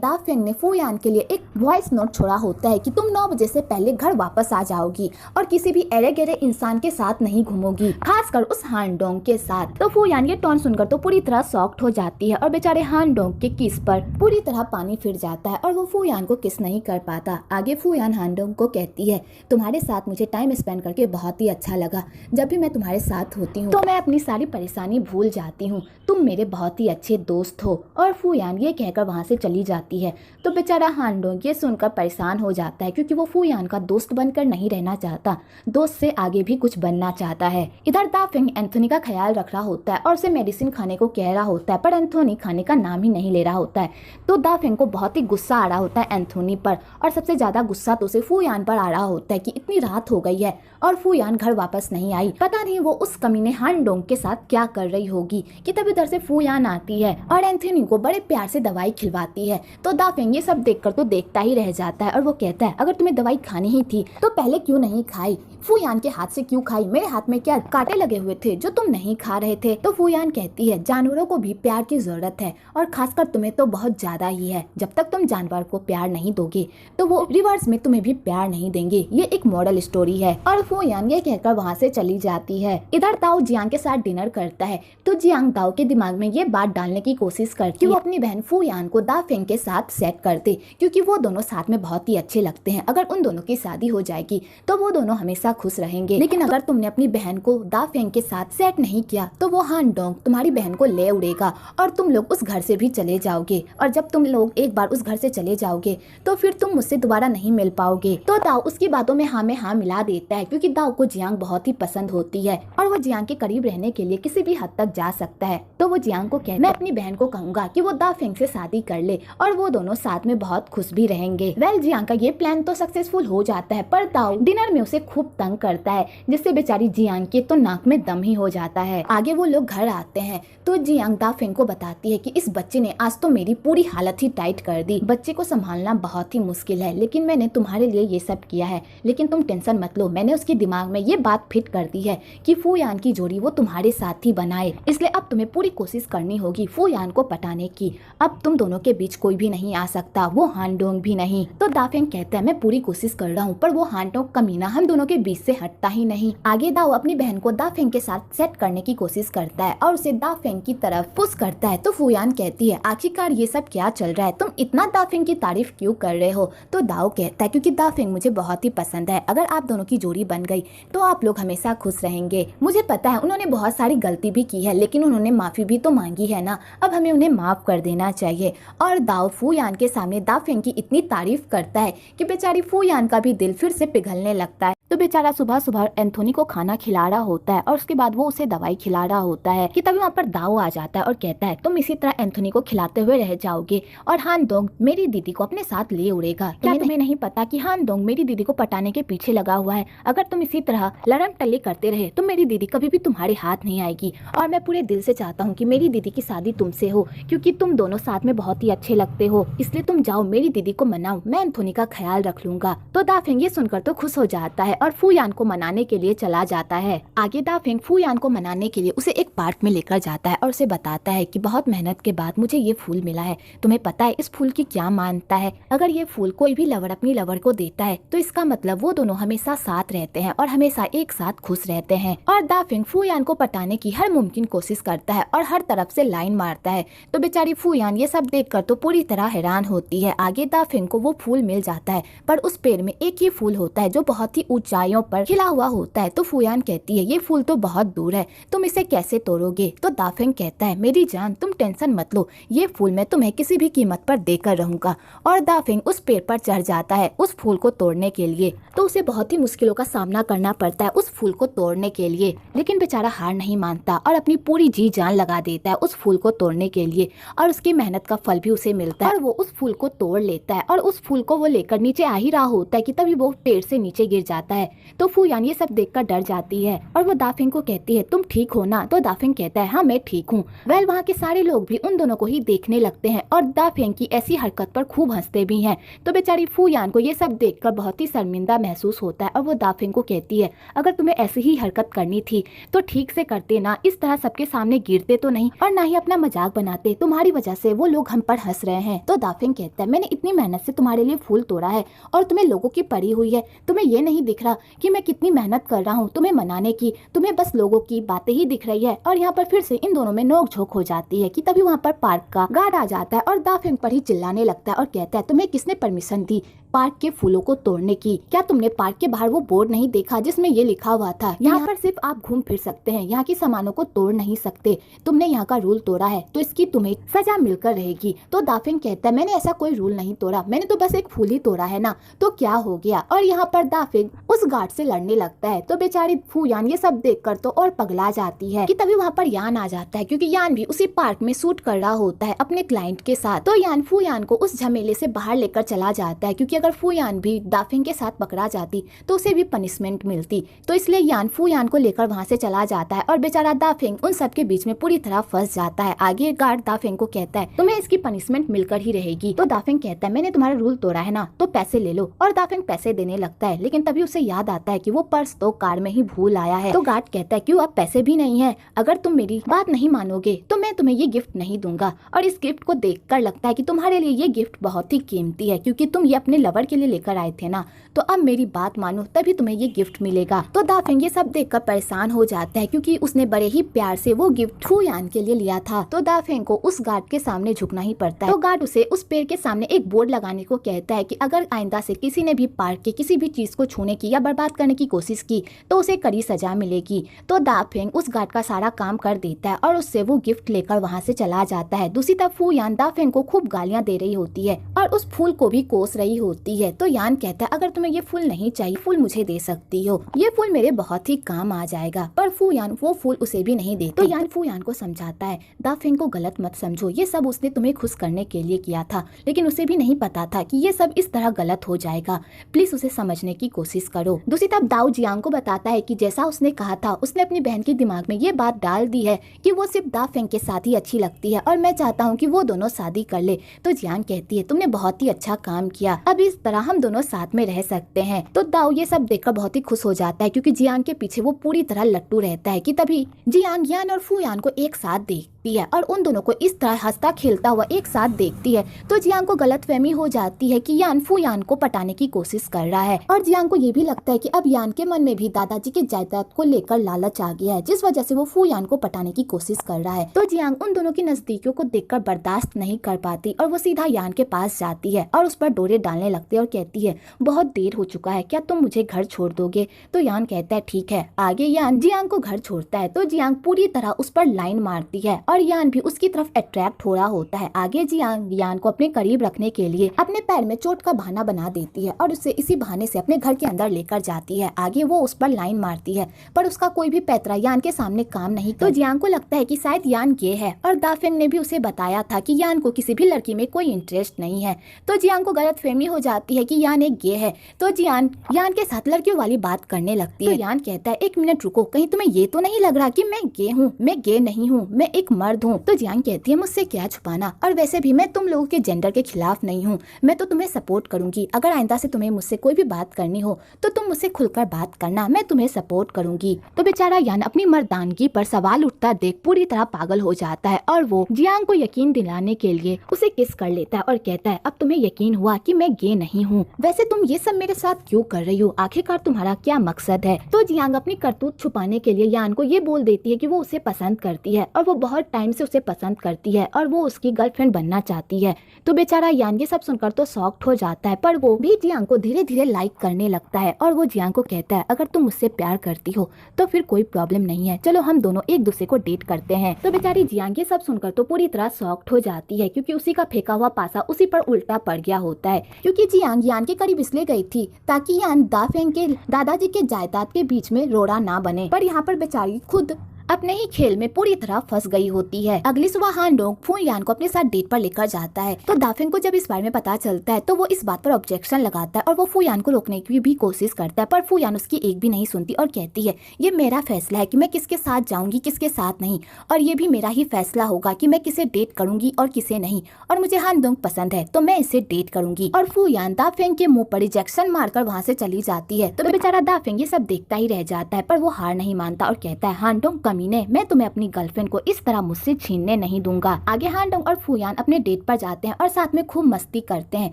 दाफेंग ने फूयान के लिए एक वॉइस नोट छोड़ा होता है कि तुम 9 बजे से पहले घर वापस आ जाओगी और किसी भी एरे गेरे इंसान के साथ नहीं घूमोगी, खासकर उस हानडोंग के साथ। तो फूयान ये टोन सुनकर तो पूरी तरह शॉक्ड हो जाती है और बेचारे हानडोंग के किस पर पूरी तरह पानी फिर जाता है और वो फूयान को किस नहीं कर पाता। आगे फूयान हानडोंग को कहती है तुम्हारे साथ मुझे टाइम स्पेंड करके बहुत ही अच्छा लगा, जब भी मैं तुम्हारे साथ होती हूँ तो मैं अपनी सारी परेशानी भूल जाती हूँ, तुम मेरे बहुत ही अच्छे दोस्त हो। और फूयान ये कहकर वहाँ से चली जाती है। तो बेचारा हानडोंग ये सुनकर परेशान हो जाता है क्योंकि वो फूयान का दोस्त बनकर नहीं रहना चाहता, दोस्त से आगे भी कुछ बनना चाहता है। इधर दाफेंग एंथोनी का ख्याल रख रहा होता है और उसे मेडिसिन खाने को कह रहा होता है, पर एंथोनी खाने का नाम ही नहीं ले रहा होता है। तो दाफेंग को बहुत ही गुस्सा आ रहा होता है एंथोनी पर और सबसे ज्यादा गुस्सा तो उसे फूयान पर आ रहा होता है कि इतनी रात हो गई है और फूयान घर वापस नहीं आई, पता नहीं वो उस कमीने हानडोंग के साथ क्या कर रही होगी। कि तभी उधर से फूयान आती है और एंथोनी को बड़े प्यार से दवाई खिलवाती है। तो दाफेंग ये सब देखकर तो देखता ही रह जाता है और वो कहता है अगर तुम्हें दवाई खानी ही थी तो पहले क्यों नहीं खाई, फूयान के हाथ से क्यों खाई, मेरे हाथ में क्या कांटे लगे हुए थे जो तुम नहीं खा रहे थे। तो फूयान कहती है जानवरों को भी प्यार की जरूरत है और खासकर तुम्हें तो बहुत ज्यादा ही है, जब तक तुम जानवर को प्यार नहीं दोगे तो वो रिवर्स में तुम्हें भी प्यार नहीं देंगे, ये एक मॉडल स्टोरी है। और फूयान ये कहकर वहाँ से चली जाती है। इधर दाऊ जियांग के साथ डिनर करता है तो जियांग दाऊ के दिमाग में ये बात डालने की कोशिश करती है कि वो अपनी बहन फूयान को दाफेंग के साथ सेट कर दे, क्योंकि वो दोनों साथ में बहुत ही अच्छे लगते हैं, अगर उन दोनों की शादी हो जाएगी तो वो दोनों हमेशा खुश रहेंगे। लेकिन अगर तुमने अपनी बहन को दाफेंग के साथ सेट नहीं किया तो वो हानडोंग तुम्हारी बहन को ले उड़ेगा और तुम लोग उस घर से भी चले जाओगे, और जब तुम लोग एक बार उस घर से चले जाओगे तो फिर तुम मुझसे दोबारा नहीं मिल पाओगे। तो दाऊ उसकी बातों में हाँ मिला देता है, क्योंकि दाऊ को जियांग बहुत ही पसंद होती है और वो जियांग के करीब रहने के लिए किसी भी हद तक जा सकता है। तो वो जियांग को कहता मैं अपनी बहन को कहूंगा कि वो दाफेंग से शादी कर ले और वो दोनों साथ में बहुत खुश भी रहेंगे। वेल जियांग का ये प्लान तो सक्सेसफुल हो जाता है, पर दाऊ डिनर में उसे खूब तंग करता है, जिससे बेचारी जियांग के तो नाक में दम ही हो जाता है। आगे वो लोग घर आते हैं तो जियांग दाफेंग को बताती है कि इस बच्चे ने आज तो मेरी पूरी हालत ही टाइट कर दी, बच्चे को संभालना बहुत ही मुश्किल है, लेकिन मैंने तुम्हारे लिए ये सब किया है, लेकिन तुम टेंशन मत लो, मैंने उसकी उसके दिमाग में ये बात फिट करती है कि फूयान की जोड़ी वो तुम्हारे साथ ही बनाए, इसलिए अब तुम्हें पूरी कोशिश करनी होगी फूयान को पटाने की। अब तुम दोनों के बीच कोई भी नहीं आ सकता, वो हान डोंग भी नहीं। तो दाफेंग कहता है मैं पूरी कोशिश कर रहा हूँ, पर वो हान डोंग कमीना हम दोनों के बीच से हटता ही नहीं। आगे दाओ अपनी बहन को दाफेंग के साथ सेट करने की कोशिश करता है और उसे दाफेंग की तरफ पुश करता है। तो फूयान कहती है आखिरकार ये सब क्या चल रहा है, तुम इतना दाफेंग की तारीफ क्यों कर रहे हो। तो दाओ कहता है क्योंकि दाफेंग मुझे बहुत ही पसंद है, अगर आप दोनों की जोड़ी बन गई तो आप लोग हमेशा खुश रहेंगे। मुझे पता है उन्होंने बहुत सारी गलती भी की है, लेकिन उन्होंने माफी भी तो मांगी है ना, अब हमें उन्हें माफ कर देना चाहिए। और दाओ फूयान के सामने दाफेंग की इतनी तारीफ करता है कि बेचारी फूयान का भी दिल फिर से पिघलने लगता है। तो बेचारा सुबह सुबह एंथोनी को खाना खिला रहा होता है और उसके बाद वो उसे दवाई खिला रहा होता है कि तभी वहाँ पर दाओ आ जाता है और कहता है तुम इसी तरह एंथोनी को खिलाते हुए रह जाओगे और हान डोंग मेरी दीदी को अपने साथ ले उड़ेगा। क्या तुम्हें नहीं पता कि हान डोंग मेरी दीदी को पटाने के पीछे लगा हुआ है, अगर तुम इसी तरह लड़म टल्ली करते रहे तो मेरी दीदी कभी भी तुम्हारे हाथ नहीं आएगी। और मैं पूरे दिल से चाहता हूँ कि मेरी दीदी की शादी तुमसे हो, क्योंकि तुम दोनों साथ में बहुत ही अच्छे लगते हो, इसलिए तुम जाओ मेरी दीदी को मनाओ, मैं एंथोनी का ख्याल रख लूंगा। तो दाफेंग ये सुनकर तो खुश हो जाता है और फूयान को मनाने के लिए चला जाता है। आगे दाफेंग फूयान को मनाने के लिए उसे एक पार्क में लेकर जाता है और उसे बताता है कि बहुत मेहनत के बाद मुझे ये फूल मिला है, तुम्हें पता है इस फूल की क्या मान्यता है, अगर ये फूल कोई भी लवर अपनी लवर को देता है तो इसका मतलब वो दोनों हमेशा साथ रहते हैं और हमेशा एक साथ खुश रहते हैं। और दाफेंग फूयान को पटाने की हर मुमकिन कोशिश करता है और हर तरफ से लाइन मारता है। तो बेचारी फूयान ये सब देखकर तो पूरी तरह हैरान होती है। आगे दाफेंग को वो फूल मिल जाता है, पर उस पेड़ में एक ही फूल होता है जो बहुत ही ऊंचाइयों पर खिला हुआ होता है। तो फूयान कहती है ये फूल तो बहुत दूर है, तुम इसे कैसे तोड़ोगे। तो दाफेंग कहता है मेरी जान तुम टेंशन मत लो, ये फूल मैं तुम्हें किसी भी कीमत पर देकर रहूंगा। और दाफेंग उस पेड़ पर चढ़ जाता है उस फूल को तोड़ने के लिए। तो उसे बहुत ही मुश्किलों का सामना करना पड़ता है उस फूल को तोड़ने के लिए, लेकिन बेचारा हार नहीं मानता और अपनी पूरी जी जान लगा देता है उस फूल को तोड़ने के लिए। और उसकी मेहनत का फल भी उसे मिलता है और वो उस फूल को तोड़ लेता है। और उस फूल को वो लेकर नीचे आ ही रहा होता है कि तभी वो पेड़ से नीचे गिर जाता है। तो फूयान ये सब देखकर डर जाती है और वो दाफेंग को कहती है तुम ठीक हो ना। तो दाफेंग कहता है हाँ मैं ठीक हूँ। वेल वहाँ के सारे लोग भी उन दोनों को ही देखने लगते हैं और दाफेंग की ऐसी हरकत पर खूब हंसते भी हैं। तो बेचारी फूयान को ये सब देखकर बहुत ही शर्मिंदा महसूस होता है और वो दाफेंग को कहती है अगर तुम्हें ऐसी ही हरकत करनी थी तो ठीक से करते ना, इस तरह सबके सामने गिरते तो नहीं और ना ही अपना मजाक बनाते, तुम्हारी वजह से वो लोग हम पर हंस रहे हैं। तो दाफेंग कहता है मैंने इतनी मेहनत से तुम्हारे लिए फूल तोड़ा है और तुम्हें लोगों की पड़ी हुई है, तुम्हें ये नहीं दिख रहा कि मैं कितनी मेहनत कर रहा हूँ तुम्हें मनाने की, तुम्हें बस लोगों की बातें ही दिख रही है। और यहाँ पर फिर से इन दोनों में नोक झोंक हो जाती है कि तभी वहाँ पर पार्क का गार्ड आ जाता है और दाफेंग पर ही चिल्लाने लगता है और कहता है तुम्हें किसने परमिशन दी पार्क के फूलों को तोड़ने की, क्या तुमने पार्क के बाहर वो बोर्ड नहीं देखा जिसमें ये लिखा हुआ था यहाँ पर सिर्फ आप घूम फिर सकते हैं, यहाँ की सामानों को तोड़ नहीं सकते, तुमने यहाँ का रूल तोड़ा है तो इसकी तुम्हें सजा मिलकर रहेगी। तो दाफेंग कहता है मैंने ऐसा कोई रूल नहीं तोड़ा, मैंने तो बस एक फूल ही तोड़ा है ना, तो क्या हो गया। और यहाँ पर दाफेंग उस गार्ड से लड़ने लगता है। तो बेचारी फूयान ये सब देखकर तो और पगला जाती है कि तभी वहाँ पर यान आ जाता है, क्योंकि यान भी उसी पार्क में शूट कर रहा होता है अपने क्लाइंट के साथ। तो यान फूयान को उस झमेले से बाहर लेकर चला जाता है, क्योंकि अगर फूयान भी दाफेंग के साथ पकड़ा जाती तो उसे भी पनिशमेंट मिलती। तो इसलिए यान फूयान को लेकर वहाँ से चला जाता है और बेचारा दाफेंग उन सब के बीच में पूरी तरह फंस जाता है। आगे गार्ड दाफेंग को कहता है तुम्हें इसकी पनिशमेंट मिलकर ही रहेगी। तो दाफेंग कहता है मैंने तुम्हारा रूल तोड़ा है ना, तो पैसे ले लो। और दाफेंग पैसे देने लगता है, लेकिन तभी उसे याद आता है कि वो पर्स तो कार में ही भूल आया है। तो गार्ड कहता है क्यों अब पैसे भी नहीं है, अगर तुम मेरी बात नहीं मानोगे तो मैं तुम्हें ये गिफ्ट नहीं दूंगा। और इस गिफ्ट को देखकर लगता है कि तुम्हारे लिए ये गिफ्ट बहुत ही कीमती है, क्योंकि तुम ये अपने लवर के लिए लेकर आए थे ना, तो अब मेरी बात मानो तभी तुम्हें ये गिफ्ट मिलेगा। तो दाफेंग ये सब देखकर परेशान हो जाता है, क्योंकि उसने बड़े ही प्यार से वो गिफ्ट फूयान के लिए लिया था। तो दाफेंग को उस गार्ड के सामने झुकना ही पड़ता है। तो गार्ड उसे उस पेड़ के सामने एक बोर्ड लगाने को कहता है कि अगर आइंदा से किसी ने भी पार्क के किसी भी चीज को छूने की या बर्बाद करने की कोशिश की तो उसे कड़ी सजा मिलेगी। तो दाफेंग उस गार्ड का सारा काम कर देता है और उससे वो गिफ्ट लेकर वहाँ से चला जाता है। दूसरी तरफ फूयान दाफेंग को खूब गालियां दे रही होती है और उस फूल को भी कोस रही होती है। तो यान कहता है अगर तुम्हें ये फूल नहीं चाहिए, फूल मुझे दे सकती हो, ये फूल मेरे बहुत ही काम आ जाएगा। पर फूयान वो फूल उसे भी नहीं देती। तो यान फूयान को समझाता है दाफेंग को गलत मत समझो, ये सब उसने तुम्हें खुश करने के लिए किया था, लेकिन उसे भी नहीं पता था कि ये सब इस तरह गलत हो जाएगा, प्लीज उसे समझने की कोशिश करो। दूसरी तरफ दाऊ जियांग को बताता है कि जैसा उसने कहा था उसने अपनी बहन के दिमाग में ये बात डाल दी है कि वो सिर्फ दाफेंग के साथ ही अच्छी लगती है और मैं चाहता हूँ कि वो दोनों शादी कर ले। तो जियांग कहती है तुमने बहुत ही अच्छा काम किया, अब इस तरह हम दोनों साथ में रह सकते हैं। तो दाऊ ये सब देखकर बहुत ही खुश हो जाता है क्योंकि जियांग के पीछे वो पूरी तरह लट्टू रहता है कि तभी जियांग यान और फूयान को एक साथ देखती है और उन दोनों को इस तरह हंसता खेलता हुआ एक साथ देखती है। तो जियांग को गलतफहमी हो जाती है कि यान फूयान को पटाने की कोशिश कर रहा है और जियांग को ये भी लगता है कि अब यान के मन में भी दादाजी की जायदाद को लेकर लालच आ गया है, जिस वजह से वो फूयान को पटाने की कोशिश कर रहा है। तो जियांग उन दोनों की नजदीकियों को देखकर बर्दाश्त नहीं कर पाती और वो सीधा यान के पास जाती है और उस पर डोरे डालने लगती है और कहती है बहुत देर हो चुका है, क्या तुम मुझे घर छोड़ दोगे? तो यान कहता है ठीक है। आगे यान जियांग को घर छोड़ता है तो जियांग पूरी तरह उस पर लाइन मारती है और यान भी उसकी तरफ अट्रैक्ट हो रहा होता है। आगे जियांग यान को अपने करीब रखने के लिए अपने पैर में चोट का बहाना बना देती है और उसे इसी बहाने से अपने घर के अंदर लेकर जाती है। आगे वो उस पर लाइन मारती है पर उसका कोई भी पैतरा यान के सामने काम नहीं। तो जियांग को लगता है कि शायद यान गे है और दाफेंग ने भी उसे बताया था कि यान को किसी भी लड़की में कोई इंटरेस्ट नहीं है। तो जियांग को गलतफहमी हो जाती है कि यान एक गे है। तो जियांग यान के साथ लड़कियों वाली बात करने लगती है। तो यान कहता है एक मिनट रुको, कहीं तुम्हें ये तो नहीं लग रहा कि मैं गे हूँ? मैं गे नहीं हूँ, मैं एक मर्द हूँ। तो जियांग कहती है मुझसे क्या छुपाना, और वैसे भी मैं तुम लोगों के जेंडर के खिलाफ नहीं हूँ, मैं तो तुम्हें सपोर्ट करूंगी। अगर आइंदा से तुम्हें मुझसे कोई भी बात करनी हो तो तुम मुझसे खुलकर बात करना, मैं तुम्हें सपोर्ट करूंगी। तो बेचारा यान अपनी मर्दानगी पर सवाल उठता देख पूरी तरह पागल हो जाता है और वो जियांग को यकीन दिलाने के लिए उसे किस कर लेता है और कहता है अब तुम्हें यकीन हुआ कि मैं गे नहीं हूँ? वैसे तुम ये सब मेरे साथ क्यों कर रही हो? आखिरकार तुम्हारा क्या मकसद है? तो जियांग अपनी करतूत छुपाने के लिए यान को ये बोल देती है कि वो उसे पसंद करती है और वो बहुत टाइम से उसे पसंद करती है और वो उसकी गर्लफ्रेंड बनना चाहती है। तो बेचारा यान ये सब सुनकर तो शॉक्ड हो जाता है पर वो भी जियांग को धीरे धीरे लाइक करने लगता है और वो जियांग को कहता है अगर तुम मुझसे प्यार करती हो तो फिर कोई प्रॉब्लम नहीं है, चलो हम दोनों एक दूसरे को डेट करते हैं। तो बेचारी जियांग ये सब सुनकर तो पूरी तरह शॉक्ड हो जाती है क्योंकि उसी का फेंका हुआ पासा उसी पर उल्टा पड़ गया होता है। क्योंकि जियांग यान के करीब इसलिए गई थी ताकि यान दाफेंग के दादाजी के जायदाद के बीच में रोड़ा ना बने, पर यहाँ पर बेचारी खुद अपने ही खेल में पूरी तरह फंस गई होती है। अगली सुबह हान डोंग फूयान को अपने साथ डेट पर लेकर जाता है। तो दाफेंग को जब इस बारे में पता चलता है तो वो इस बात पर ऑब्जेक्शन लगाता है और वो फूयान को रोकने की भी कोशिश करता है, पर फूयान उसकी एक भी नहीं सुनती और कहती है ये मेरा फैसला है कि मैं किसके साथ जाऊंगी किसके साथ नहीं, और ये भी मेरा ही फैसला होगा कि मैं किसे डेट करूंगी और किसे नहीं, और मुझे हान डोंग पसंद है तो मैं इसे डेट करूंगी। और फूयान दाफेंग के मुंह पर रिजेक्शन मारकर वहाँ से चली जाती है। तो बेचारा दाफेंग ये सब देखता ही रह जाता है पर वो हार नहीं मानता और कहता है हान डोंग कमीने, मैं तुम्हें अपनी गर्लफ्रेंड को इस तरह मुझसे छीनने नहीं दूंगा। आगे हान डोंग और फूयान अपने डेट पर जाते हैं और साथ में खूब मस्ती करते हैं।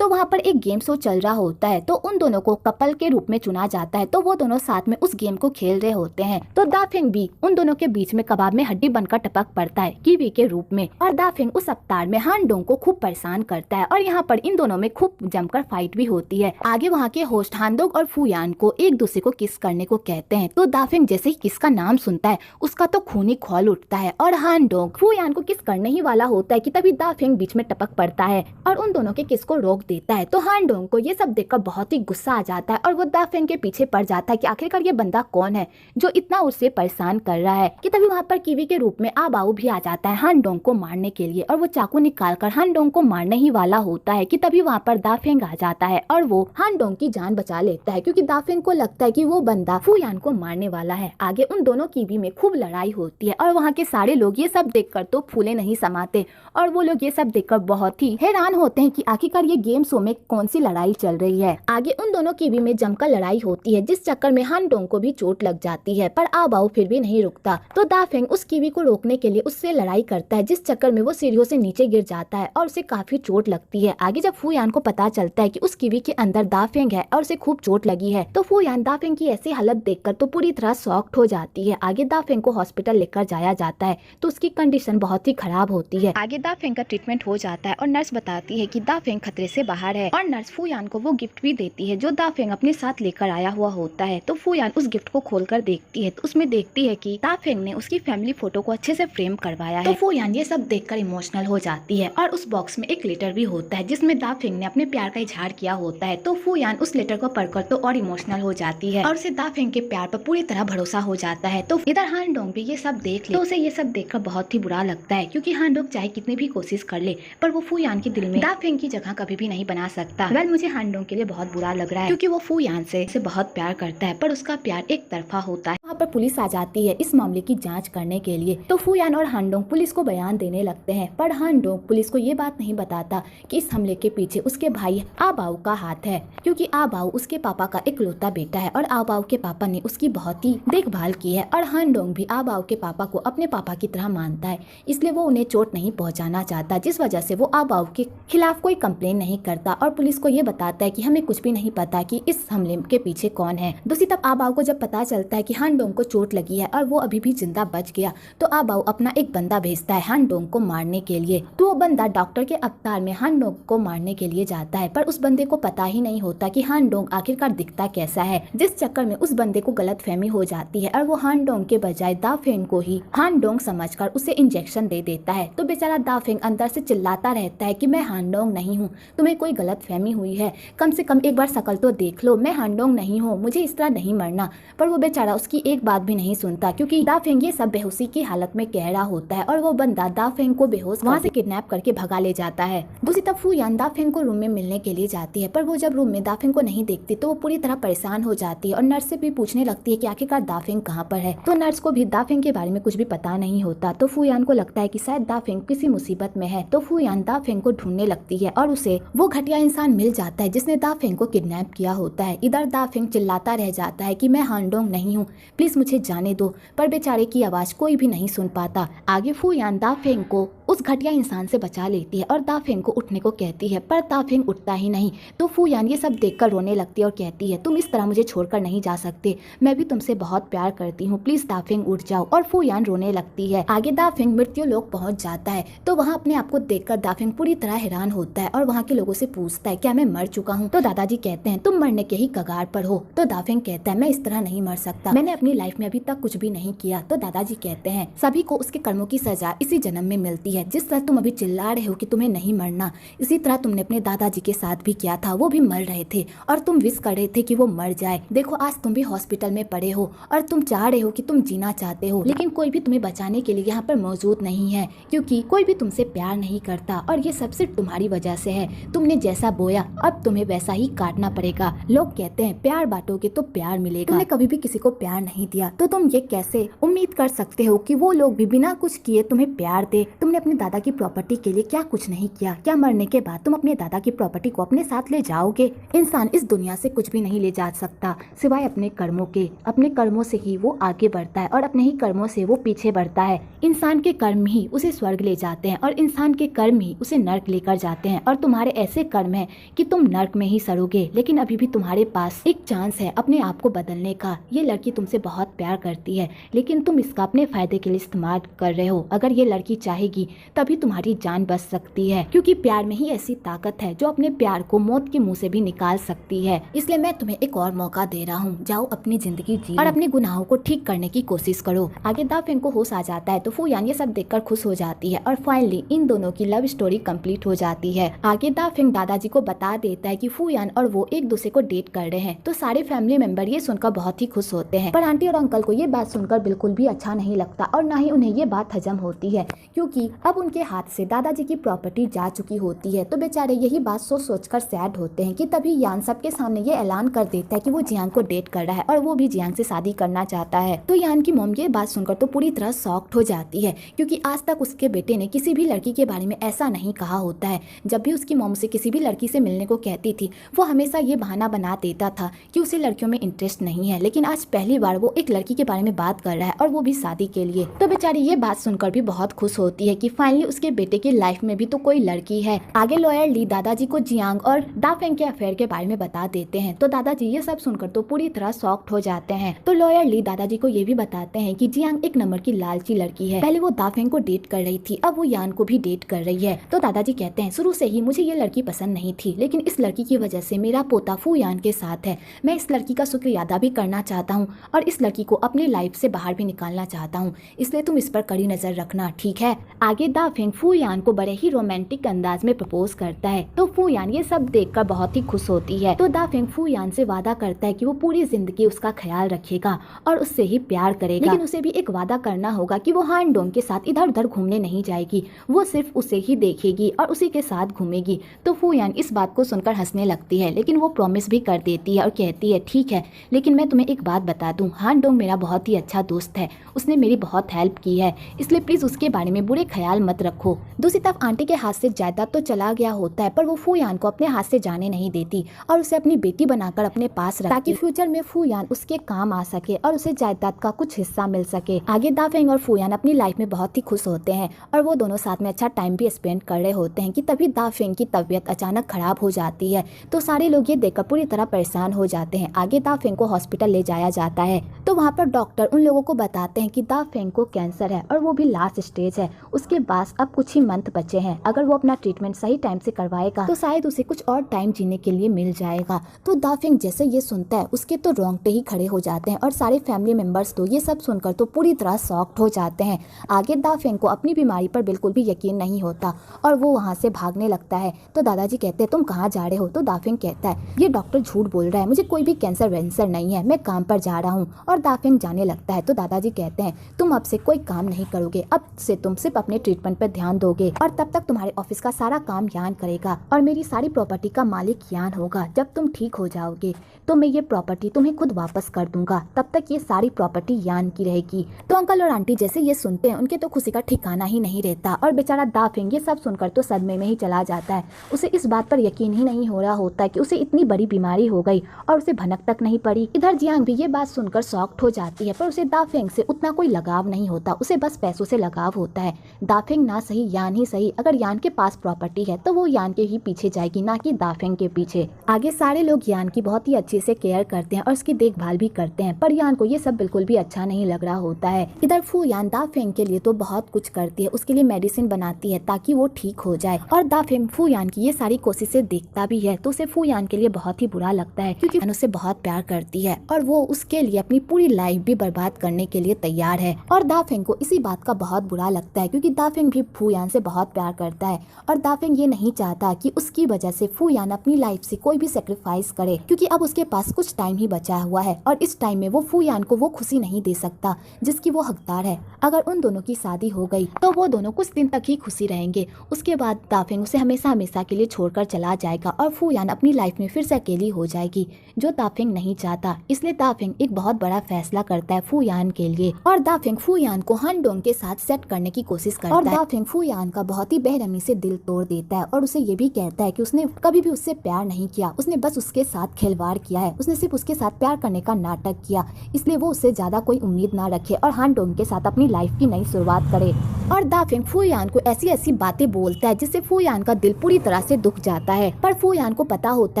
तो वहाँ पर एक गेम शो चल रहा होता है तो उन दोनों को कपल के रूप में चुना जाता है। तो वो दोनों साथ में उस गेम को खेल रहे होते हैं। तो दाफेंग भी उन दोनों के बीच में कबाब में हड्डी बनकर टपक पड़ता है कीवी के रूप में, और दाफेंग उस अवतार में हान डोंग को खूब परेशान करता है और यहाँ पर इन दोनों में खूब जमकर फाइट भी होती है। आगे वहाँ के होस्ट हान डोंग और फूयान को एक दूसरे को किस करने को कहते हैं। तो दाफेंग जैसे ही किस का नाम सुनता है उसका तो खूनी खौल उठता है और हान डोंग फूयान को किस करने ही वाला होता है कि तभी दाफेंग बीच में टपक पड़ता है और उन दोनों के किस को रोक देता है। तो हान डोंग को ये सब देखकर बहुत ही गुस्सा आ जाता है और वो दाफेंग के पीछे पड़ जाता है कि आखिरकार ये बंदा कौन है जो इतना उसे परेशान कर रहा है। कि तभी वहाँ पर कीवी के रूप में आबाऊ भी आ जाता है हान डोंग को मारने के लिए और वो चाकू निकाल कर हान डोंग को मारने ही वाला होता है कि तभी वहाँ पर दाफेंग आ जाता है और वो हान डोंग की जान बचा लेता है क्योंकि दाफेंग को लगता है कि वो बंदा फूयान को मारने वाला है। आगे उन दोनों कीवी में खूब लड़ाई होती है और वहाँ के सारे लोग ये सब देखकर तो फूले नहीं समाते और वो लोग ये सब देखकर बहुत ही हैरान होते हैं कि आखिरकार ये गेम शो में कौन सी लड़ाई चल रही है। आगे उन दोनों कीवी में जमकर लड़ाई होती है जिस चक्कर में हान डोंग को भी चोट लग जाती है पर आबाऊ फिर भी नहीं रुकता। तो दाफेंग उस कीवी को रोकने के लिए उससे लड़ाई करता है जिस चक्कर में वो सीढ़ियों से नीचे गिर जाता है और उसे काफी चोट लगती है। आगे जब फूयान को पता चलता है कि उस कीवी के अंदर दाफेंग है और उसे खूब चोट लगी है तो फूयान दाफेंग की ऐसी हालत देखकर तो पूरी तरह शॉक्ड हो जाती है। आगे दाफेंग को हॉस्पिटल लेकर जाया जाता है तो उसकी कंडीशन बहुत ही खराब होती है। आगे दाफेंग का ट्रीटमेंट हो जाता है और नर्स बताती है कि दाफेंग खतरे से बाहर है और नर्स फूयान को वो गिफ्ट भी देती है जो दाफेंग अपने साथ लेकर आया हुआ होता है। तो फूयान उस गिफ्ट को खोलकर देखती है तो उसमें देखती है कि दाफेंग ने उसकी फैमिली फोटो को अच्छे से फ्रेम करवाया है। तो फूयान ये सब देखकर इमोशनल हो जाती है और उस बॉक्स में एक लेटर भी होता है जिसमें दाफेंग ने अपने प्यार का इजहार किया होता है। तो फूयान उस लेटर को पढ़कर तो और इमोशनल हो जाती है और उसे दाफेंग के प्यार पर पूरी तरह भरोसा हो जाता है। तो इधर हान डोंग भी ये सब देख ले तो उसे ये सब देखकर बहुत ही बुरा लगता है, क्योंकि हान डोंग चाहे कितनी भी कोशिश कर ले पर वो फू यान के दिल में दा फेंग की जगह कभी भी नहीं बना सकता। वेल मुझे हान डोंग के लिए बहुत बुरा लग रहा है, क्योंकि वो फू यान से बहुत प्यार करता है, पर उसका प्यार एक तरफा होता है। वहाँ पर पुलिस आ जाती है इस मामले की जांच करने के लिए। तो फू यान और हान डोंग पुलिस को बयान देने लगते हैं, पर हान डोंग पुलिस को ये बात नहीं बताता कि इस हमले के पीछे उसके भाई आबाऊ का हाथ है, क्योंकि आबाऊ उसके पापा का इकलौता बेटा है और आबाऊ के पापा ने उसकी बहुत ही देखभाल की है और हान डोंग भी आबाऊ के पापा को अपने पापा की तरह मानता है, इसलिए वो उन्हें चोट नहीं पहुंचाना चाहता, जिस वजह से वो आबाऊ के खिलाफ कोई कंप्लेन नहीं करता और पुलिस को ये बताता है कि हमें कुछ भी नहीं पता कि इस हमले के पीछे कौन है। दूसरी तरफ आबाऊ को जब पता चलता है कि हान डोंग को चोट लगी है और वो अभी भी जिंदा बच गया, तो आबाऊ अपना एक बंदा भेजता है हान डोंग को मारने के लिए। तो वो बंदा डॉक्टर के अवतार में हान डोंग को मारने के लिए जाता है, पर उस बंदे को पता ही नहीं होता कि हान डोंग आखिरकार दिखता कैसा है, जिस चक्कर में उस बंदे को गलतफहमी हो जाती है और वो हान डोंग के बजाय दा फेंग को ही हान डोंग समझकर उसे इंजेक्शन दे देता है। तो बेचारा दा फेंग अंदर से चिल्लाता रहता है कि मैं हान डोंग नहीं हूँ, तुम्हें कोई गलतफहमी हुई है, कम से कम एक बार शकल तो देख लो, मैं हान डोंग नहीं हूँ, मुझे इस तरह नहीं मरना। पर वो बेचारा उसकी एक बात भी नहीं सुनता, क्योंकि दा फेंग ये सब बेहोशी की हालत में कह रहा होता है और वो बंदा दा फेंग को बेहोश वहाँ से किडनैप करके भगा ले जाता है। दूसरी तरफ फू यान दा फेंग को रूम में मिलने के लिए जाती है, पर वो जब रूम में दा फेंग को नहीं देखती तो वो पूरी तरह परेशान हो जाती है और नर्स से भी पूछने लगती है कि आखिरकार दा फेंग कहाँ पर है। तो नर्स को भी दा फेंग के बारे में कुछ भी पता नहीं होता, तो फू यान को लगता है कि शायद दा फेंग किसी मुसीबत में है। तो फू यान दा फेंग को ढूंढने लगती है और उसे वो घटिया इंसान मिल जाता है जिसने दा फेंग को किडनैप किया होता है। इधर दा फेंग चिल्लाता रह जाता है कि मैं हान डोंग नहीं हूँ, प्लीज मुझे जाने दो, पर बेचारे की आवाज कोई भी नहीं सुन पाता। आगे फू यान दा फेंग को उस घटिया इंसान से बचा लेती है और दा फेंग को उठने को कहती है, पर दा फेंग उठता ही नहीं। तो फू यान ये सब देखकर रोने लगती है और कहती है तुम इस तरह मुझे छोड़कर नहीं जा सकते, मैं भी तुमसे बहुत प्यार करती हूँ, प्लीज दा फेंग उठ जाओ। और फू यान रोने लगती है। आगे दा फेंग मृत्यु लोक पहुंच जाता है, तो वहाँ अपने आप को देखकर दा फेंग पूरी तरह हैरान होता है और वहाँ के लोगों से पूछता है क्या मैं मर चुका हूँ। तो दादाजी कहते हैं तुम मरने के ही कगार पर हो। तो दा फेंग कहता है मैं इस तरह नहीं मर सकता, मैंने अपनी लाइफ में अभी तक कुछ भी नहीं किया। तो दादाजी कहते हैं सभी को उसके कर्मों की सजा इसी जन्म में मिलती है, जिस तरह तुम अभी चिल्ला रहे हो कि तुम्हें नहीं मरना, इसी तरह तुमने अपने दादाजी के साथ भी किया था, वो भी मर रहे थे और तुम विश कर रहे थे कि वो मर जाए। देखो आज तुम भी हॉस्पिटल में पड़े हो और तुम चाह रहे हो कि तुम जीना चाहते हो, लेकिन कोई भी तुम्हें बचाने के लिए यहाँ पर मौजूद नहीं है, क्योंकि कोई भी तुमसे प्यार नहीं करता और ये सब सिर्फ तुम्हारी वजह से है। तुमने जैसा बोया अब तुम्हें वैसा ही काटना पड़ेगा। लोग कहते हैं प्यार बांटोगे तो प्यार मिलेगा, तुमने कभी भी किसी को प्यार नहीं दिया, तो तुम ये कैसे उम्मीद कर सकते हो कि वो लोग भी बिना कुछ किए तुम्हें प्यार दे। तुमने अपने दादा की प्रॉपर्टी के लिए क्या कुछ नहीं किया, क्या मरने के बाद तुम अपने दादा की प्रॉपर्टी को अपने साथ ले जाओगे? इंसान इस दुनिया से कुछ भी नहीं ले जा सकता सिवाय अपने कर्मों के। अपने कर्मों से ही वो आगे बढ़ता है और अपने ही कर्मों से वो पीछे बढ़ता है। इंसान के कर्म ही उसे स्वर्ग ले जाते हैं और इंसान के कर्म ही उसे नर्क लेकर जाते हैं। और तुम्हारे ऐसे कर्म है कि तुम नर्क में ही सड़ोगे, लेकिन अभी भी तुम्हारे पास एक चांस है अपने आप को बदलने का। ये लड़की तुमसे बहुत प्यार करती है, लेकिन तुम इसका अपने फायदे के लिए इस्तेमाल कर रहे हो। अगर ये लड़की चाहेगी तभी तुम्हारी जान बच सकती है, क्योंकि प्यार में ही ऐसी ताकत है जो अपने प्यार को मौत के मुंह से भी निकाल सकती है। इसलिए मैं तुम्हें एक और मौका दे रहा हूँ, जाओ अपनी जिंदगी जियो और अपने गुनाहों को ठीक करने की कोशिश करो। आगे दा फेंग को होश आ जाता है, तो फू यान ये सब देखकर खुश हो जाती है और फाइनली इन दोनों की लव स्टोरी कंप्लीट हो जाती है। आगे दा फेंग दादाजी को बता देता है कि फू यान और वो एक दूसरे को डेट कर रहे हैं, तो सारे फैमिली मेंबर ये सुनकर बहुत ही खुश होते हैं। पर आंटी और अंकल को ये बात सुनकर बिल्कुल भी अच्छा नहीं लगता और ना ही उन्हें ये बात हजम होती है, क्योंकि अब उनके हाथ से दादाजी की प्रॉपर्टी जा चुकी होती है। तो बेचारे यही बात सोचकर सैड होते हैं कि तभी यान सबके सामने ये ऐलान कर देता है कि वो जियांग को डेट कर रहा है और वो भी जियांग से शादी करना चाहता है। तो यान की मॉम ये बात सुनकर तो पूरी तरह शॉक्ड हो जाती है, क्योंकि आज तक उसके बेटे ने किसी भी लड़की के बारे में ऐसा नहीं कहा होता है। जब भी उसकी मॉम से किसी भी लड़की से मिलने को कहती थी, वो हमेशा ये बहाना बना देता था कि उसे लड़कियों में इंटरेस्ट नहीं है, लेकिन आज पहली बार वो एक लड़की के बारे में बात कर रहा है और वो भी शादी के लिए। तो बेचारी ये बात सुनकर भी बहुत खुश होती है कि फाइनली उसके बेटे की लाइफ में भी तो कोई लड़की है। आगे लॉयर ली दादाजी को जियांग और दा फेंग के अफेयर के बारे में बता देते हैं, तो दादाजी ये सब सुनकर तो पूरी तरह शॉक्ड हो जाते हैं। तो लॉयर ली दादाजी को ये भी बताते हैं कि जियांग एक नंबर की लालची लड़की है, पहले वो दा फेंग को डेट कर रही थी, अब वो यान को भी डेट कर रही है। तो दादाजी कहते हैं शुरू से ही मुझे ये लड़की पसंद नहीं थी, लेकिन इस लड़की की वजह से मेरा पोता फू यान के साथ है। मैं इस लड़की का शुक्रिया अदा भी करना चाहता हूँ और इस लड़की को अपनी लाइफ से बाहर भी निकालना चाहता हूँ, इसलिए तुम इस पर कड़ी नजर रखना, ठीक है? आगे आगे दाफिंग फू यान को बड़े ही रोमांटिक अंदाज में प्रपोज करता है। तो फू यान ये सब देखकर बहुत ही खुश होती है। तो दाफिंग फू यान से वादा करता है कि वो पूरी जिंदगी उसका ख्याल रखेगा और उससे ही प्यार करेगा, लेकिन उसे भी एक वादा करना होगा कि वो हान डोंग के साथ इधर उधर घूमने नहीं जाएगी, वो सिर्फ उसे ही देखेगी और उसी के साथ घूमेगी। तो फू यान इस बात को सुनकर हंसने लगती है, लेकिन वो प्रॉमिस भी कर देती है और कहती है ठीक है, लेकिन मैं तुम्हें एक बात बता दूं, हान डोंग मेरा बहुत ही अच्छा दोस्त है, उसने मेरी बहुत हेल्प की है, इसलिए प्लीज उसके बारे में बुरे ख्याल मत रखो। दूसरी तरफ आंटी के हाथ से जायदाद तो चला गया होता है, पर वो फू यान को अपने हाथ से जाने नहीं देती और उसे अपनी बेटी बनाकर अपने पास रखती, ताकि फ्यूचर में फू यान उसके काम आ सके और उसे जायदाद का कुछ हिस्सा मिल सके। आगे दाफिंग और फू यान अपनी लाइफ में बहुत ही खुश होते हैं और वो दोनों साथ में अच्छा टाइम भी स्पेंड कर रहे होते हैं कि तभी दाफिंग की तबीयत अचानक खराब हो जाती है। तो सारे लोग ये देखकर पूरी तरह परेशान हो जाते हैं। आगे दाफिंग को हॉस्पिटल ले जाया जाता है, तो वहाँ पर डॉक्टर उन लोगों को बताते हैं कि दाफिंग को कैंसर है और वो भी लास्ट स्टेज है, उसके पास अब कुछ ही मंथ बचे हैं, अगर वो अपना ट्रीटमेंट सही टाइम से करवाएगा तो शायद उसे कुछ और टाइम जीने के लिए मिल जाएगा। तो दाफिंग जैसे ये सुनता है उसके तो रोंगटे ही खड़े हो जाते हैं और सारे फैमिली मेंबर्स तो ये सब सुनकर तो पूरी तरह शॉक्ड हो जाते हैं। आगे दाफिंग को अपनी बीमारी पर बिल्कुल भी यकीन नहीं होता और वो वहाँ से भागने लगता है। तो दादाजी कहते हैं तुम कहाँ जा रहे हो? तो दाफिंग कहता है ये डॉक्टर झूठ बोल रहा है, मुझे कोई भी कैंसर वैंसर नहीं है, मैं काम पर जा रहा हूँ। और दाफिंग जाने लगता है। तो दादाजी कहते हैं तुम अब से कोई काम नहीं करोगे, अब से तुम सिर्फ अपने ट्रीटमेंट पर ध्यान दोगे और तब तक तुम्हारे ऑफिस का सारा काम यान करेगा और मेरी सारी प्रॉपर्टी का मालिक यान होगा। जब तुम ठीक हो जाओगे तो मैं ये प्रॉपर्टी तुम्हें खुद वापस कर दूंगा, तब तक ये सारी प्रॉपर्टी यान की रहेगी। तो अंकल और आंटी जैसे ये सुनते हैं उनके तो खुशी का ठिकाना ही नहीं रहता और बेचारा दाफिंग ये सब सुनकर तो सदमे में ही चला जाता है। उसे इस बात पर यकीन ही नहीं हो रहा होता है कि उसे इतनी बड़ी बीमारी हो गई और उसे भनक तक नहीं पड़ी। इधर जियांग भी ये बात सुनकर शॉक्ड हो जाती है, पर उसे दाफिंग से उतना कोई लगाव नहीं होता, उसे बस पैसों से लगाव होता है। दाफिंग ना सही यान ही सही, अगर यान के पास प्रॉपर्टी है तो वो यान के ही पीछे जाएगी, ना कि दाफिंग के पीछे। आगे सारे लोग यान की बहुत ही अच्छे से केयर करते हैं और उसकी देखभाल भी करते हैं, पर यान को ये सब बिल्कुल भी अच्छा नहीं लग रहा होता है। इधर फू यान दाफिंग के लिए तो बहुत कुछ करती है, उसके लिए मेडिसिन बनाती है ताकि वो ठीक हो जाए और दाफिंग फू यान की ये सारी कोशिशें देखता भी है, तो उसे फू यान के लिए बहुत ही बुरा लगता है क्योंकि यान उसे बहुत प्यार करती है और वो उसके लिए अपनी पूरी लाइफ भी बर्बाद करने के लिए तैयार है। और दाफिंग को इसी बात का बहुत बुरा लगता है क्योंकि दाफिंग भी फू यान से बहुत प्यार करता है और दाफिंग ये नहीं चाहता कि उसकी वजह से फू यान अपनी लाइफ से कोई भी सेक्रीफाइस करे, क्योंकि अब उसके पास कुछ टाइम ही बचा हुआ है और इस टाइम में वो फू यान को वो खुशी नहीं दे सकता जिसकी वो हकदार है। अगर उन दोनों की शादी हो गई तो वो दोनों कुछ दिन तक ही खुशी रहेंगे, उसके बाद दाफिंग उसे हमेशा हमेशा के लिए छोड़कर चला जाएगा और फू यान अपनी लाइफ में फिर से अकेली हो जाएगी, जो दाफिंग नहीं चाहता। इसलिए दाफिंग एक बहुत बड़ा फैसला करता है फू यान के लिए और दाफिंग फू यान को हान डोंग के साथ सेट करने की कोशिश करता है और दाफिंग फू यान का बहुत ही बेरहमी से दिल तोड़ देता है और उसे ये भी कहता है कि उसने कभी भी उससे प्यार नहीं किया, उसने बस उसके साथ खिलवाड़ किया है, उसने सिर्फ उसके साथ प्यार करने का नाटक किया, इसलिए वो उससे ज्यादा कोई उम्मीद ना रखे और हान डोंग के साथ अपनी लाइफ की नई शुरुआत करे। और दाफिंग फू यान को ऐसी ऐसी बातें बोलता है जिससे फू यान का दिल पूरी तरह से दुख जाता है, पर फू यान को पता होता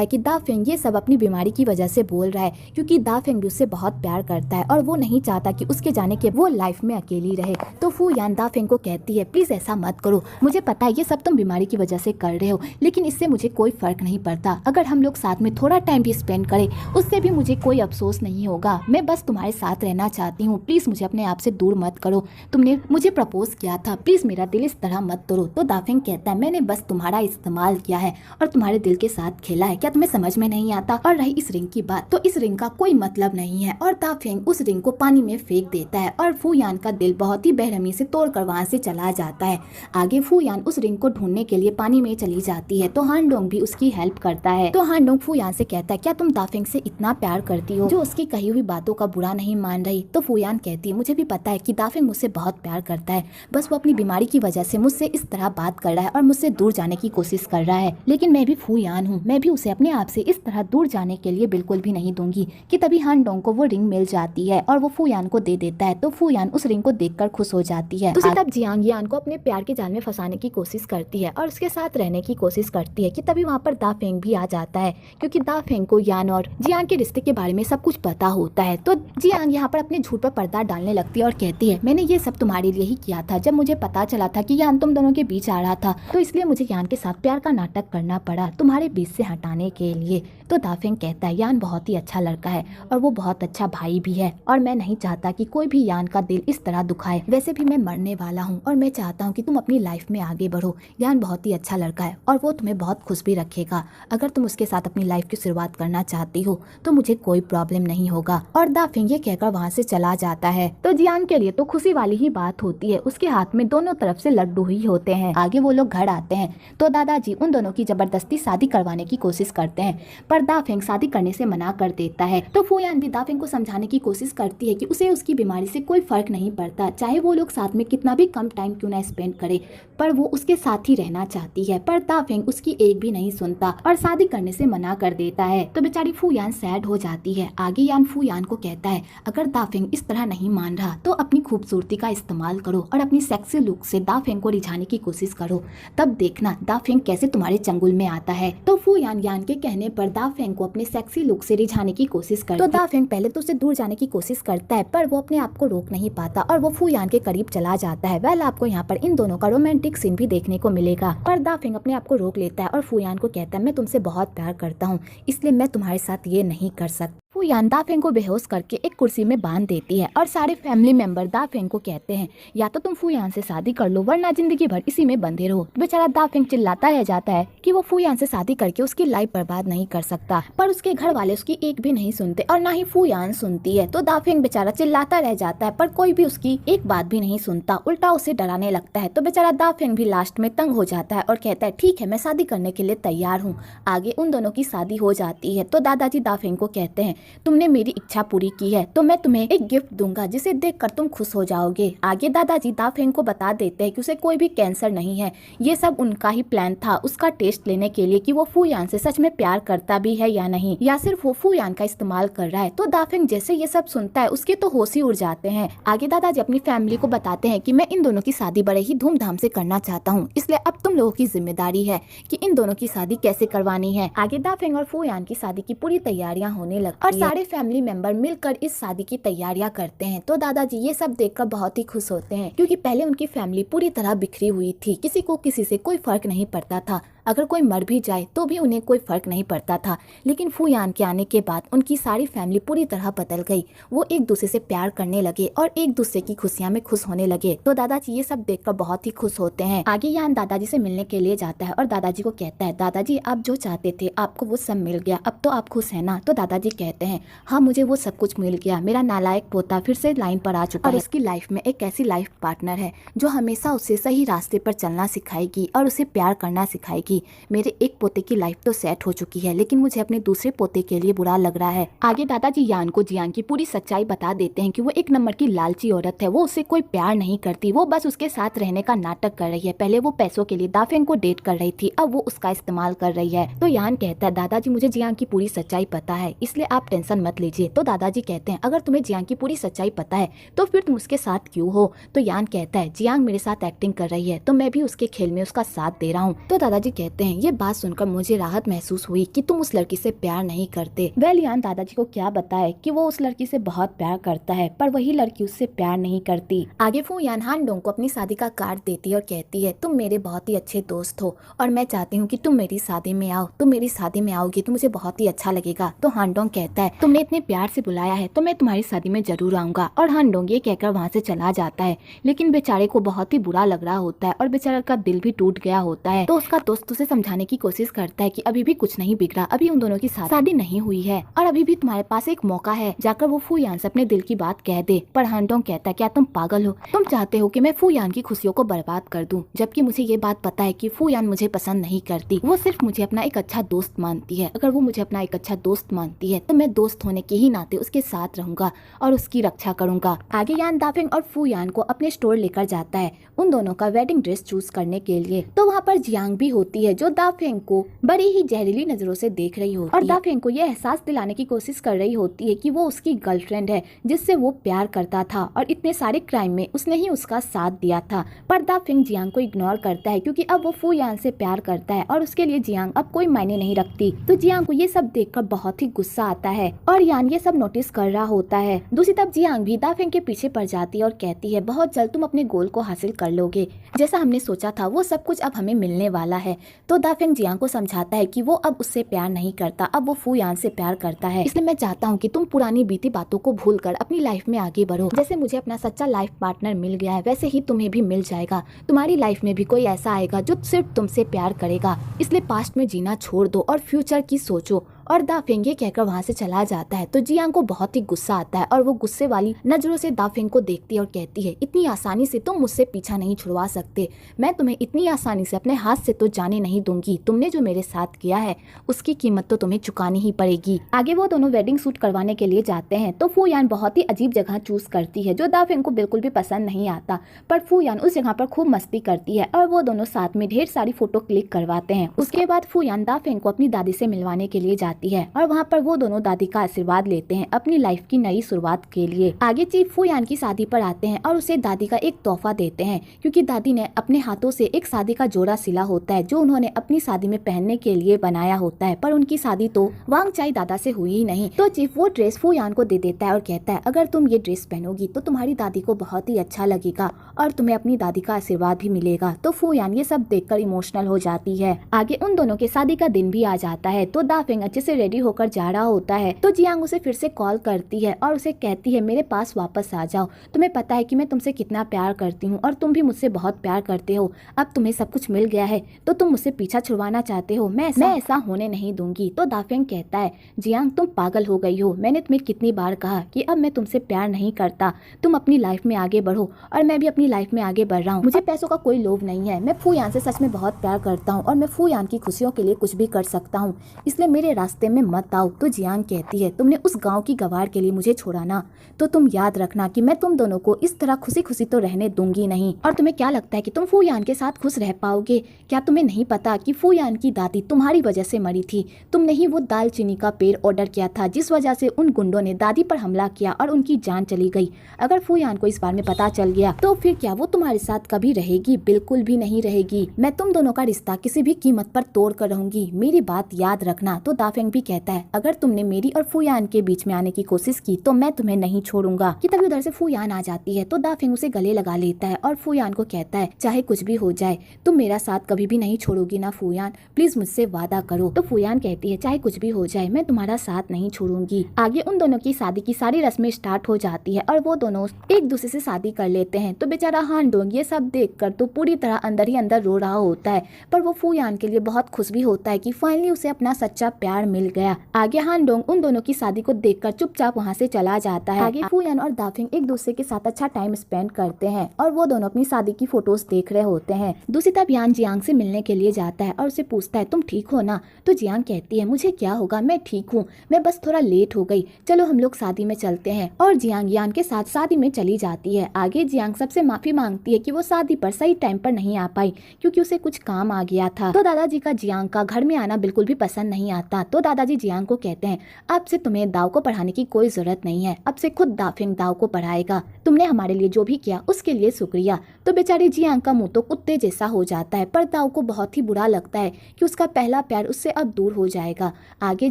है कि दाफिंग ये सब अपनी बीमारी की वजह से बोल रहा है, क्योंकि दाफिंग भी उससे बहुत प्यार करता है और वो नहीं चाहता कि उसके जाने के वो लाइफ में अकेली रहे। तो फू यान दाफिंग को कहती है प्लीज ऐसा मत करो, मुझे पता है ये सब तुम बीमारी की वजह से कर रहे हो, लेकिन इससे मुझे कोई फर्क नहीं पड़ता, अगर हम लोग साथ में थोड़ा टाइम भी स्पेंड करें उससे भी मुझे कोई अफसोस नहीं होगा, मैं बस तुम्हारे साथ रहना चाहती हूँ, प्लीज मुझे अपने आप से दूर मत करो, तुमने मुझे प्रपोज किया था, प्लीज मेरा दिल इस तरह मत तोड़ो। तो दाफिंग कहता है मैंने बस तुम्हारा इस्तेमाल किया है और तुम्हारे दिल के साथ खेला है, क्या तुम्हें समझ में नहीं आता? और रही इस रिंग की बात, तो इस रिंग का कोई मतलब नहीं है और दाफिंग उस रिंग को पानी में फेंक देता है और फू यान का दिल बहुत ही बेरहमी से तोड़कर वहाँ से चला जाता है। आगे फू यान उस रिंग को ढूंढने के लिए पानी में चली जाती है, तो हान डोंग भी उसकी हेल्प करता है। तो हान डोंग फू यान से कहता है क्या तुम दाफिंग से इतना प्यार करती हो जो उसकी कही हुई बातों का बुरा नहीं मान रही? तो फू यान कहती है मुझे भी पता है कि दाफिंग मुझसे बहुत प्यार करता है, बस वो अपनी बीमारी की वजह से मुझसे इस तरह बात कर रहा है और मुझसे दूर जाने की कोशिश कर रहा है, लेकिन मैं भी फू यान हूँ, मैं भी उसे अपने आप से इस तरह दूर जाने के लिए बिल्कुल भी नहीं दूंगी। कि तभी हान डोंग को वो रिंग मिल जाती है और वो फू यान को दे देता है, तो फू यान उस रिंग को देखकर खुश हो जाती है। दूसरी तरफ जियांग यान को अपने प्यार के जाल में फंसाने की कोशिश करती है और उसके साथ रहने की कोशिश करती है कि तभी वहाँ पर दाफिंग भी आ जाता है, क्योंकि दाफिंग को यान और जियांग के रिश्ते के बारे में सब कुछ पता होता है। तो जियांग यहाँ पर अपने झूठ पर पर्दा डालने लगती है और कहती है मैंने ये सब तुम्हारे लिए ही किया था, जब मुझे पता चला था कि यान तुम दोनों के बीच आ रहा था तो इसलिए मुझे यान के साथ प्यार का नाटक करना पड़ा तुम्हारे बीच से हटाने के लिए। तो दाफिंग कहता है यान बहुत ही अच्छा लड़का है और वो बहुत अच्छा भाई भी है और मैं नहीं चाहता कि कोई भी यान का दिल इस तरह दुखाए, वैसे भी मैं मरने वाला हूँ और मैं मैं चाहता हूँ कि तुम अपनी लाइफ में आगे बढ़ो। यान बहुत ही अच्छा लड़का है और वो तुम्हें बहुत खुश भी रखेगा। अगर तुम उसके साथ अपनी लाइफ की शुरुआत करना चाहती हो तो मुझे कोई प्रॉब्लम नहीं होगा। और दाफिंग ये कहकर वहाँ से चला जाता है। तो जियांग के लिए तो खुशी वाली ही बात होती है, उसके हाथ में दोनों तरफ से लड्डू ही होते हैं। आगे वो लोग घर आते हैं तो दादाजी उन दोनों की जबरदस्ती शादी करवाने की कोशिश करते हैं, पर दाफिंग शादी करने से मना कर देता है। तो फूयान भी दाफिंग को समझाने की कोशिश करती है कि उसे उसकी बीमारी से कोई फर्क नहीं पड़ता, चाहे वो लोग साथ में कितना भी कम टाइम क्यों ना स्पेंड करे, पर वो उसके साथ ही रहना चाहती है। पर दाफिंग उसकी एक भी नहीं सुनता और शादी करने से मना कर देता है। तो बेचारी फूयान सैड हो जाती है। आगे यान फूयान को कहता है, अगर दाफिंग इस तरह नहीं मान रहा तो अपनी खूबसूरती का इस्तेमाल करो और अपनी सेक्सी लुक से दाफिंग को रिझाने की कोशिश करो, तब देखना दाफिंग कैसे तुम्हारे चंगुल में आता है। तो फूयान यान के कहने पर दाफिंग को अपने सेक्सी लुक से रिझाने की कोशिश करती है। तो दाफिंग पहले तो उसे दूर जाने की कोशिश करता है, पर वो अपने आप को रोक नहीं पाता और वो फूयान के करीब चला जाता है। वेल आपको यहाँ पर इन दोनों का रोमांटिक सीन भी देखने को मिलेगा, पर दाफिंग अपने आप को रोक लेता है और फूयान को कहता है, मैं तुमसे बहुत प्यार करता हूँ, इसलिए मैं तुम्हारे साथ ये नहीं कर सकता। फूयान दाफिंग को बेहोश करके एक कुर्सी में बांध देती है और सारे फैमिली मेंबर दाफिंग को कहते हैं, या तो तुम फूयान से शादी कर लो वरना जिंदगी भर इसी में बंधे रहो। बेचारा दाफिंग चिल्लाता रह जाता है कि वो फूयान से शादी करके उसकी लाइफ बर्बाद नहीं कर सकता, पर उसके घर वाले उसकी एक भी नहीं सुनते और ना ही फूयान सुनती है। तो दाफिंग बेचारा चिल्लाता रह जाता है, पर कोई भी उसकी एक बात भी नहीं सुनता, उल्टा उसे डराने लगता है। तो बेचारा दाफिंग भी लास्ट में तंग हो जाता है और कहता है, ठीक है मैं शादी करने के लिए तैयार हूँ। आगे उन दोनों की शादी हो जाती है। तो दादाजी दाफिंग को कहते हैं, तुमने मेरी इच्छा पूरी की है तो मैं तुम्हें एक गिफ्ट दूंगा जिसे देखकर तुम खुश हो जाओगे। आगे दादाजी दाफिंग को बता देते हैं कि उसे कोई भी कैंसर नहीं है, ये सब उनका ही प्लान था उसका टेस्ट लेने के लिए कि वो फूयान से सच में प्यार करता भी है या नहीं, या सिर्फ वो फूयान का इस्तेमाल कर रहा है। तो दाफिंग जैसे ये सब सुनता है उसके तो होश ही उड़ जाते हैं। आगे दादाजी अपनी फैमिली को बताते हैं कि मैं इन दोनों की शादी बड़े ही धूमधाम से करना चाहता हूँ, इसलिए अब तुम लोगों की जिम्मेदारी है कि इन दोनों की शादी कैसे करवानी है। आगे दाफिंग और फूयान की शादी की पूरी तैयारियां होने लगती और सारे फैमिली मेंबर मिलकर इस शादी की तैयारियां करते हैं। तो दादाजी ये सब देखकर बहुत ही खुश होते हैं, क्योंकि पहले उनकी फैमिली पूरी तरह बिखरी हुई थी, किसी को किसी से कोई फर्क नहीं पड़ता था, अगर कोई मर भी जाए तो भी उन्हें कोई फर्क नहीं पड़ता था। लेकिन फूयान के आने के बाद उनकी सारी फैमिली पूरी तरह बदल गई, वो एक दूसरे से प्यार करने लगे और एक दूसरे की खुशियां में खुश होने लगे। तो दादाजी ये सब देखकर बहुत ही खुश होते हैं। आगे यान दादाजी से मिलने के लिए जाता है और दादाजी को कहता है, दादाजी आप जो चाहते थे आपको वो सब मिल गया, अब तो आप खुश है ना। तो दादाजी कहते हैं, हाँ मुझे वो सब कुछ मिल गया, मेरा नालायक पोता फिर से लाइन पर आ चुका है और उसकी लाइफ में एक ऐसी लाइफ पार्टनर है जो हमेशा उसे सही रास्ते पर चलना सिखाएगी और उसे प्यार करना सिखाएगी। मेरे एक पोते की लाइफ तो सेट हो चुकी है, लेकिन मुझे अपने दूसरे पोते के लिए बुरा लग रहा है। आगे दादाजी यान को जियांग की पूरी सच्चाई बता देते हैं कि वो एक नंबर की लालची औरत है, वो उससे कोई प्यार नहीं करती, वो बस उसके साथ रहने का नाटक कर रही है। पहले वो पैसों के लिए दाफिंग को डेट कर रही थी, अब वो उसका इस्तेमाल कर रही है। तो यान कहता है, दादाजी मुझे जियांग की पूरी सच्चाई पता है, इसलिए आप टेंशन मत लीजिए। तो दादाजी कहते हैं, अगर तुम्हें जियांग की पूरी सच्चाई पता है तो फिर तुम उसके साथ क्यों हो। तो यान कहता है, जियांग मेरे साथ एक्टिंग कर रही है तो मैं भी उसके खेल में उसका साथ दे रहा हूँ। तो दादाजी कहते हैं, ये बात सुनकर मुझे राहत महसूस हुई कि तुम उस लड़की से प्यार नहीं करते। वेल यान दादाजी को क्या बताए कि वो उस लड़की से बहुत प्यार करता है, पर वही लड़की उससे प्यार नहीं करती। आगे फूयान हानडोंग को अपनी शादी का कार्ड देती है और कहती है, तुम मेरे बहुत ही अच्छे दोस्त हो और मैं चाहती हूँ कि तुम मेरी शादी में आओ, तुम मेरी शादी में आओगी तो मुझे बहुत ही अच्छा लगेगा। तो हानडोंग कहता है, तुमने इतने प्यार से बुलाया है तो मैं तुम्हारी शादी में जरूर आऊंगा। और हानडोंग ये कहकर वहाँ से चला जाता है, लेकिन बेचारे को बहुत ही बुरा लग रहा होता है और बेचारे का दिल भी टूट गया होता है। तो उसका दोस्त उसे समझाने की कोशिश करता है कि अभी भी कुछ नहीं बिगड़ा, अभी उन दोनों की शादी नहीं हुई है और अभी भी तुम्हारे पास एक मौका है, जाकर वो फूयान से अपने दिल की बात कह दे। पर हानडोंग कहता है, क्या तुम पागल हो, तुम चाहते हो कि मैं फूयान की खुशियों को बर्बाद कर दूं, जबकि मुझे ये बात पता है कि फूयान मुझे पसंद नहीं करती, वो सिर्फ मुझे अपना एक अच्छा दोस्त मानती है। अगर वो मुझे अपना एक अच्छा दोस्त मानती है तो मैं दोस्त होने के ही नाते उसके साथ रहूंगा और उसकी रक्षा करूंगा। आगे यान दाफिंग और फूयान को अपने स्टोर लेकर जाता है उन दोनों का वेडिंग ड्रेस चूज करने के लिए। तो वहाँ पर जियांग भी होती है जो दाफिंग को बड़ी ही जहरीली नजरों से देख रही होती है और दाफिंग को यह एहसास दिलाने की कोशिश कर रही होती है कि वो उसकी गर्लफ्रेंड है जिससे वो प्यार करता था और इतने सारे क्राइम में उसने ही उसका साथ दिया था। पर दाफिंग जियांग को इग्नोर करता है क्योंकि अब वो फूयान से प्यार करता है और उसके लिए जियांग अब कोई मायने नहीं रखती। तो जियांग को ये सब देखकर बहुत ही गुस्सा आता है और यान ये सब नोटिस कर रहा होता है। दूसरी तरफ जियांग भी दाफिंग के पीछे पड़ जाती है और कहती है, बहुत जल्द तुम अपने गोल को हासिल कर लोगे, जैसा हमने सोचा था वो सब कुछ अब हमें मिलने वाला है। तो दाफेंग जियांग को समझाता है कि वो अब उससे प्यार नहीं करता, अब वो फू यान से प्यार करता है। इसलिए मैं चाहता हूँ कि तुम पुरानी बीती बातों को भूलकर अपनी लाइफ में आगे बढ़ो। जैसे मुझे अपना सच्चा लाइफ पार्टनर मिल गया है वैसे ही तुम्हें भी मिल जाएगा। तुम्हारी लाइफ में भी कोई ऐसा आएगा जो सिर्फ तुमसे प्यार करेगा। इसलिए पास्ट में जीना छोड़ दो और फ्यूचर की सोचो। और दाफेंग ये कहकर वहाँ से चला जाता है तो जियांग को बहुत ही गुस्सा आता है और वो गुस्से वाली नजरों से दाफेंग को देखती है और कहती है, इतनी आसानी से तुम मुझसे पीछा नहीं छुड़वा सकते। मैं तुम्हें इतनी आसानी से अपने हाथ से तो जाने नहीं दूंगी। तुमने जो मेरे साथ किया है उसकी कीमत तो तुम्हें चुकानी ही पड़ेगी। आगे वो दोनों वेडिंग शूट करवाने के लिए जाते हैं तो फू यान बहुत ही अजीब जगह चूज करती है जो दाफेंग को बिल्कुल भी पसंद नहीं आता, पर फू यान उस जगह पर खूब मस्ती करती है और वो दोनों साथ में ढेर सारी फोटो क्लिक करवाते हैं। उसके बाद फू यान दाफेंग को अपनी दादी से मिलवाने के लिए जाती है और वहाँ पर वो दोनों दादी का आशीर्वाद लेते हैं अपनी लाइफ की नई शुरुआत के लिए। आगे चीफ फू यान की शादी पर आते हैं और उसे दादी का एक तोहफा देते हैं क्योंकि दादी ने अपने हाथों से एक शादी का जोड़ा सिला होता है जो उन्होंने अपनी शादी में पहनने के लिए बनाया होता है, पर उनकी शादी तो वांग चाई दादा से हुई ही नहीं। तो चीफ वो ड्रेस फू यान को दे देता है और कहता है, अगर तुम ये ड्रेस पहनोगी तो तुम्हारी दादी को बहुत ही अच्छा लगेगा और तुम्हें अपनी दादी का आशीर्वाद भी मिलेगा। तो फू यान ये सब देखकर इमोशनल हो जाती है। आगे उन दोनों के शादी का दिन भी आ जाता है तो दाफेंग अच्छे से रेडी होकर जा रहा होता है तो जियांग उसे फिर से कॉल करती है और उसे कहती है, मेरे पास वापस आ जाओ। तुम्हें पता है कि मैं तुमसे कितना प्यार करती हूँ और तुम भी मुझसे बहुत प्यार करते हो। अब तुम्हें सब कुछ मिल गया है तो तुम मुझसे पीछा छुड़वाना चाहते हो। मैं ऐसा होने नहीं दूंगी। तो दाफेंग कहता है, जियांग तुम पागल हो गई हो। मैंने तुम्हें कितनी बार कहा कि अब मैं तुमसे प्यार नहीं करता। तुम अपनी लाइफ में आगे बढ़ो और मैं भी अपनी लाइफ में आगे बढ़ रहा हूँ। मुझे पैसों का कोई लोभ नहीं है। मैं फू यान से सच में बहुत प्यार करता हूँ और मैं फू यान की खुशियों के लिए कुछ भी कर सकता हूँ, इसलिए मेरे रास्ते में मत आओ। तो जियांग कहती है, तुमने उस गांव की गवार के लिए मुझे छोड़ा ना, तो तुम याद रखना कि मैं तुम दोनों को इस तरह खुशी खुशी तो रहने दूंगी नहीं। और तुम्हें क्या लगता है कि तुम फू यान के साथ खुश रह पाओगे? क्या तुम्हें नहीं पता कि फू यान की दादी तुम्हारी वजह से मरी थी? तुमने ही वो दालचीनी का पेड़ ऑर्डर किया था जिस वजह से उन गुंडों ने दादी पर हमला किया और उनकी जान चली गई। अगर फू यान को इस बारे में पता चल गया तो फिर क्या वो तुम्हारे साथ कभी रहेगी? बिल्कुल भी नहीं रहेगी। मैं तुम दोनों का रिश्ता किसी भी कीमत पर तोड़ कर रहूंगी, मेरी बात याद रखना। तो दाफेंग भी कहता है, अगर तुमने मेरी और फू यान के बीच में आने की कोशिश की तो मैं तुम्हें नहीं छोड़ूंगा। कि तभी उधर से फू यान आ जाती है तो दाफेंग उसे गले लगा लेता है और फू यान को कहता है, चाहे कुछ भी हो जाए तुम मेरा साथ कभी भी नहीं छोड़ोगी ना फू यान, प्लीज मुझसे वादा करो। तो फू यान कहती है, चाहे कुछ भी हो जाए मैं तुम्हारा साथ नहीं छोड़ूंगी। आगे उन दोनों की शादी की सारी रस्में स्टार्ट हो जाती है और वो दोनों एक दूसरे से शादी कर लेते हैं। तो बेचारा हान डोंग ये सब देखकर तो पूरी तरह अंदर ही अंदर रो रहा होता है, पर वो फू यान के लिए बहुत खुश भी होता है कि फाइनली उसे अपना सच्चा प्यार मिल गया। आगे हान डोंग उन दोनों की शादी को देखकर चुपचाप वहाँ से चला जाता है। आगे फू यान और दाफिंग एक दूसरे के साथ अच्छा टाइम स्पेंड करते हैं और वो दोनों अपनी शादी की फोटोज देख रहे होते हैं। दूसरी तरफ यान जियांग से मिलने के लिए जाता है और उसे पूछता है, तुम ठीक हो ना? तो जियांग कहती है, मुझे क्या होगा, मैं ठीक हूँ, मैं बस थोड़ा लेट हो गई, चलो हम लोग शादी में चलते हैं। और जियांग यान के साथ शादी में चली जाती है। आगे जियांग सबसे माफी मांगती है कि वो शादी पर सही टाइम पर नहीं आ पाई क्योंकि उसे कुछ काम आ गया था। तो दादाजी का जियांग का घर में आना बिल्कुल भी पसंद नहीं आता। तो दादाजी जियांग को कहते हैं, अब से तुम्हें दाव को पढ़ाने की कोई जरूरत नहीं है, अब से खुद दाफिंग दाव को पढ़ाएगा। तुमने हमारे लिए जो भी किया उसके लिए शुक्रिया। तो बेचारे जियांग का मुंह तो कुत्ते जैसा हो जाता है, पर दाव को बहुत ही बुरा लगता है कि उसका पहला प्यार उससे अब दूर हो जाएगा। आगे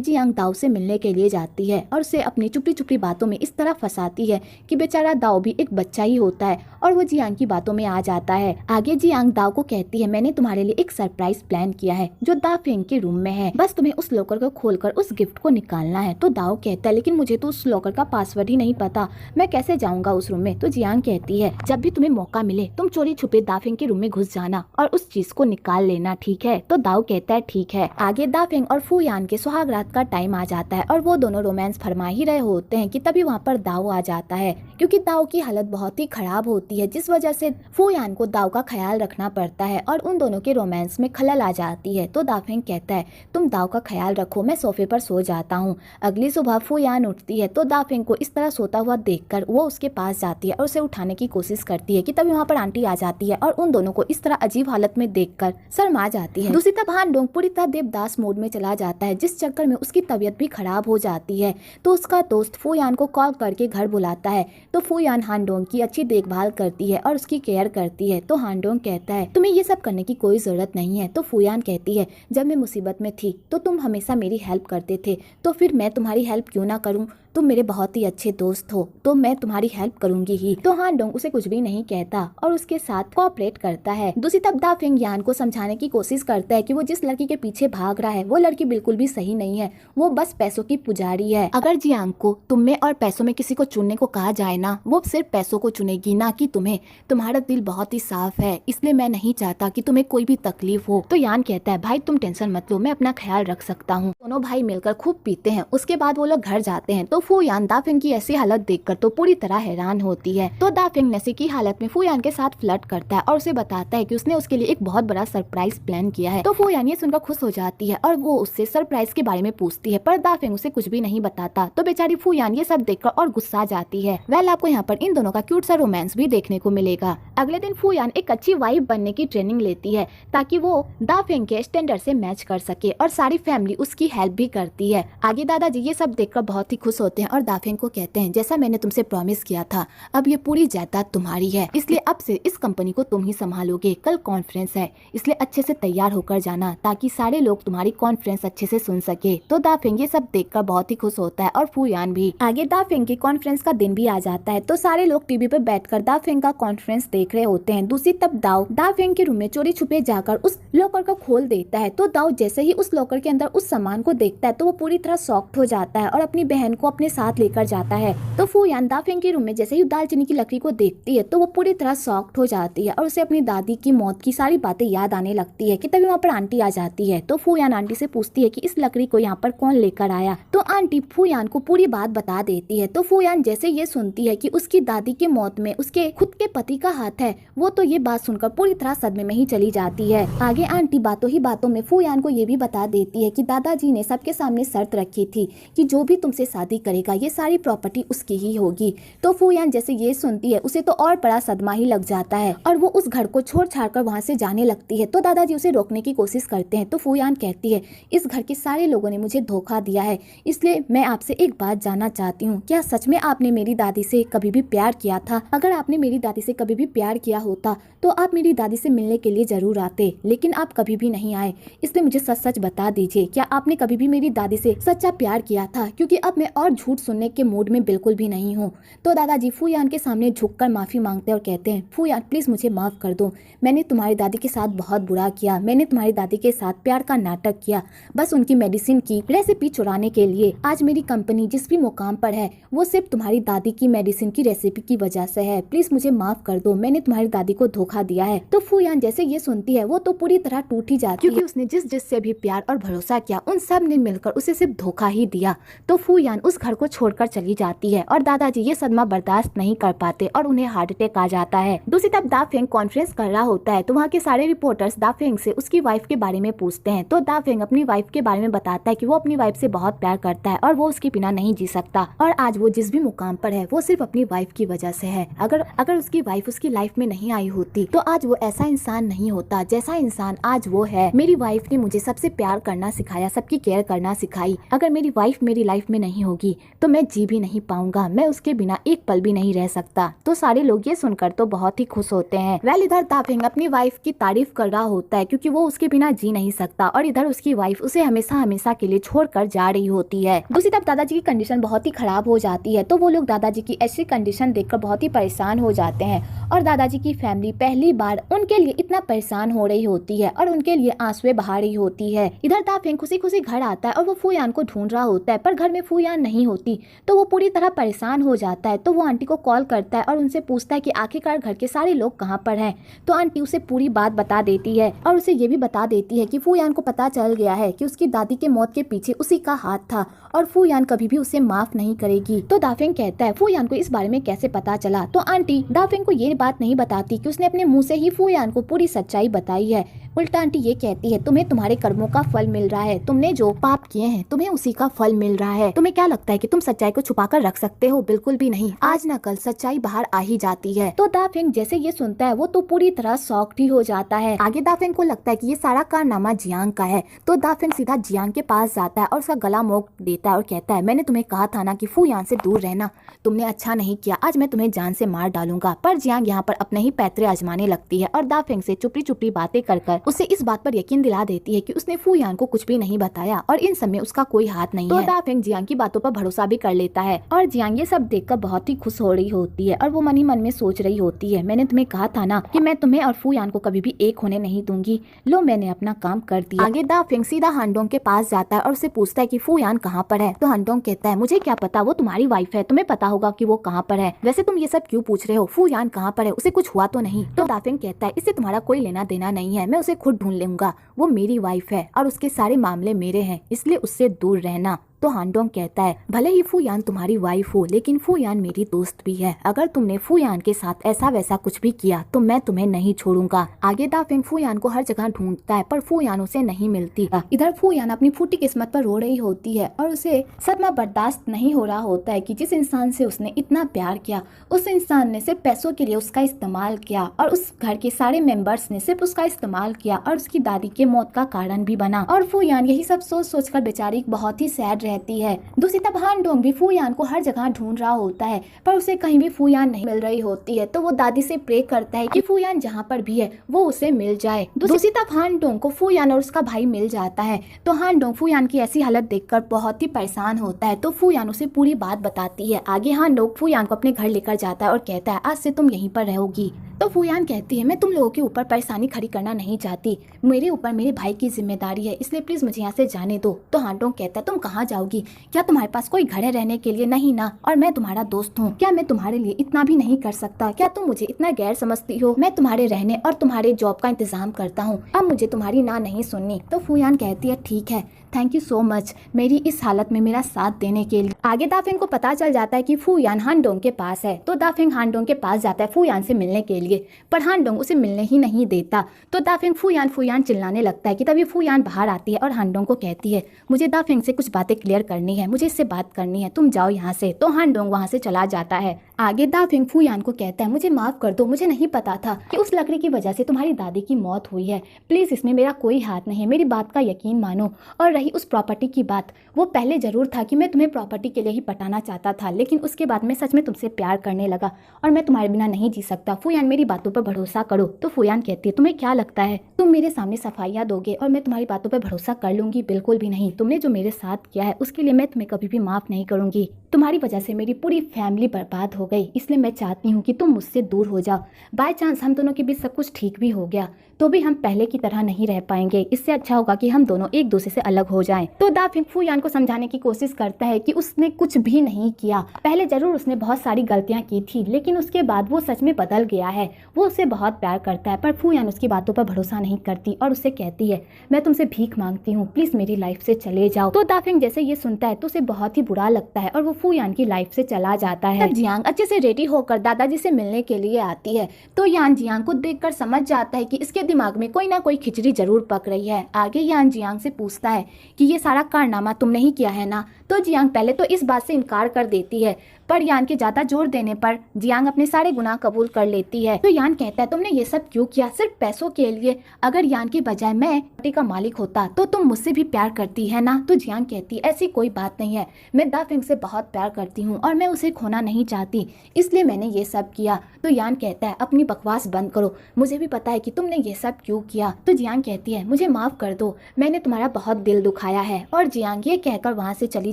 जियांग दाव से मिलने के लिए जाती है और उसे अपनी चुपड़ी चुपड़ी बातों में इस तरह फंसाती है कि बेचारा दाव भी एक बच्चा ही होता है और वो जियांग की बातों में आ जाता है। आगे जियांग दाव को कहती है, मैंने तुम्हारे लिए एक सरप्राइज प्लान किया है जो दाफिंग के रूम में है, बस तुम्हें उस लॉकर को खोलकर उस गिफ्ट को निकालना है। तो दाव कहता है, लेकिन मुझे तो उस लॉकर का पासवर्ड ही नहीं पता, मैं कैसे जाऊंगा उस रूम में? तो जियांग कहती है, जब भी तुम्हें मौका मिले तुम चोरी छुपे दाफिंग के रूम में घुस जाना और उस चीज को निकाल लेना, ठीक है? तो दाव कहता है, ठीक है। आगे दाफिंग और फू यान के सुहाग रात का टाइम आ जाता है और वो दोनों रोमांस फरमा ही रहे होते हैं कि तभी वहाँ पर दाव आ जाता है क्योंकि दाव की हालत बहुत ही खराब होती है जिस वजह से फू यान को दाव का ख्याल रखना पड़ता है और उन दोनों के रोमांस में खलल आ जाती है। तो दाफिंग कहता है, तुम दाव का ख्याल रखो, मैं सोफे पर सो जाता हूँ। अगली सुबह फू यान उठती है तो दाफिंग को इस तरह सोता हुआ देखकर वो उसके पास जाती है और उसे उठाने की कोशिश करती है कि तभी वहाँ पर आंटी आ जाती है और उन दोनों को इस तरह अजीब हालत में देखकर शर्मा जाती है। दूसरी तरफ हान डोंग पूरी तरह देवदास मोड में चला जाता है जिस चक्कर में उसकी तबीयत भी खराब हो जाती है। तो उसका दोस्त फू यान को कॉल करके घर बुलाता है। तो फू यान हान डोंग की अच्छी देखभाल करती है और उसकी केयर करती है। तो हान डोंग कहता है, तुम्हें ये सब करने की कोई जरूरत नहीं है। तो फू यान कहती है, जब मैं मुसीबत में थी तो तुम हमेशा मेरी हेल्प करते थे, तो फिर मैं तुम्हारी हेल्प क्यों ना करूं? तुम मेरे बहुत ही अच्छे दोस्त हो, तो मैं तुम्हारी हेल्प करूंगी ही। तो हान डोंग उसे कुछ भी नहीं कहता और उसके साथ कोऑपरेट करता है। दूसरी तरफ दा फेंग यान को समझाने की कोशिश करता है कि वो जिस लड़की के पीछे भाग रहा है वो लड़की बिल्कुल भी सही नहीं है, वो बस पैसों की पुजारी है। अगर जियांग को तुम में और पैसों में किसी को चुनने को कहा जाए ना, वो सिर्फ पैसों को चुनेगी, ना कि तुम्हें। तुम्हारा दिल बहुत ही साफ है, इसलिए मैं नहीं चाहता कि तुम्हें कोई भी तकलीफ हो। तो यान कहता है भाई तुम टेंशन मत लो, मैं अपना ख्याल रख सकता हूँ। दोनों भाई मिलकर खूब पीते हैं। उसके बाद वो लोग घर जाते हैं तो फू यान दा फेंग की ऐसी हालत देखकर तो पूरी तरह हैरान होती है। तो दा फेंग नशे की हालत में फू यान के साथ फ्लर्ट करता है और उसे बताता है कि उसने उसके लिए एक बहुत बड़ा सरप्राइज प्लान किया है। तो फू यान ये सुनकर खुश हो जाती है और वो उससे सरप्राइज के बारे में पूछती है, पर दा फेंग उसे कुछ भी नहीं बताता। तो बेचारी फू यान ये सब देखकर और गुस्सा जाती है। वेल आपको यहाँ पर इन दोनों का क्यूट सा रोमांस भी देखने को मिलेगा। अगले दिन फू यान एक अच्छी वाइफ बनने की ट्रेनिंग लेती है ताकि वो दा फेंग के स्टैंडर्ड से मैच कर सके, और सारी फैमिली उसकी हेल्प भी करती है। आगे दादाजी ये सब देखकर बहुत ही खुश होते हैं और दा फेंग को कहते हैं जैसा मैंने तुमसे प्रॉमिस किया था, अब ये पूरी जायदाद तुम्हारी है, इसलिए अब से इस कंपनी को तुम ही संभालोगे। कल कॉन्फ्रेंस है, इसलिए अच्छे से तैयार होकर जाना ताकि सारे लोग तुम्हारी कॉन्फ्रेंस अच्छे से सुन सके। तो दा फेंग ये सब देखकर बहुत ही खुश होता है और फू यान भी। आगे दा फेंग की कॉन्फ्रेंस का दिन भी आ जाता है तो सारे लोग टीवी पे बैठकर दा फेंग का कॉन्फ्रेंस देख रहे होते हैं। दूसरी तरफ दाओ दा फेंग के रूम में चोरी छुपे जाकर उस लॉकर को खोल देता है। तो दाओ जैसे ही उस लॉकर के अंदर उस सामान को देखता है तो वो पूरी तरह शॉक्ड हो जाता है और अपनी बहन को अपने साथ लेकर जाता है। तो फू यान दा फेंग के रूम में जैसे ही दालचीनी की लकड़ी को देखती है तो वो पूरी तरह शॉक्ड हो जाती है और उसे अपनी दादी की मौत की सारी बातें याद आने लगती है कि तभी वहाँ पर आंटी आ जाती है। तो फू यान आंटी से पूछती है कि इस लकड़ी को यहाँ पर कौन लेकर आया। तो आंटी फू यान को पूरी बात बता देती है। तो फू यान जैसे ये सुनती है कि उसकी दादी की मौत में उसके खुद के पति का हाथ है, वो तो ये बात सुनकर पूरी तरह सदमे में ही चली जाती है। आगे आंटी बातों ही बातों में फू यान को ये भी बता देती है कि दादाजी ने सबके सामने शर्त रखी थी कि जो भी तुमसे शादी करेगा ये सारी प्रॉपर्टी उसकी ही होगी। तो फू यान जैसे ये सुनती है उसे तो और बड़ा सदमा ही लग जाता है और वो उस घर को छोड़ छाड़ कर वहाँ से जाने लगती है। तो दादाजी उसे रोकने की कोशिश करते हैं। तो फू यान कहती है इस घर के सारे लोगों ने मुझे धोखा दिया है, इसलिए मैं आपसे एक बात जानना चाहती हूँ, क्या सच में आपने मेरी दादी से कभी भी प्यार किया था? अगर आपने मेरी दादी से कभी भी प्यार किया होता तो आप मेरी दादी से मिलने के लिए जरूर आते, लेकिन आप कभी भी नहीं आए, इसलिए मुझे सच सच बता दीजिए, क्या आपने कभी भी मेरी दादी से सच्चा प्यार किया था? क्योंकि अब मैं और झूठ सुनने के मूड में बिल्कुल भी नहीं हूँ। तो दादाजी फू यान के सामने झुककर माफी मांगते और कहते हैं फू यान प्लीज मुझे माफ कर दो, मैंने तुम्हारी दादी के साथ बहुत बुरा किया, मैंने तुम्हारी दादी के साथ प्यार का नाटक किया बस उनकी मेडिसिन की रेसिपी चुराने के लिए। आज मेरी कंपनी जिस भी मुकाम पर है वो सिर्फ तुम्हारी दादी की मेडिसिन की रेसिपी की वजह से है, प्लीज मुझे माफ कर दो, मैंने तुम्हारी दादी को धोखा दिया है। तो फू यान जैसे ये सुनती है वो तो पूरी तरह टूट ही जाती है, क्योंकि उसने जिस से भी प्यार और भरोसा किया उन सब ने मिलकर उसे सिर्फ धोखा ही दिया। तो फू यान उस घर को छोड़कर चली जाती है और दादाजी ये सदमा बर्दाश्त नहीं कर पाते और उन्हें हार्ट अटैक आ जाता है। दूसरी तरफ दा फेंग कॉन्फ्रेंस कर रहा होता है तो वहाँ के सारे रिपोर्टर्स दा फेंग से उसकी वाइफ के बारे में पूछते हैं। तो दा फेंग अपनी वाइफ के बारे में बताता है कि वो अपनी वाइफ से बहुत प्यार करता है और वो उसके बिना नहीं जी सकता, और आज वो जिस भी मुकाम पर है वो सिर्फ अपनी वाइफ की वजह से है। अगर उसकी वाइफ उसकी लाइफ में नहीं आई होती तो आज वो ऐसा इंसान नहीं होता जैसा इंसान आज वो है। मेरी वाइफ ने मुझे सबसे प्यार करना सिखाया, सबकी केयर करना सिखाई। अगर मेरी वाइफ मेरी लाइफ में नहीं होगी तो मैं जी भी नहीं पाऊंगा, मैं उसके बिना एक पल भी नहीं रह सकता। तो सारे लोग ये सुनकर तो बहुत ही खुश होते हैं। वेल इधर दा फेंग अपनी वाइफ की तारीफ कर रहा होता है क्योंकि वो उसके बिना जी नहीं सकता, और इधर उसकी वाइफ उसे हमेशा हमेशा के लिए छोड़कर जा रही होती है। दूसरी तरफ दादाजी की कंडीशन बहुत ही खराब हो जाती है तो वो लोग दादाजी की ऐसी कंडीशन देखकर बहुत ही परेशान हो जाते हैं, और दादाजी की फैमिली पहली बार उनके लिए इतना परेशान हो रही होती है और उनके लिए आंसुएं बहा रही होती है। इधर दा फेंग खुशी खुशी घर आता है और वो फू यान को ढूंढ रहा होता है, पर घर में फू यान नहीं होती तो वो पूरी तरह परेशान हो जाता है। तो वो आंटी को कॉल करता है और उनसे पूछता है कि आखिरकार घर के सारे लोग कहाँ पर हैं। तो आंटी उसे पूरी बात बता देती है और उसे ये भी बता देती है कि फू यान को पता चल गया है कि उसकी दादी के मौत के पीछे उसी का हाथ था और फू यान कभी भी उसे माफ नहीं करेगी। तो दा फेंग कहता है फू यान को इस बारे में कैसे पता चला। तो आंटी दा फेंग को ये बात नहीं बताती कि उसने अपने मुंह से ही फू यान को पूरी सच्चाई बताई है। उल्टा आंटी ये कहती है तुम्हें तुम्हारे कर्मों का फल मिल रहा है, तुमने जो पाप किए हैं तुम्हें उसी का फल मिल रहा है। तुम्हें क्या लगता है कि तुम सच्चाई को छुपा कर रख सकते हो? बिल्कुल भी नहीं, आज न कल सच्चाई बाहर आ ही जाती है। तो दा फेंग जैसे ये सुनता है वो तो पूरी तरह शॉक्ड ही हो जाता है। आगे दा फेंग को लगता है कि ये सारा कारनामा जियांग का है। तो दा फेंग सीधा जियांग के पास जाता है और उसका गला मोड़ देता है और कहता है मैंने तुम्हें कहा था ना कि फू यान से दूर रहना, तुमने अच्छा नहीं किया, आज मैं तुम्हें जान से मार डालूंगा। पर जियांग यहाँ पर अपने ही पैतरे आजमाने लगती है और दा फेंग से चुपड़ी चुपड़ी बातें कर कर उसे इस बात पर यकीन दिला देती है कि उसने फूयान को कुछ भी नहीं बताया और इन सब में उसका कोई हाथ नहीं है। तो दाफेंग जियांग की बातों पर भरोसा भी कर लेता है और जियांग ये सब देखकर बहुत ही खुश हो रही होती है और वो मन ही मन में सोच रही होती है, मैंने तुम्हें कहा था ना कि मैं तुम्हें और फूयान को कभी भी एक होने नहीं दूंगी। लो मैंने अपना काम कर दिया। आगे दाफेंग सीधा हानडोंग के पास जाता है और उसे पूछता है कि फूयान कहाँ पर है। तो हानडोंग कहता है मुझे क्या पता, वो तुम्हारी वाइफ है, तुम्हें पता होगा कि वो कहाँ पर है। वैसे तुम ये सब क्यों पूछ रहे हो, फूयान कहाँ पर है, उसे कुछ हुआ तो नहीं। तो दाफेंग कहता है इससे तुम्हारा कोई लेना देना नहीं है, मैं उसे खुद ढूंढ लूंगा, वो मेरी वाइफ है और उसके सारे मामले मेरे हैं, इसलिए उससे दूर रहना। तो हानडोंग कहता है भले ही फूयान तुम्हारी वाइफ हो लेकिन फूयान मेरी दोस्त भी है, अगर तुमने फूयान के साथ ऐसा वैसा कुछ भी किया तो मैं तुम्हें नहीं छोड़ूंगा। आगे दाफेंग फूयान को हर जगह ढूंढता है पर फूयान उसे नहीं मिलती। इधर फूयान अपनी फूटी किस्मत पर रो रही होती है और उसे सदमा बर्दाश्त नहीं हो रहा होता है कि जिस इंसान से उसने इतना प्यार किया उस इंसान ने सिर्फ पैसों के लिए उसका इस्तेमाल किया और उस घर के सारे मेंबर्स ने सिर्फ उसका इस्तेमाल किया और उसकी दादी के मौत का कारण भी बना। और फूयान यही सब सोच सोच कर बेचारी बहुत ही सैड रहती है। दूसरी तरफ हानडोंग भी फूयान को हर जगह ढूंढ रहा होता है पर उसे कहीं भी फूयान नहीं मिल रही होती है। तो वो दादी से प्रे करता है कि फूयान जहाँ पर भी है वो उसे मिल जाए। दूसरी तरफ हानडोंग को फूयान और उसका भाई मिल जाता है। तो हानडोंग फूयान की ऐसी हालत देखकर बहुत ही परेशान होता है। तो फूयान उसे पूरी बात बताती है। आगे हानडोंग फूयान को अपने घर लेकर जाता है और कहता है आज से तुम यहीं पर रहोगी। तो फूयान कहती है मैं तुम लोगों के ऊपर परेशानी खड़ी करना नहीं चाहती, मेरे ऊपर मेरे भाई की जिम्मेदारी है, इसलिए प्लीज मुझे यहाँ से जाने दो। तो हानडोंग कहता है तुम कहाँ जाओगी, क्या तुम्हारे पास कोई घर है रहने के लिए? नहीं ना, और मैं तुम्हारा दोस्त हूँ, क्या मैं तुम्हारे लिए इतना भी नहीं कर सकता? क्या तुम मुझे इतना गैर समझती हो? मैं तुम्हारे रहने और तुम्हारे जॉब का इंतजाम करता हूँ, अब मुझे तुम्हारी ना नहीं सुननी। तो फूयान कहती है ठीक है, थैंक यू सो मच मेरी इस हालत में मेरा साथ देने के लिए। आगे दाफेंग को पता चल जाता है कि फूयान हानडोंग के पास है। तो दाफेंग हानडोंग के पास जाता है फूयान से मिलने के लिए, पर हानडोंग उसे मिलने ही नहीं देता। तो दाफेंग फूयान फूयान चिल्लाने लगता है कि तभी फूयान बाहर आती है और हानडोंग को कहती है मुझे दाफेंग से कुछ बातें क्लियर करनी है, मुझे इससे बात करनी है, तुम जाओ यहाँ से। तो हानडोंग वहाँ से चला जाता है। आगे दाफेंग फूयान को कहता है मुझे माफ कर दो, मुझे नहीं पता था कि उस लकड़ी की वजह से तुम्हारी दादी की मौत हुई है, प्लीज इसमें मेरा कोई हाथ नहीं है, मेरी बात का यकीन मानो। और रही उस प्रॉपर्टी की बात, वो पहले जरूर था कि मैं तुम्हें प्रॉपर्टी के लिए ही पटाना चाहता था, लेकिन उसके बाद मैं सच में तुमसे प्यार करने लगा और मैं तुम्हारे बिना नहीं जी सकता। फूयान मेरी बातों पर भरोसा करो। तो फूयान कहती है तुम्हें क्या लगता है तुम मेरे सामने सफाइयाँ दोगे और मैं तुम्हारी बातों पर भरोसा कर लूंगी? बिल्कुल भी नहीं, तुमने जो मेरे साथ किया है उसके लिए मैं तुम्हें कभी भी माफ नहीं करूंगी। तुम्हारी वजह से मेरी पूरी फैमिली बर्बाद हो गई, इसलिए मैं चाहती हूँ कि तुम मुझसे दूर हो जाओ। बाय चांस हम दोनों के बीच सब कुछ ठीक भी हो गया तो भी हम पहले की तरह नहीं रह पाएंगे, इससे अच्छा होगा कि हम दोनों एक दूसरे से अलग हो जाएं। तो दाफेंग फूयान को समझाने की कोशिश करता है कि उसने कुछ भी नहीं किया, पहले जरूर उसने बहुत सारी गलतियां की थी लेकिन उसके बाद वो सच में बदल गया है, वो उससे बहुत प्यार करता है। पर फूयान उसकी बातों पर भरोसा नहीं करती और उससे कहती है मैं तुमसे भीख मांगती हूँ, प्लीज मेरी लाइफ से चले जाओ। तो दाफेंग जैसे ये सुनता है तो उसे बहुत ही बुरा लगता है और वो फूयान की लाइफ से चला जाता है। जियांग अच्छे से रेडी होकर दादाजी से मिलने के लिए आती है। तो यान जियांग को देखकर समझ जाता है कि इसके दिमाग में कोई ना कोई खिचड़ी जरूर पक रही है। आगे यान जियांग से पूछता है कि ये सारा कारनामा तुमने ही किया है ना? तो जियांग पहले तो इस बात से इनकार कर देती है, पर यान के ज्यादा जोर देने पर जियांग अपने सारे गुनाह कबूल कर लेती है। तो यान कहता है तुमने ये सब क्यों किया, सिर्फ पैसों के लिए? अगर यान की बजाय मैं प्रॉपर्टी का मालिक होता तो तुम मुझसे भी प्यार करती है ना? तो जियांग कहती है ऐसी कोई बात नहीं है, मैं दाफेंग से बहुत प्यार करती हूँ और मैं उसे खोना नहीं चाहती, इसलिए मैंने ये सब किया। तो यान कहता है अपनी बकवास बंद करो, मुझे भी पता है कि तुमने ये सब क्यों किया। तो जियांग कहती है मुझे माफ कर दो, मैंने तुम्हारा बहुत दिल दुखाया है। और जियांग ये कहकर वहाँ से चली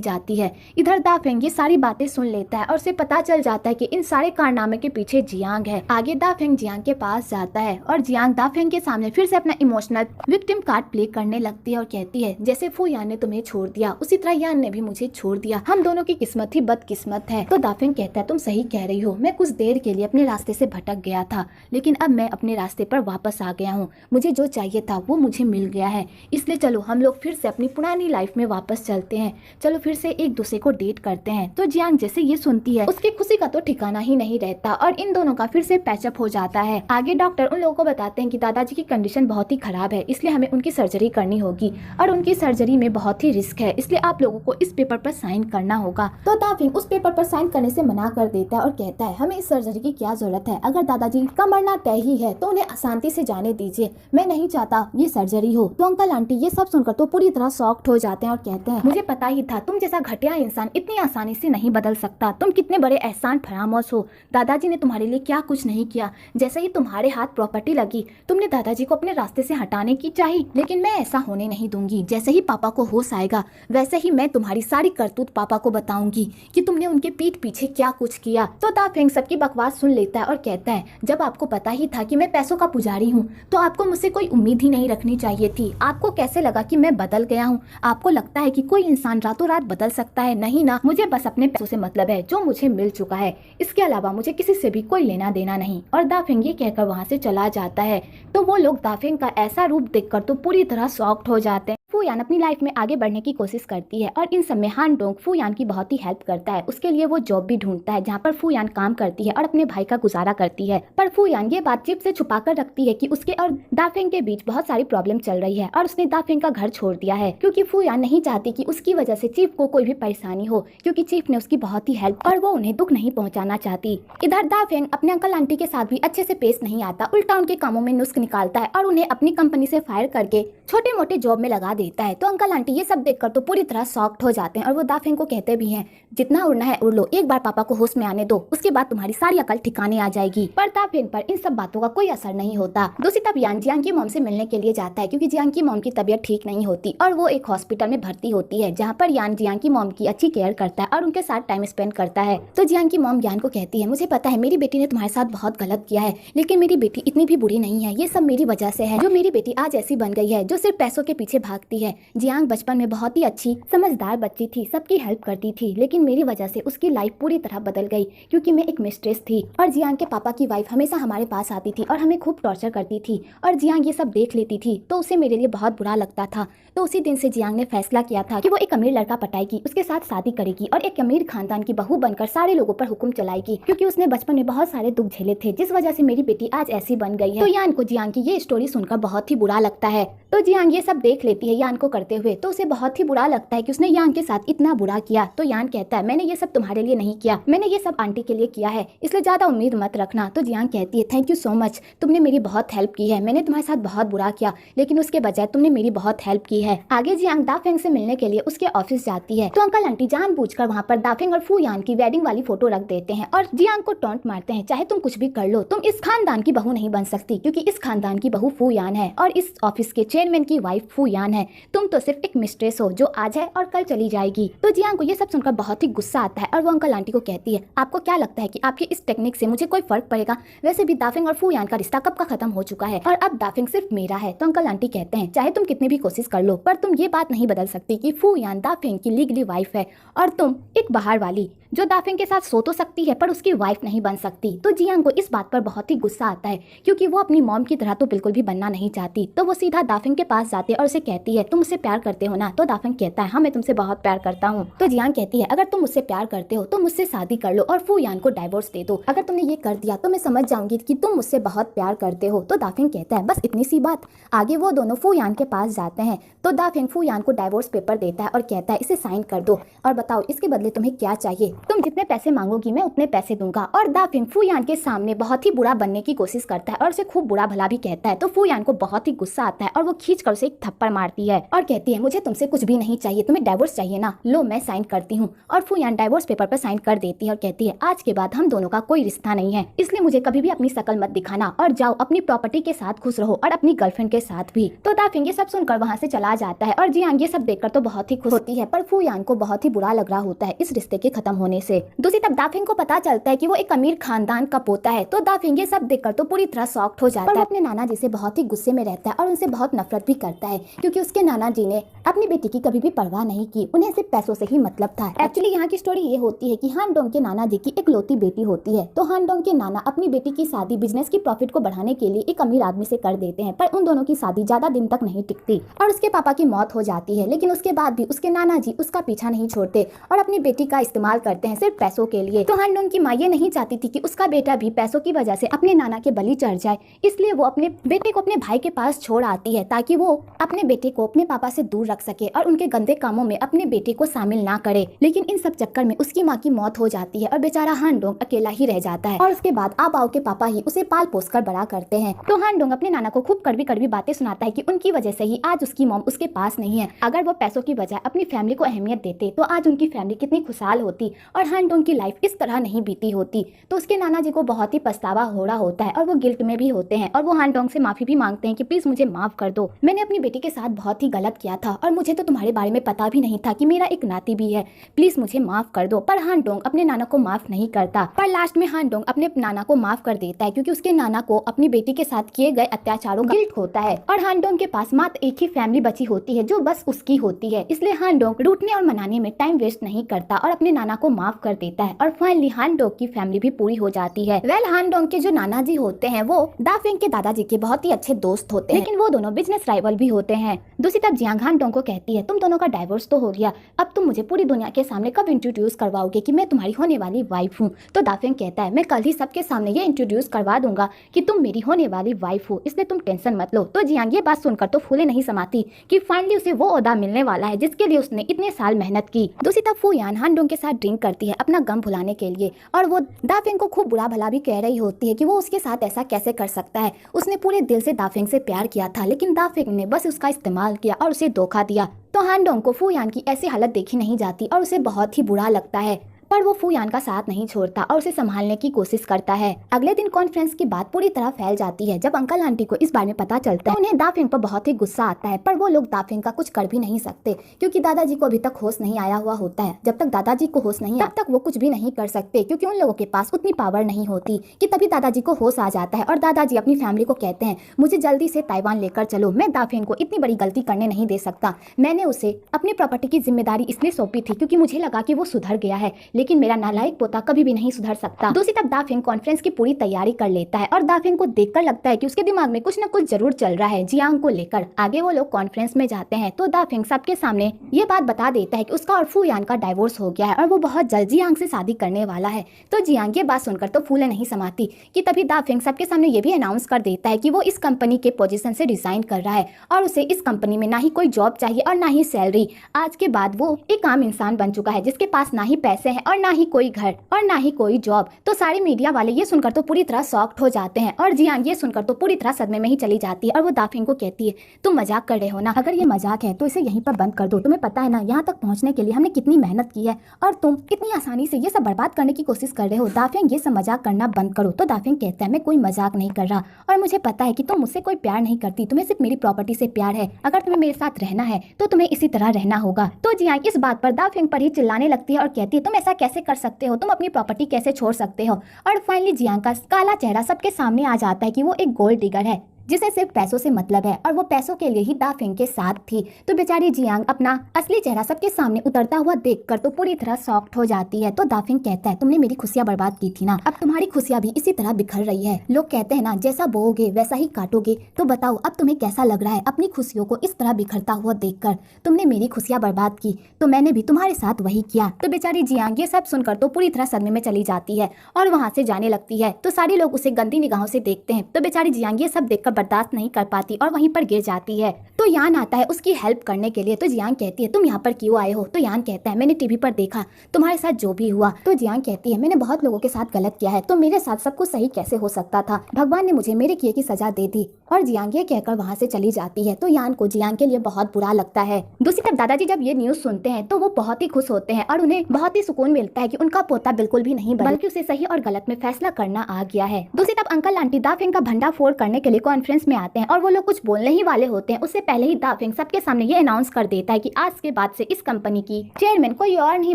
जाती है। इधर दाफेंग ये सारी बातें सुन लेता है और उसे पता चल जाता है कि इन सारे कारनामे के पीछे जियांग है। आगे दाफेंग जियांग के पास जाता है और जियांग दाफेंग के सामने फिर से अपना इमोशनल विक्टिम कार्ड प्ले करने लगती है और कहती है जैसे फूयान ने तुम्हें छोड़ दिया उसी तरह यान ने भी मुझे छोड़ दिया, हम दोनों की किस्मत ही बदकिस्मत है। तो दाफेंग कहता है तुम सही कह रही हो, मैं कुछ देर के लिए अपने रास्ते से भटक गया था लेकिन अब मैं अपने रास्ते पर वापस आ गया हूँ, मुझे जो चाहिए था वो मुझे मिल गया है, इसलिए चलो हम लोग फिर से अपनी पुरानी लाइफ में वापस चलते हैं, चलो फिर से एक दूसरे को डेट करते हैं। तो जियांग जैसे ये सुनती है उसकी खुशी का तो ठिकाना ही नहीं रहता और इन दोनों का फिर से पैचअप हो जाता है। आगे डॉक्टर उन लोगों को बताते हैं कि दादाजी की कंडीशन बहुत ही खराब है, इसलिए हमें उनकी सर्जरी करनी होगी और उनकी सर्जरी में बहुत ही रिस्क है, इसलिए आप लोगों को इस पेपर पर साइन करना होगा। तो दाफेंग उस पेपर पर साइन करने से मना कर देता है और कहता है हमें इस सर्जरी की क्या जरूरत है, अगर दादाजी का मरना तय ही है तो उन्हें शांति से जाने दीजिए, मैं नहीं चाहता ये सर्जरी हो। तो अंकल आंटी ये सब सुनकर तो पूरी तरह शॉक्ड हो जाते हैं और कहते हैं मुझे पता ही था तुम जैसा घटिया इंसान इतनी आसानी से नहीं बदल सकता। तुम कितने बड़े एहसान फरामोश हो। दादाजी ने तुम्हारे लिए क्या कुछ नहीं किया। जैसे ही तुम्हारे हाथ प्रॉपर्टी लगी तुमने दादाजी को अपने रास्ते से हटाने की चाही, लेकिन मैं ऐसा होने नहीं दूंगी। जैसे ही पापा को होश आएगा वैसे ही मैं तुम्हारी सारी करतूत पापा को बताऊंगी कि तुमने उनके पीठ पीछे क्या कुछ किया। तो दाफेंग सबकी बकवास सुन लेता है और कहता है, जब आपको पता ही था कि मैं पैसों का पुजारी हूँ तो आपको मुझसे कोई उम्मीद ही नहीं रखनी चाहिए थी। आपको कैसे लगा कि मैं बदल गया हूँ? आपको लगता है कि कोई इंसान रातों रात बदल सकता है? नहीं ना, मुझे बस अपने पैसों से मतलब है जो मुझे मिल चुका है। इसके अलावा मुझे किसी से भी कोई लेना देना नहीं। और दाफेंग ये कहकर वहाँ से चला जाता है। तो वो लोग दाफेंग का ऐसा रूप देखकर तो पूरी तरह शॉक्ड हो जाते हैं। फूयान अपनी लाइफ में आगे बढ़ने की कोशिश करती है और इन सब में हान डोंग फूयान की बहुत ही हेल्प करता है। उसके लिए वो जॉब भी ढूंढता है जहाँ पर फूयान काम करती है और अपने भाई का गुजारा करती है। पर फूयान ये बात चिप से छुपा कर रखती है कि उसके और दाफेंग के बीच बहुत सारी प्रॉब्लम चल रही है और उसने दाफेंग का घर छोड़ दिया है क्योंकि फूयान नहीं चाहती कि उसकी वजह से चीफ को कोई भी परेशानी हो, क्योंकि चीफ ने उसकी बहुत ही हेल्प और वो उन्हें दुख नहीं पहुँचाना चाहती। इधर दाफेंग अपने अंकल आंटी के साथ भी अच्छे से पेश नहीं आता, उल्टा उनके कामों में नुस्ख निकालता है और उन्हें अपनी कंपनी से फायर करके छोटे मोटे जॉब में लगा देता है। तो अंकल आंटी ये सब देखकर तो पूरी तरह शॉक्ड हो जाते हैं और वो दाफेंग को कहते भी हैं, जितना उड़ना है उड़ लो, एक बार पापा को होश में आने दो, उसके बाद तुम्हारी सारी अकल ठिकाने आ जाएगी। पर दाफेंग पर इन सब बातों का कोई असर नहीं होता। दूसरी तरफ यान जियांग की मॉम से मिलने के लिए जाता है क्योंकि जियांग की मॉम की तबीयत ठीक नहीं होती और वो एक हॉस्पिटल में भर्ती होती है जहाँ पर यान जियांग की मॉम की अच्छी केयर करता है और उनके साथ टाइम स्पेंड करता है। तो जियांग की मॉम यान को कहती है, मुझे पता है मेरी बेटी ने तुम्हारे साथ बहुत गलत किया है, लेकिन मेरी बेटी इतनी भी बुरी नहीं है, ये सब मेरी वजह से है जो मेरी बेटी आज ऐसी बन गई है जो सिर्फ पैसों के पीछे भागती है। जियांग बचपन में बहुत ही अच्छी समझदार बच्ची थी, सबकी हेल्प करती थी, लेकिन मेरी वजह से उसकी लाइफ पूरी तरह बदल गई क्योंकि मैं एक मिस्ट्रेस थी और जियांग के पापा की वाइफ हमेशा हमारे पास आती थी और हमें खूब टॉर्चर करती थी और जियांग ये सब देख लेती थी तो उसे मेरे लिए बहुत बुरा लगता था। तो उसी दिन से जियांग ने फैसला किया था कि वो एक अमीर लड़का पटाएगी, उसके साथ शादी करेगी और एक अमीर खानदान की बहू बनकर सारे लोगों पर हुक्म चलाएगी, क्योंकि उसने बचपन में बहुत सारे दुख झेले थे जिस वजह से मेरी बेटी आज ऐसी बन गई है। तो यान को जियांग की ये स्टोरी सुनकर बहुत ही बुरा लगता है। तो जियांग ये सब देख लेती है यान को करते हुए, तो उसे बहुत ही बुरा लगता है कि उसने यान के साथ इतना बुरा किया। तो यान कहता है, मैंने ये सब तुम्हारे लिए नहीं किया, मैंने ये सब आंटी के लिए किया है, इसलिए ज्यादा उम्मीद मत रखना। तो जियांग कहती है, थैंक यू सो मच, तुमने मेरी बहुत हेल्प की है, मैंने तुम्हारे साथ बहुत बुरा किया लेकिन उसके बजाय तुमने मेरी बहुत हेल्प की है। आगे जियांग दाफेंग से मिलने के लिए उसके ऑफिस जाती है तो अंकल आंटी जानबूझकर वहाँ पर दाफेंग और फूयान की वेडिंग वाली फोटो रख देते हैं और जियांग को टॉन्ट मारते हैं, चाहे तुम कुछ भी कर लो, तुम इस खानदान की बहू नहीं बन सकती क्योंकि इस खानदान की बहू फूयान है और इस ऑफिस के चेयरमैन की वाइफ फूयान है, तुम तो सिर्फ एक मिस्ट्रेस हो जो आज है और कल चली जाएगी। तो जियांग को ये सब सुनकर बहुत ही गुस्सा आता है और वो अंकल आंटी को कहती है, आपको क्या लगता है कि आपके इस टेक्निक से मुझे कोई फर्क पड़ेगा? वैसे भी दाफेंग और फूयान का रिश्ता कब का खत्म हो चुका है और अब दाफेंग सिर्फ मेरा है। तो अंकल आंटी कहते हैं, चाहे तुम कितनी भी कोशिश कर लो पर तुम ये बात नहीं बदल सकती कि फूयान दाफेंग की लीगली वाइफ है और तुम एक बाहर वाली जो दाफेंग के साथ सो तो सकती है पर उसकी वाइफ नहीं बन सकती। तो जियांग को इस बात पर बहुत ही गुस्सा आता है क्योंकि वो अपनी मॉम की तरह तो बिल्कुल भी बनना नहीं चाहती। तो वो सीधा दाफेंग के पास जाती है और उसे कहती है, तुम मुझसे प्यार करते हो ना? तो दाफेंग कहता है, हाँ मैं तुमसे बहुत प्यार करता हूँ। तो जियांग कहती है, अगर तुम मुझसे प्यार करते हो तो मुझसे शादी कर लो और फूयान को डाइवोर्स दे दो। अगर तुमने ये कर दिया तो मैं समझ जाऊंगी कि तुम मुझसे बहुत प्यार करते हो। तो दाफेंग कहता है, बस इतनी सी बात। आगे वो दोनों फूयान के पास जाते हैं तो दाफेंग फूयान को डाइवोर्स पेपर देता है और कहता है, इसे साइन कर दो और बताओ इसके बदले तुम्हें क्या चाहिए, तुम जितने पैसे मांगोगी मैं उतने पैसे दूंगा। और दाफेंग फूयान के सामने बहुत ही बुरा बनने की कोशिश करता है और उसे खूब बुरा भला भी कहता है। तो फूयान को बहुत ही गुस्सा आता है और वो खींचकर उसे एक थप्पड़ मारती है और कहती है, मुझे तुमसे कुछ भी नहीं चाहिए, तुम्हें डाइवोर्स चाहिए ना, लो मैं साइन करती हूँ। और फूयान डाइवोर्स पेपर पर साइन कर देती है और कहती है, आज के बाद हम दोनों का कोई रिश्ता नहीं है, इसलिए मुझे कभी भी अपनी शकल मत दिखाना और जाओ अपनी प्रॉपर्टी के साथ खुश रहो और अपनी गर्लफ्रेंड के साथ भी। तो दाफेंग ये सब सुनकर वहाँ से चला जाता है और जियांग ये सब देखकर तो बहुत ही खुश होती है पर फूयान को बहुत ही बुरा लग रहा होता है इस रिश्ते के खत्म होने से। दूसरी तरफ दाफेंग को पता चलता है कि वो एक अमीर खानदान का पोता है तो दाफेंग ये सब देखकर तो पूरी तरह शॉक्ड हो जाता है। अपने नाना जी से बहुत ही गुस्से में रहता है और उनसे बहुत नफरत भी करता है क्योंकि उसके नाना जी ने अपनी बेटी की कभी भी परवाह नहीं की, उन्हें सिर्फ पैसों से ही मतलब था। एक्चुअली यहाँ की स्टोरी ये होती है कि हान डोंग के नाना जी की इकलौती बेटी होती है तो हान डोंग के नाना अपनी बेटी की शादी बिजनेस की प्रॉफिट को बढ़ाने के लिए एक अमीर आदमी से कर देते हैं पर उन दोनों की शादी ज्यादा दिन तक नहीं टिकती और उसके पापा की मौत हो जाती है, लेकिन उसके बाद भी उसके नाना जी उसका पीछा नहीं छोड़ते और अपनी बेटी का इस्तेमाल करते हैं सिर्फ पैसों के लिए। तो हान डोंग की माँ ये नहीं चाहती थी कि उसका बेटा भी पैसों की वजह से अपने नाना के बलि चढ़ जाए, इसलिए वो अपने बेटे को अपने भाई के पास छोड़ आती है ताकि वो अपने बेटे को अपने पापा से दूर रख सके और उनके गंदे कामों में अपने बेटे को शामिल ना करे। लेकिन इन सब चक्कर में उसकी माँ की मौत हो जाती है और बेचारा हान डोंग अकेला ही रह जाता है और उसके बाद आबाओ के पापा ही उसे पाल पोस कर बड़ा करते हैं। तो हान डोंग अपने नाना को खूब कड़वी कड़वी बातें सुनाता है कि उनकी वजह से ही आज उसकी मॉम उसके पास नहीं है। अगर वो पैसों की बजाय अपनी फैमिली को अहमियत देते तो आज उनकी फैमिली कितनी खुशहाल होती और हान डोंग की लाइफ इस तरह नहीं बीती होती। तो उसके नाना जी को बहुत ही पछतावा हो रहा होता है और वो गिल्ट में भी होते हैं और वो हान डोंग से माफी भी मांगते हैं कि प्लीज मुझे माफ कर दो, मैंने अपनी बेटी के साथ बहुत ही गलत किया था और मुझे तो तुम्हारे बारे में पता भी नहीं था कि मेरा एक नाती भी है, प्लीज मुझे माफ कर दो। पर हान डोंग अपने नाना को माफ नहीं करता। पर लास्ट में हान डोंग अपने नाना को माफ कर देता है क्योंकि उसके नाना को अपनी बेटी के साथ किए गए अत्याचारों का गिल्ट होता है और हान डोंग के पास मात्र एक ही फैमिली बची होती है जो बस उसकी होती है। इसलिए हान डोंग रूठने और मनाने में टाइम वेस्ट नहीं करता और अपने नाना को माफ कर देता है और फाइनली हान डोंग की फैमिली भी पूरी हो जाती है। हान डोंग के जो नाना जी होते हैं वो दाफेंग के दादाजी के बहुत ही अच्छे दोस्त होते हैं, लेकिन वो दोनों बिजनेस राइवल भी होते हैं। दूसरी तरफ जियांग हान डोंग को कहती है तुम दोनों का डाइवोर्स तो हो गया, अब तुम मुझे पूरी दुनिया के सामने कब इंट्रोड्यूस करवाओगे कि मैं तुम्हारी होने वाली वाइफ हूँ। तो दाफेंग कहता है मैं कल ही सबके सामने ये इंट्रोड्यूस करवा दूंगा कि तुम मेरी होने वाली वाइफ हो, इसलिए तुम टेंशन मत लो। तो जियांग ये बात सुनकर तो फूले नहीं समाती कि फाइनली उसे वो ओहदा मिलने वाला है जिसके लिए उसने इतने साल मेहनत की। दूसरी तरफ फू यान हान डोंग के साथ ड्रिंक करती है अपना गम भुलाने के लिए और वो दाफेंग को खूब बुरा भला भी कह रही होती है कि वो उसके साथ ऐसा कैसे कर सकता है, उसने पूरे दिल से दाफेंग से प्यार किया था लेकिन दाफेंग ने बस उसका इस्तेमाल किया और उसे धोखा दिया। तो हान डोंग को फू यान की ऐसी हालत देखी नहीं जाती और उसे बहुत ही बुरा लगता है, पर वो फू यान का साथ नहीं छोड़ता और उसे संभालने की कोशिश करता है। अगले दिन कॉन्फ्रेंस की बात पूरी तरह फैल जाती है। जब अंकल आंटी को इस बारे में पता चलता है उन्हें दाफेंग पर बहुत ही गुस्सा आता है, पर वो लोग दाफेंग का कुछ कर भी नहीं सकते क्योंकि दादाजी को अभी तक होश नहीं आया हुआ होता है। जब तक दादाजी को होश नहीं तब तक वो कुछ भी नहीं कर सकते क्योंकि उन लोगों के पास उतनी पावर नहीं होती कि तभी दादाजी को होश आ जाता है और दादाजी अपनी फैमिली को कहते हैं मुझे जल्दी से ताइवान लेकर चलो, मैं दाफेंग को इतनी बड़ी गलती करने नहीं दे सकता, मैंने उसे अपनी प्रॉपर्टी की जिम्मेदारी इसलिए सौंपी थी क्योंकि मुझे लगा कि वो सुधर गया है, लेकिन मेरा नालायक पोता कभी भी नहीं सुधर सकता। दूसरी तरफ दाफेंग कॉन्फ्रेंस की पूरी तैयारी कर लेता है और दाफेंग को देखकर लगता है कि उसके दिमाग में कुछ न कुछ जरूर चल रहा है जियांग को लेकर। आगे वो लोग कॉन्फ्रेंस में जाते हैं तो दाफेंग सबके सामने ये बात बता देता है कि उसका और फू यान का डाइवोर्स हो गया है और वो बहुत जल्द जियांग से शादी करने वाला है। तो जियांग ये बात सुनकर तो फूले नहीं समाती कि तभी दाफेंग सबके सामने ये भी अनाउंस कर देता है कि वो इस कंपनी के पोजीशन से रिजाइन कर रहा है और उसे इस कंपनी में ना ही कोई जॉब चाहिए और ना ही सैलरी। आज के बाद वो एक आम इंसान बन चुका है जिसके पास ना ही पैसे हैं और ना ही कोई घर और ना ही कोई जॉब। तो सारे मीडिया वाले ये सुनकर तो पूरी तरह शॉक्ड हो जाते हैं और जियांग ये सुनकर तो पूरी तरह सदमे में ही चली जाती है और वो दाफेंग को कहती है तुम मजाक कर रहे हो ना, अगर ये मजाक है तो इसे यहीं पर बंद कर दो, तुम्हें पता है ना यहाँ तक पहुँचने के लिए हमने कितनी मेहनत की है और तुम कितनी आसानी से ये सब बर्बाद करने की कोशिश कर रहे हो। दाफेंग ये सब मजाक करना बंद करो। तो दाफेंग कहता है मैं कोई मजाक नहीं कर रहा और मुझे पता है कि तुम मुझसे कोई प्यार नहीं करती, तुम्हें सिर्फ मेरी प्रॉपर्टी से प्यार है, अगर तुम्हें मेरे साथ रहना है तो तुम्हें इसी तरह रहना होगा। तो जियांग इस बात पर दाफेंग पर ही चिल्लाने लगती है और कहती है तुम ऐसा कैसे कर सकते हो, तुम अपनी प्रॉपर्टी कैसे छोड़ सकते हो। और फाइनली जियांग का काला चेहरा सबके सामने आ जाता है कि वो एक गोल्ड डिगर है जिसे सिर्फ पैसों से मतलब है और वो पैसों के लिए ही दाफेंग के साथ थी। तो बेचारी जियांग अपना असली चेहरा सबके सामने उतरता हुआ देखकर तो पूरी तरह शॉक्ड हो जाती है। तो दाफेंग कहता है तुमने मेरी खुशियां बर्बाद की थी ना, अब तुम्हारी खुशियां भी इसी तरह बिखर रही है। लोग कहते हैं ना जैसा बोओगे वैसा ही काटोगे, तो बताओ अब तुम्हें कैसा लग रहा है अपनी खुशियों को इस तरह बिखरता हुआ देखकर। तुमने मेरी खुशियां बर्बाद की तो मैंने भी तुम्हारे साथ वही किया। तो बेचारी जियांग ये सब सुनकर तो पूरी तरह सदमे में चली जाती है और वहाँ से जाने लगती है। तो सारे लोग उसे गंदी निगाहों से देखते हैं। तो बेचारी जियांग ये सब देखकर बर्दाश्त नहीं कर पाती और वहीं पर गिर जाती है। तो यान आता है उसकी हेल्प करने के लिए। तो जियांग कहती है तुम यहाँ पर क्यों आए हो। तो यान कहता है मैंने टीवी पर देखा तुम्हारे साथ जो भी हुआ। तो जियांग कहती है मैंने बहुत लोगों के साथ गलत किया है तो मेरे साथ सब कुछ सही कैसे हो सकता था, भगवान ने मुझे मेरे किए की सजा दे दी। और जियांग ये कहकर वहाँ से चली जाती है। तो यान को जियांग के लिए बहुत बुरा लगता है। दूसरी तरफ दादाजी जब ये न्यूज सुनते हैं तो वो बहुत ही खुश होते हैं और उन्हें बहुत ही सुकून मिलता है कि उनका पोता बिल्कुल भी नहीं बल्कि उसे सही और गलत में फैसला करना आ गया है। दूसरी तरफ अंकल आंटी दाफेंग का भंडाफोड़ करने के लिए कॉन्फ्रेंस में आते हैं और वो लोग कुछ बोलने ही वाले होते हैं। उससे पहले ही दाफेंग सबके सामने ये अनाउंस कर देता है कि आज के बाद से इस कंपनी की चेयरमैन कोई और नहीं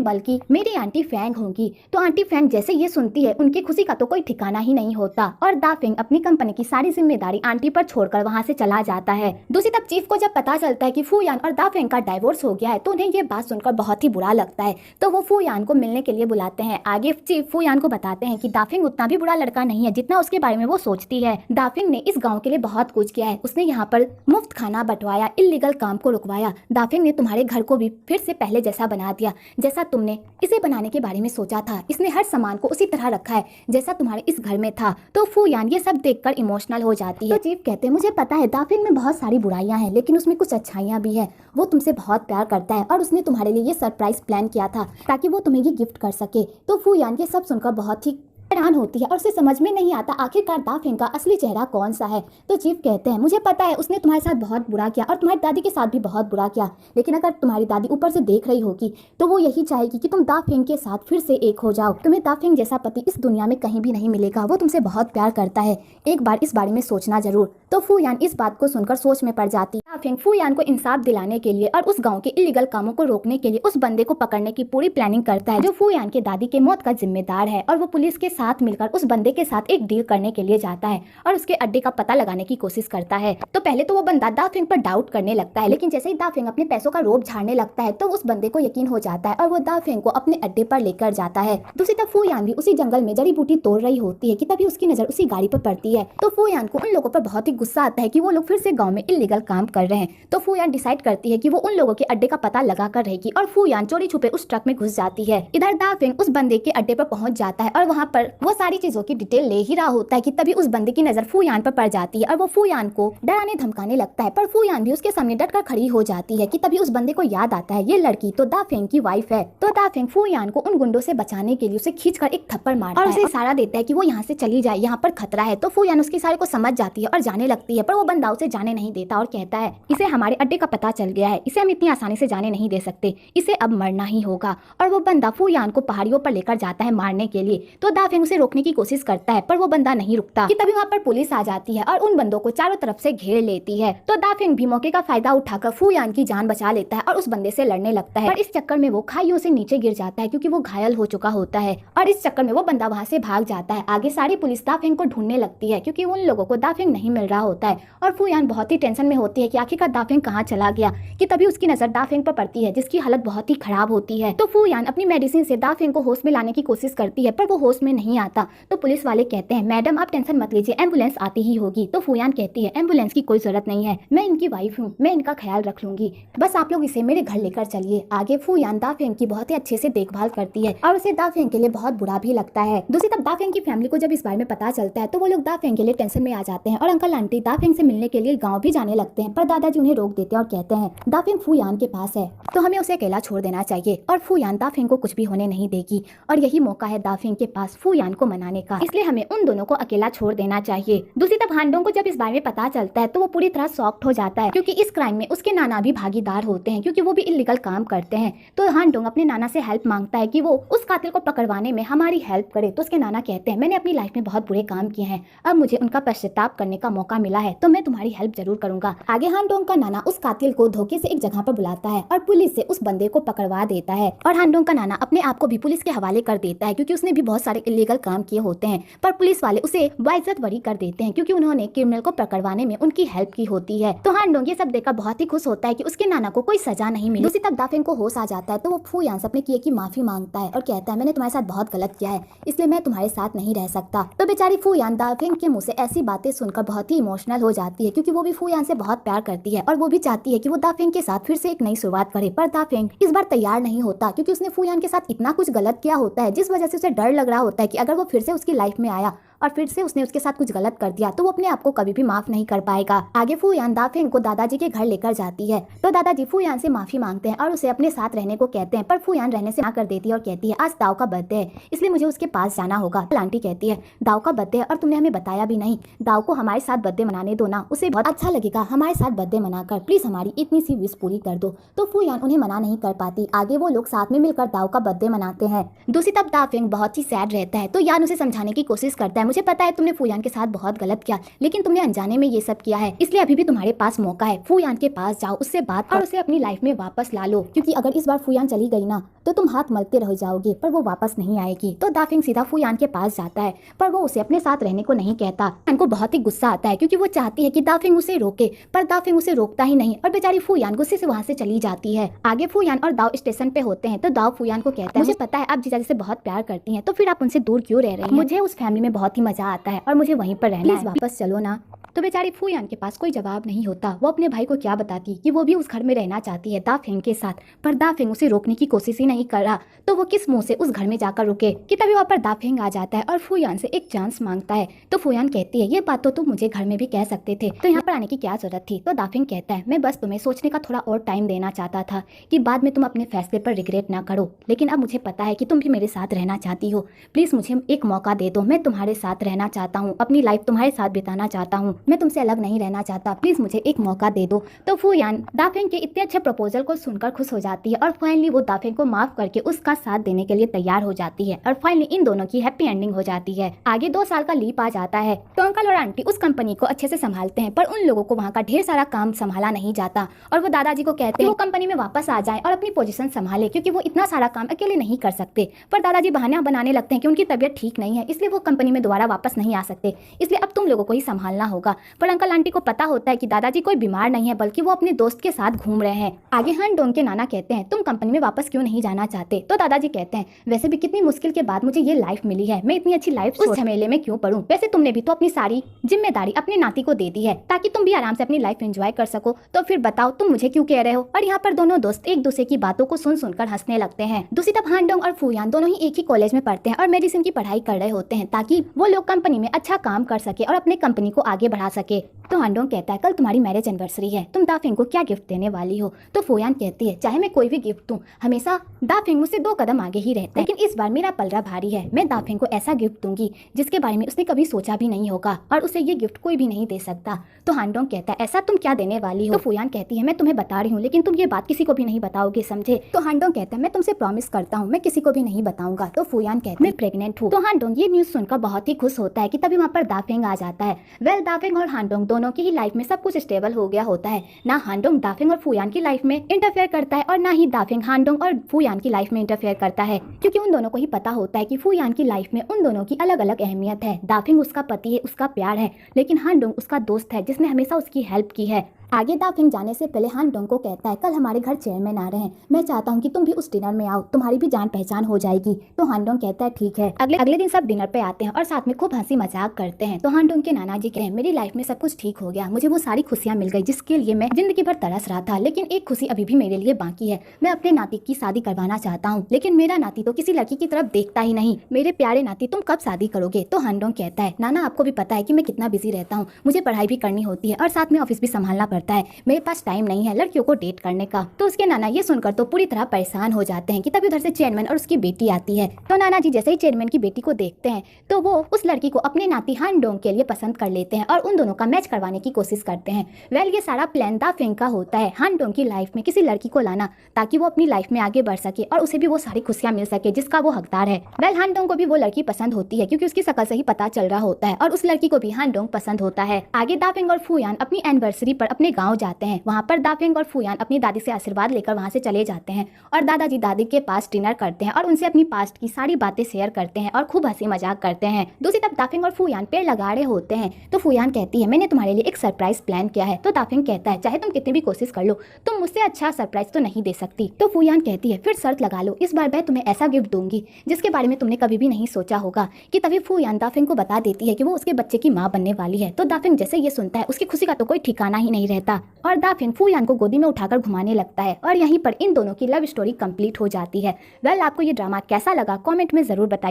बल्कि मेरी आंटी फैंग होगी। तो आंटी फैंग जैसे ये सुनती है उनकी खुशी का तो कोई ठिकाना ही नहीं होता और दाफेंग अपनी कंपनी की सारी जिम्मेदारी आंटी पर छोड़कर वहाँ से चला जाता है। दूसरी तरफ चीफ को जब पता चलता है कि फू यान और दाफेंग का डाइवोर्स हो गया है तो उन्हें ये बात सुनकर बहुत ही बुरा लगता है। तो वो फू यान को मिलने के लिए बुलाते हैं। आगे चीफ फू यान को बताते हैं कि दाफेंग उतना भी बुरा लड़का नहीं है जितना उसके बारे में वो सोचती है। दाफेंग ने इस गाँव के लिए बहुत कुछ किया है, उसने यहाँ पर मुफ्त खाना बंटवाया, इल्लीगल काम को रुकवाया। दाफेंग ने तुम्हारे घर को भी फिर से पहले जैसा बना दिया जैसा तुमने इसे बनाने के बारे में सोचा था। इसने हर सामान को उसी तरह रखा है जैसा तुम्हारे इस घर में था। तो फू यान ये सब देखकर इमोशनल हो जाती है। तो चीफ कहते हैं मुझे पता है दाफेंग में बहुत सारी बुराइयां हैं लेकिन उसमें कुछ अच्छाइयां भी है। वो तुमसे बहुत प्यार करता है और उसने तुम्हारे लिए ये सरप्राइज प्लान किया था ताकि वो तुम्हें ये गिफ्ट कर सके। तो फू यान ये सब सुनकर बहुत ही हैरान होती है और उसे समझ में नहीं आता आखिरकार दाफेंग का असली चेहरा कौन सा है। तो चीफ कहते हैं मुझे पता है उसने तुम्हारे साथ बहुत बुरा किया और तुम्हारी दादी के साथ भी बहुत बुरा किया, लेकिन अगर तुम्हारी दादी ऊपर से देख रही होगी तो वो यही चाहेगी कि तुम दाफेंग के साथ फिर से एक हो जाओ। तुम्हें दाफेंग जैसा पति इस दुनिया में कहीं भी नहीं मिलेगा, वो तुमसे बहुत प्यार करता है, एक बार इस बारे में सोचना जरूर। तो फूयान इस बात को सुनकर सोच में पड़ जाती है। दाफेंग फूयान को इंसाफ दिलाने के लिए और उस गांव के इलीगल कामों को रोकने के लिए उस बंदे को पकड़ने की पूरी प्लानिंग करता है जो फूयान के दादी के मौत का जिम्मेदार है, और वो पुलिस के साथ मिलकर उस बंदे के साथ एक डील करने के लिए जाता है और उसके अड्डे का पता लगाने की कोशिश करता है। तो पहले तो वो बंदा दाफेंग पर डाउट करने लगता है, लेकिन जैसे ही दाफेंग अपने पैसों का रोब झाड़ने लगता है तो उस बंदे को यकीन हो जाता है और वो दाफेंग को अपने अड्डे पर लेकर जाता है। दूसरी तरफ फूयान भी उसी जंगल में जड़ी बूटी तोड़ रही होती है कि तभी उसकी नजर उसी गाड़ी पर पड़ती है। तो फूयान को उन लोगों पर बहुत ही गुस्सा आता है कि वो लोग फिर से गांव में इलीगल काम कर रहे हैं। तो फूयान डिसाइड करती है कि वो उन लोगों के अड्डे का पता लगा कर रहेगी और फूयान चोरी छुपे उस ट्रक में घुस जाती है। इधर दाफेंग उस बंदे के अड्डे पर पहुंच जाता है और वहाँ पर वो सारी चीजों की डिटेल ले ही रहा होता है कि तभी उस बंदे की नजर फूयान पर पड़ जाती है और वो फूयान को डराने धमकाने लगता है। पर फूयान भी उसके सामने डटकर खड़ी हो जाती है कि तभी उस बंदे को याद आता है ये लड़की तो दाफेंग की वाइफ है। तो दाफेंग फूयान को उन गुंडों से बचाने के लिए उसे खींचकर एक थप्पड़ मारता है और उसे इशारा देता है कि वो यहाँ से चली जाए, यहाँ पर खतरा है। तो फूयान उसके इशारे को समझ जाती है और जाने लगती है, पर वो बंदा उसे जाने नहीं देता और कहता है इसे हमारे अड्डे का पता चल गया है, इसे हम इतनी आसानी से जाने नहीं दे सकते, इसे अब मरना ही होगा। और वो बंदा फूयान को पहाड़ियों पर लेकर जाता है मारने के लिए। तो दाफेंग उसे रोकने की कोशिश करता है पर वो बंदा नहीं रुकता कि तभी वहाँ पर पुलिस आ जाती है और उन बंदों को चारों तरफ से घेर लेती है। तो दाफेंग भी मौके का फायदा उठाकर फूयान की जान बचा लेता है और उस बंदे से लड़ने लगता है, पर इस चक्कर में वो खाइयों से नीचे गिर जाता है क्योंकि वो घायल हो चुका होता है और इस चक्कर में वो बंदा वहाँ से भाग जाता है। आगे सारी पुलिस दाफेंग को ढूंढने लगती है क्योंकि उन लोगों को दाफेंग नहीं मिल रहा होता है और फूयान बहुत ही टेंशन में होती है कि आखिरकार दाफेंग कहाँ चला गया। कि तभी उसकी नजर दाफेंग पर पड़ती है जिसकी हालत बहुत ही खराब होती है। तो फूयान अपनी मेडिसिन से दाफेंग को होश में लाने की कोशिश करती है पर वो होश में नहीं आता। तो पुलिस वाले कहते हैं मैडम आप टेंशन मत लीजिए, एम्बुलेंस आती ही होगी। तो फूयान कहती है एम्बुलेंस की कोई जरूरत नहीं है, मैं इनकी वाइफ हूँ, मैं इनका ख्याल रख लूंगी, बस आप लोग इसे मेरे घर लेकर चलिए। आगे फूयान दाफेंग की बहुत ही अच्छे से देखभाल करती है और उसे दाफेंग के लिए बहुत बुरा भी लगता है। दूसरी तरफ दाफेंग की फैमिली को जब इस बारे में पता चलता है तो वो लोग दाफेंग के लिए टेंशन में आ जाते हैं और अंकल आंटी दाफेंग से मिलने के लिए गाँव भी जाने लगते हैं, पर दादाजी उन्हें रोक देते हैं और कहते हैं दाफेंग फूयान के पास है तो हमें उसे अकेला छोड़ देना चाहिए और फूयान दाफेंग को कुछ भी होने नहीं देगी और यही मौका है दाफेंग के पास फूयान को मनाने का, इसलिए हमें उन दोनों को अकेला छोड़ देना चाहिए। दूसरी तरफ हांडोंग को जब इस बारे में पता चलता है तो वो पूरी तरह शॉक्ड हो जाता है क्योंकि इस क्राइम में उसके नाना भी भागीदार होते हैं क्योंकि वो भी इलीगल काम करते हैं। तो हांडोंग अपने नाना से हेल्प मांगता है कि वो उस कातिल को पकड़वाने में हमारी हेल्प करे। तो उसके नाना कहते हैं मैंने अपनी लाइफ में बहुत बुरे काम किए हैं, अब मुझे उनका पश्चाताप करने का मौका मिला है तो मैं तुम्हारी हेल्प जरूर करूंगा। आगे हांडोंग का नाना उस कातिल को धोखे से एक जगह पर बुलाता है और पुलिस से उस बंदे को पकड़वा देता है और हांडोंग का नाना अपने आप को भी पुलिस के हवाले कर देता है क्योंकि उसने भी बहुत सारे इलीगल काम किए होते हैं, पर पुलिस वाले उसे बाइज्जत बरी कर देते हैं क्योंकि उन्होंने क्रिमिनल को पकड़वाने में उनकी हेल्प की होती है। तो हांडोंग ये सब देखकर बहुत ही खुश होता है कि उसके नाना को कोई सजा नहीं मिली। दूसरी तरफ दाफेंग को होश आ जाता है तो वो फूयान से अपने किए की माफी मांगता है और कहता है मैंने तुम्हारे साथ बहुत गलत किया है, इसलिए मैं तुम्हारे साथ नहीं रह सकता। तो बेचारी फूयान दाफेंग के मुंह से ऐसी बातें सुनकर बहुत ही इमोशनल हो जाती है क्योंकि वो भी फूयान से बहुत प्यार करती है और वो भी चाहती है कि वो दाफेंग के साथ फिर से एक नई शुरुआत करे, पर दाफेंग इस बार तैयार नहीं होता क्योंकि उसने फूयान के साथ इतना कुछ गलत किया होता है जिस वजह से उसे डर लग रहा होता है कि अगर वो फिर से उसकी लाइफ में आया और फिर से उसने उसके साथ कुछ गलत कर दिया तो वो अपने आप को कभी भी माफ नहीं कर पाएगा। आगे फूयान दाफेंग को दादाजी के घर लेकर जाती है तो दादाजी फूयान से माफी मांगते हैं और उसे अपने साथ रहने को कहते हैं, पर फूयान रहने से ना कर देती है और कहती है आज दाव का बर्थडे है इसलिए मुझे उसके पास जाना होगा। आंटी कहती है दाव का बर्थडे है और तुमने हमें बताया भी नहीं, दाव को हमारे साथ बर्थडे मनाने दो ना, उसे बहुत अच्छा लगेगा हमारे साथ बर्थडे मनाकर, प्लीज हमारी इतनी सी विश पूरी कर दो। तो फूयान उन्हें मना नहीं कर पाती। आगे वो लोग साथ में मिलकर दाव का बर्थडे मनाते हैं। दूसरी तरफ दाफेंग बहुत ही सैड रहता है तो यान उसे समझाने की कोशिश करता है मुझे पता है तुमने फूयान के साथ बहुत गलत किया लेकिन तुमने अनजाने में ये सब किया है, इसलिए अभी भी तुम्हारे पास मौका है, फूयान के पास जाओ, उससे बात करो और उसे अपनी लाइफ में वापस ला लो क्योंकि अगर इस बार फूयान चली गई ना तो तुम हाथ मलते रह जाओगे पर वो वापस नहीं आएगी। तो दाफेंग सीधा फूयान के पास जाता है पर वो उसे अपने साथ रहने को नहीं कहता। फूयान को बहुत ही गुस्सा आता है क्योंकि वो चाहती है कि दाफेंग उसे रोके पर दाफेंग उसे रोकता ही नहीं और बेचारी फूयान गुस्से से वहाँ से चली जाती है। आगे फूयान और दाव स्टेशन पे होते हैं तो दाव फूयान को कहता है मुझे पता है आप जीजाजी से बहुत प्यार करती हैं तो फिर आप उनसे दूर क्यों रह रही हैं, मुझे उस फैमिली में बहुत ही मजा आता है और मुझे वहीं पर रहना है, वापस चलो ना। तो बेचारी फूयान के पास कोई जवाब नहीं होता। वो अपने भाई को क्या बताती कि वो भी उस घर में रहना चाहती है दाफेंग के साथ, पर दाफेंग उसे रोकने की कोशिश ही नहीं कर रहा। तो वो किस मुंह से उस घर में जाकर रुके कि तभी वहाँ पर दाफेंग आ जाता है और फूयान से एक चांस मांगता है। तो फूयान कहती है ये बात तो तुम मुझे घर में भी कह सकते थे, तो यहाँ पर आने की क्या जरूरत थी। तो दाफेंग कहता है मैं बस तुम्हें सोचने का थोड़ा और टाइम देना चाहता था कि बाद में तुम अपने फैसले पर रिग्रेट ना करो, लेकिन अब मुझे पता है कि तुम भी मेरे साथ रहना चाहती हो। प्लीज मुझे एक मौका दे दो, मैं तुम्हारे साथ रहना चाहता हूँ, अपनी लाइफ तुम्हारे साथ बिताना चाहता हूँ, मैं तुमसे अलग नहीं रहना चाहता, प्लीज मुझे एक मौका दे दो। तो फूयान दाफेंग के इतने अच्छे प्रपोजल को सुनकर खुश हो जाती है और फाइनली वो दाफेंग को माफ करके उसका साथ देने के लिए तैयार हो जाती है और फाइनली इन दोनों की हैप्पी एंडिंग हो जाती है। आगे 2 साल का लीप आ जाता है तो अंकल और आंटी उस कंपनी को अच्छे से संभालते हैं, पर उन लोगों को वहाँ का ढेर सारा काम संभाला नहीं जाता और वो दादाजी को कहते हैं वो कंपनी में वापस आ जाए और अपनी पोजीशन संभाले, क्योंकि वो इतना सारा काम अकेले नहीं कर सकते। पर दादाजी बहाना बनाने लगते हैं कि उनकी तबीयत ठीक नहीं है, इसलिए वो कंपनी में दोबारा वापस नहीं आ सकते, इसलिए अब तुम लोगों को ही संभालना होगा। पर अंकल आंटी को पता होता है कि दादाजी कोई बीमार नहीं है, बल्कि वो अपने दोस्त के साथ घूम रहे हैं। आगे हान डोंग के नाना कहते हैं तुम कंपनी में वापस क्यों नहीं जाना चाहते। तो दादाजी कहते हैं वैसे भी कितनी मुश्किल के बाद मुझे ये लाइफ मिली है, मैं इतनी अच्छी लाइफ उस झमेले में क्यों पड़ूं। वैसे तुमने भी तो अपनी सारी जिम्मेदारी अपने नाती को दे दी है ताकि तुम भी आराम से अपनी लाइफ एंजॉय कर सको, तो फिर बताओ तुम मुझे क्यों कह रहे हो। और यहाँ पर दोनों दोस्त एक दूसरे की बातों को सुन सुनकर हंसने लगते हैं। दूसरी तरफ हान डोंग और फूयान दोनों ही एक ही कॉलेज में पढ़ते हैं और मेडिसिन की पढ़ाई कर रहे होते हैं ताकि वो लोग कंपनी में अच्छा काम कर सके और अपने कंपनी को आगे बढ़ा सके। तो हान डोंग कहता है कल तुम्हारी मैरिज एनिवर्सरी है, तुम दाफिंग को क्या गिफ्ट देने वाली हो। तो फूयान कहती है चाहे मैं कोई भी गिफ्ट दूं, हमेशा दाफिंग मुझसे 2 कदम आगे ही रहता है, लेकिन इस बार मेरा पलड़ा भारी है, मैं दाफिंग को ऐसा गिफ्ट दूंगी जिसके बारे में उसने कभी सोचा भी नहीं होगा और उसे ये गिफ्ट कोई भी नहीं दे सकता। तो हान डोंग कहता है ऐसा तुम क्या देने वाली हो। तो फूयान कहती है मैं तुम्हें बता रही हूँ, लेकिन तुम ये बात किसी को भी नहीं बताओगे, समझे। तो हान डोंग कहता है मैं तुमसे प्रॉमिस करता हूँ मैं किसी को भी नहीं बताऊंगा। तो फूयान कहता है मैं प्रेग्नेंट हूँ। तो हान डोंग ये न्यूज सुनकर बहुत ही खुश होता है कि तभी वहाँ पर दाफिंग आ जाता है। वेल दाफिंग और हान डोंग दोनों की ही लाइफ में सब कुछ स्टेबल हो गया होता है, ना हान डोंग दाफिंग और फूयान की लाइफ में इंटरफेयर करता है और ना ही दाफिंग हान डोंग और फूयान की लाइफ में इंटरफेयर करता है, क्योंकि उन दोनों को ही पता होता है कि फूयान की लाइफ में उन दोनों की अलग अलग अहमियत है। दाफिंग उसका पति है, उसका प्यार है, लेकिन हान डोंग उसका दोस्त है जिसने हमेशा उसकी हेल्प की है। आगे दाफिंग जाने से पहले हान डोंग को कहता है कल हमारे घर चेयरमैन आ रहे हैं, मैं चाहता हूँ कि तुम भी उस डिनर में आओ, तुम्हारी भी जान पहचान हो जाएगी। तो हान डोंग कहता है ठीक है। अगले दिन सब डिनर पे आते हैं और साथ में खूब हंसी मजाक करते हैं। तो हान डोंग के नाना जी कहते हैं मेरी लाइफ में सब कुछ ठीक हो गया, मुझे वो सारी खुशियाँ मिल गई जिसके लिए मैं जिंदगी भर तरस रहा था, लेकिन एक खुशी अभी भी मेरे लिए बाकी है, मैं अपने नाती की शादी करवाना चाहता हूँ, लेकिन मेरा नाती तो किसी लड़की की तरफ देखता ही नहीं, मेरे प्यारे नाती तुम कब शादी करोगे। तो हान डोंग कहता है नाना आपको भी पता है कि मैं कितना बिजी रहता हूँ, मुझे पढ़ाई भी करनी होती है और साथ में ऑफिस भी संभालना पड़ता है, मेरे पास टाइम नहीं है लड़कियों को डेट करने का। तो उसके नाना ये सुनकर तो पूरी तरह परेशान हो जाते हैं कि तभी उधर से चेयरमैन और उसकी बेटी आती है। तो नाना जी जैसे ही चेयरमैन की बेटी को देखते हैं तो वो उस लड़की को अपने नाती हान डोंग के लिए पसंद कर लेते हैं और उन दोनों का मैच करवाने की कोशिश करते हैं। वेल ये सारा प्लान दाफिंग का होता है हान डोंग की लाइफ में किसी लड़की को लाना ताकि वो अपनी लाइफ में आगे बढ़ सके और उसे भी वो सारी खुशियां मिल सके जिसका वो हकदार है। वेल हान डोंग को भी वो लड़की पसंद होती है क्योंकि उसकी शकल से ही पता चल रहा होता है और उस लड़की को भी हान डोंग पसंद होता है। आगे दाफिंग और फूयान अपनी एनिवर्सरी पर अपने गाँव जाते हैं, वहाँ पर दाफिंग और फूयान अपनी दादी से आशीर्वाद लेकर वहाँ से चले जाते हैं और दादाजी दादी के पास डिनर करते हैं और उनसे अपनी पास्ट की सारी बातें शेयर करते हैं और खूब हंसी मजाक करते हैं। दूसरी तरफ दाफिंग और फूयान पेड़ लगा रहे होते हैं तो फूयान कहती है मैंने तुम्हारे लिए एक सरप्राइज प्लान किया है। तो दाफिंग कहता है चाहे तुम कितनी भी कोशिश कर लो तुम मुझसे अच्छा सरप्राइज तो नहीं दे सकती। तो फूयान कहती है फिर शर्त लगा लो, इस बार मैं तुम्हें ऐसा गिफ्ट दूंगी जिसके बारे में तुमने कभी भी नहीं सोचा होगा। कि तभी फूयान दाफिंग को बता देती है कि वो उसके बच्चे की माँ बनने वाली है। तो दाफिंग जैसे ये सुनता है उसकी खुशी का तो कोई ठिकाना ही नहीं रहता और दाफिंग फूयान को गोदी में उठाकर घुमाने लगता है और यहीं पर इन दोनों की लव स्टोरी कंप्लीट हो जाती है। वेल आपको ये ड्रामा कैसा लगा कमेंट में जरूर बताइए।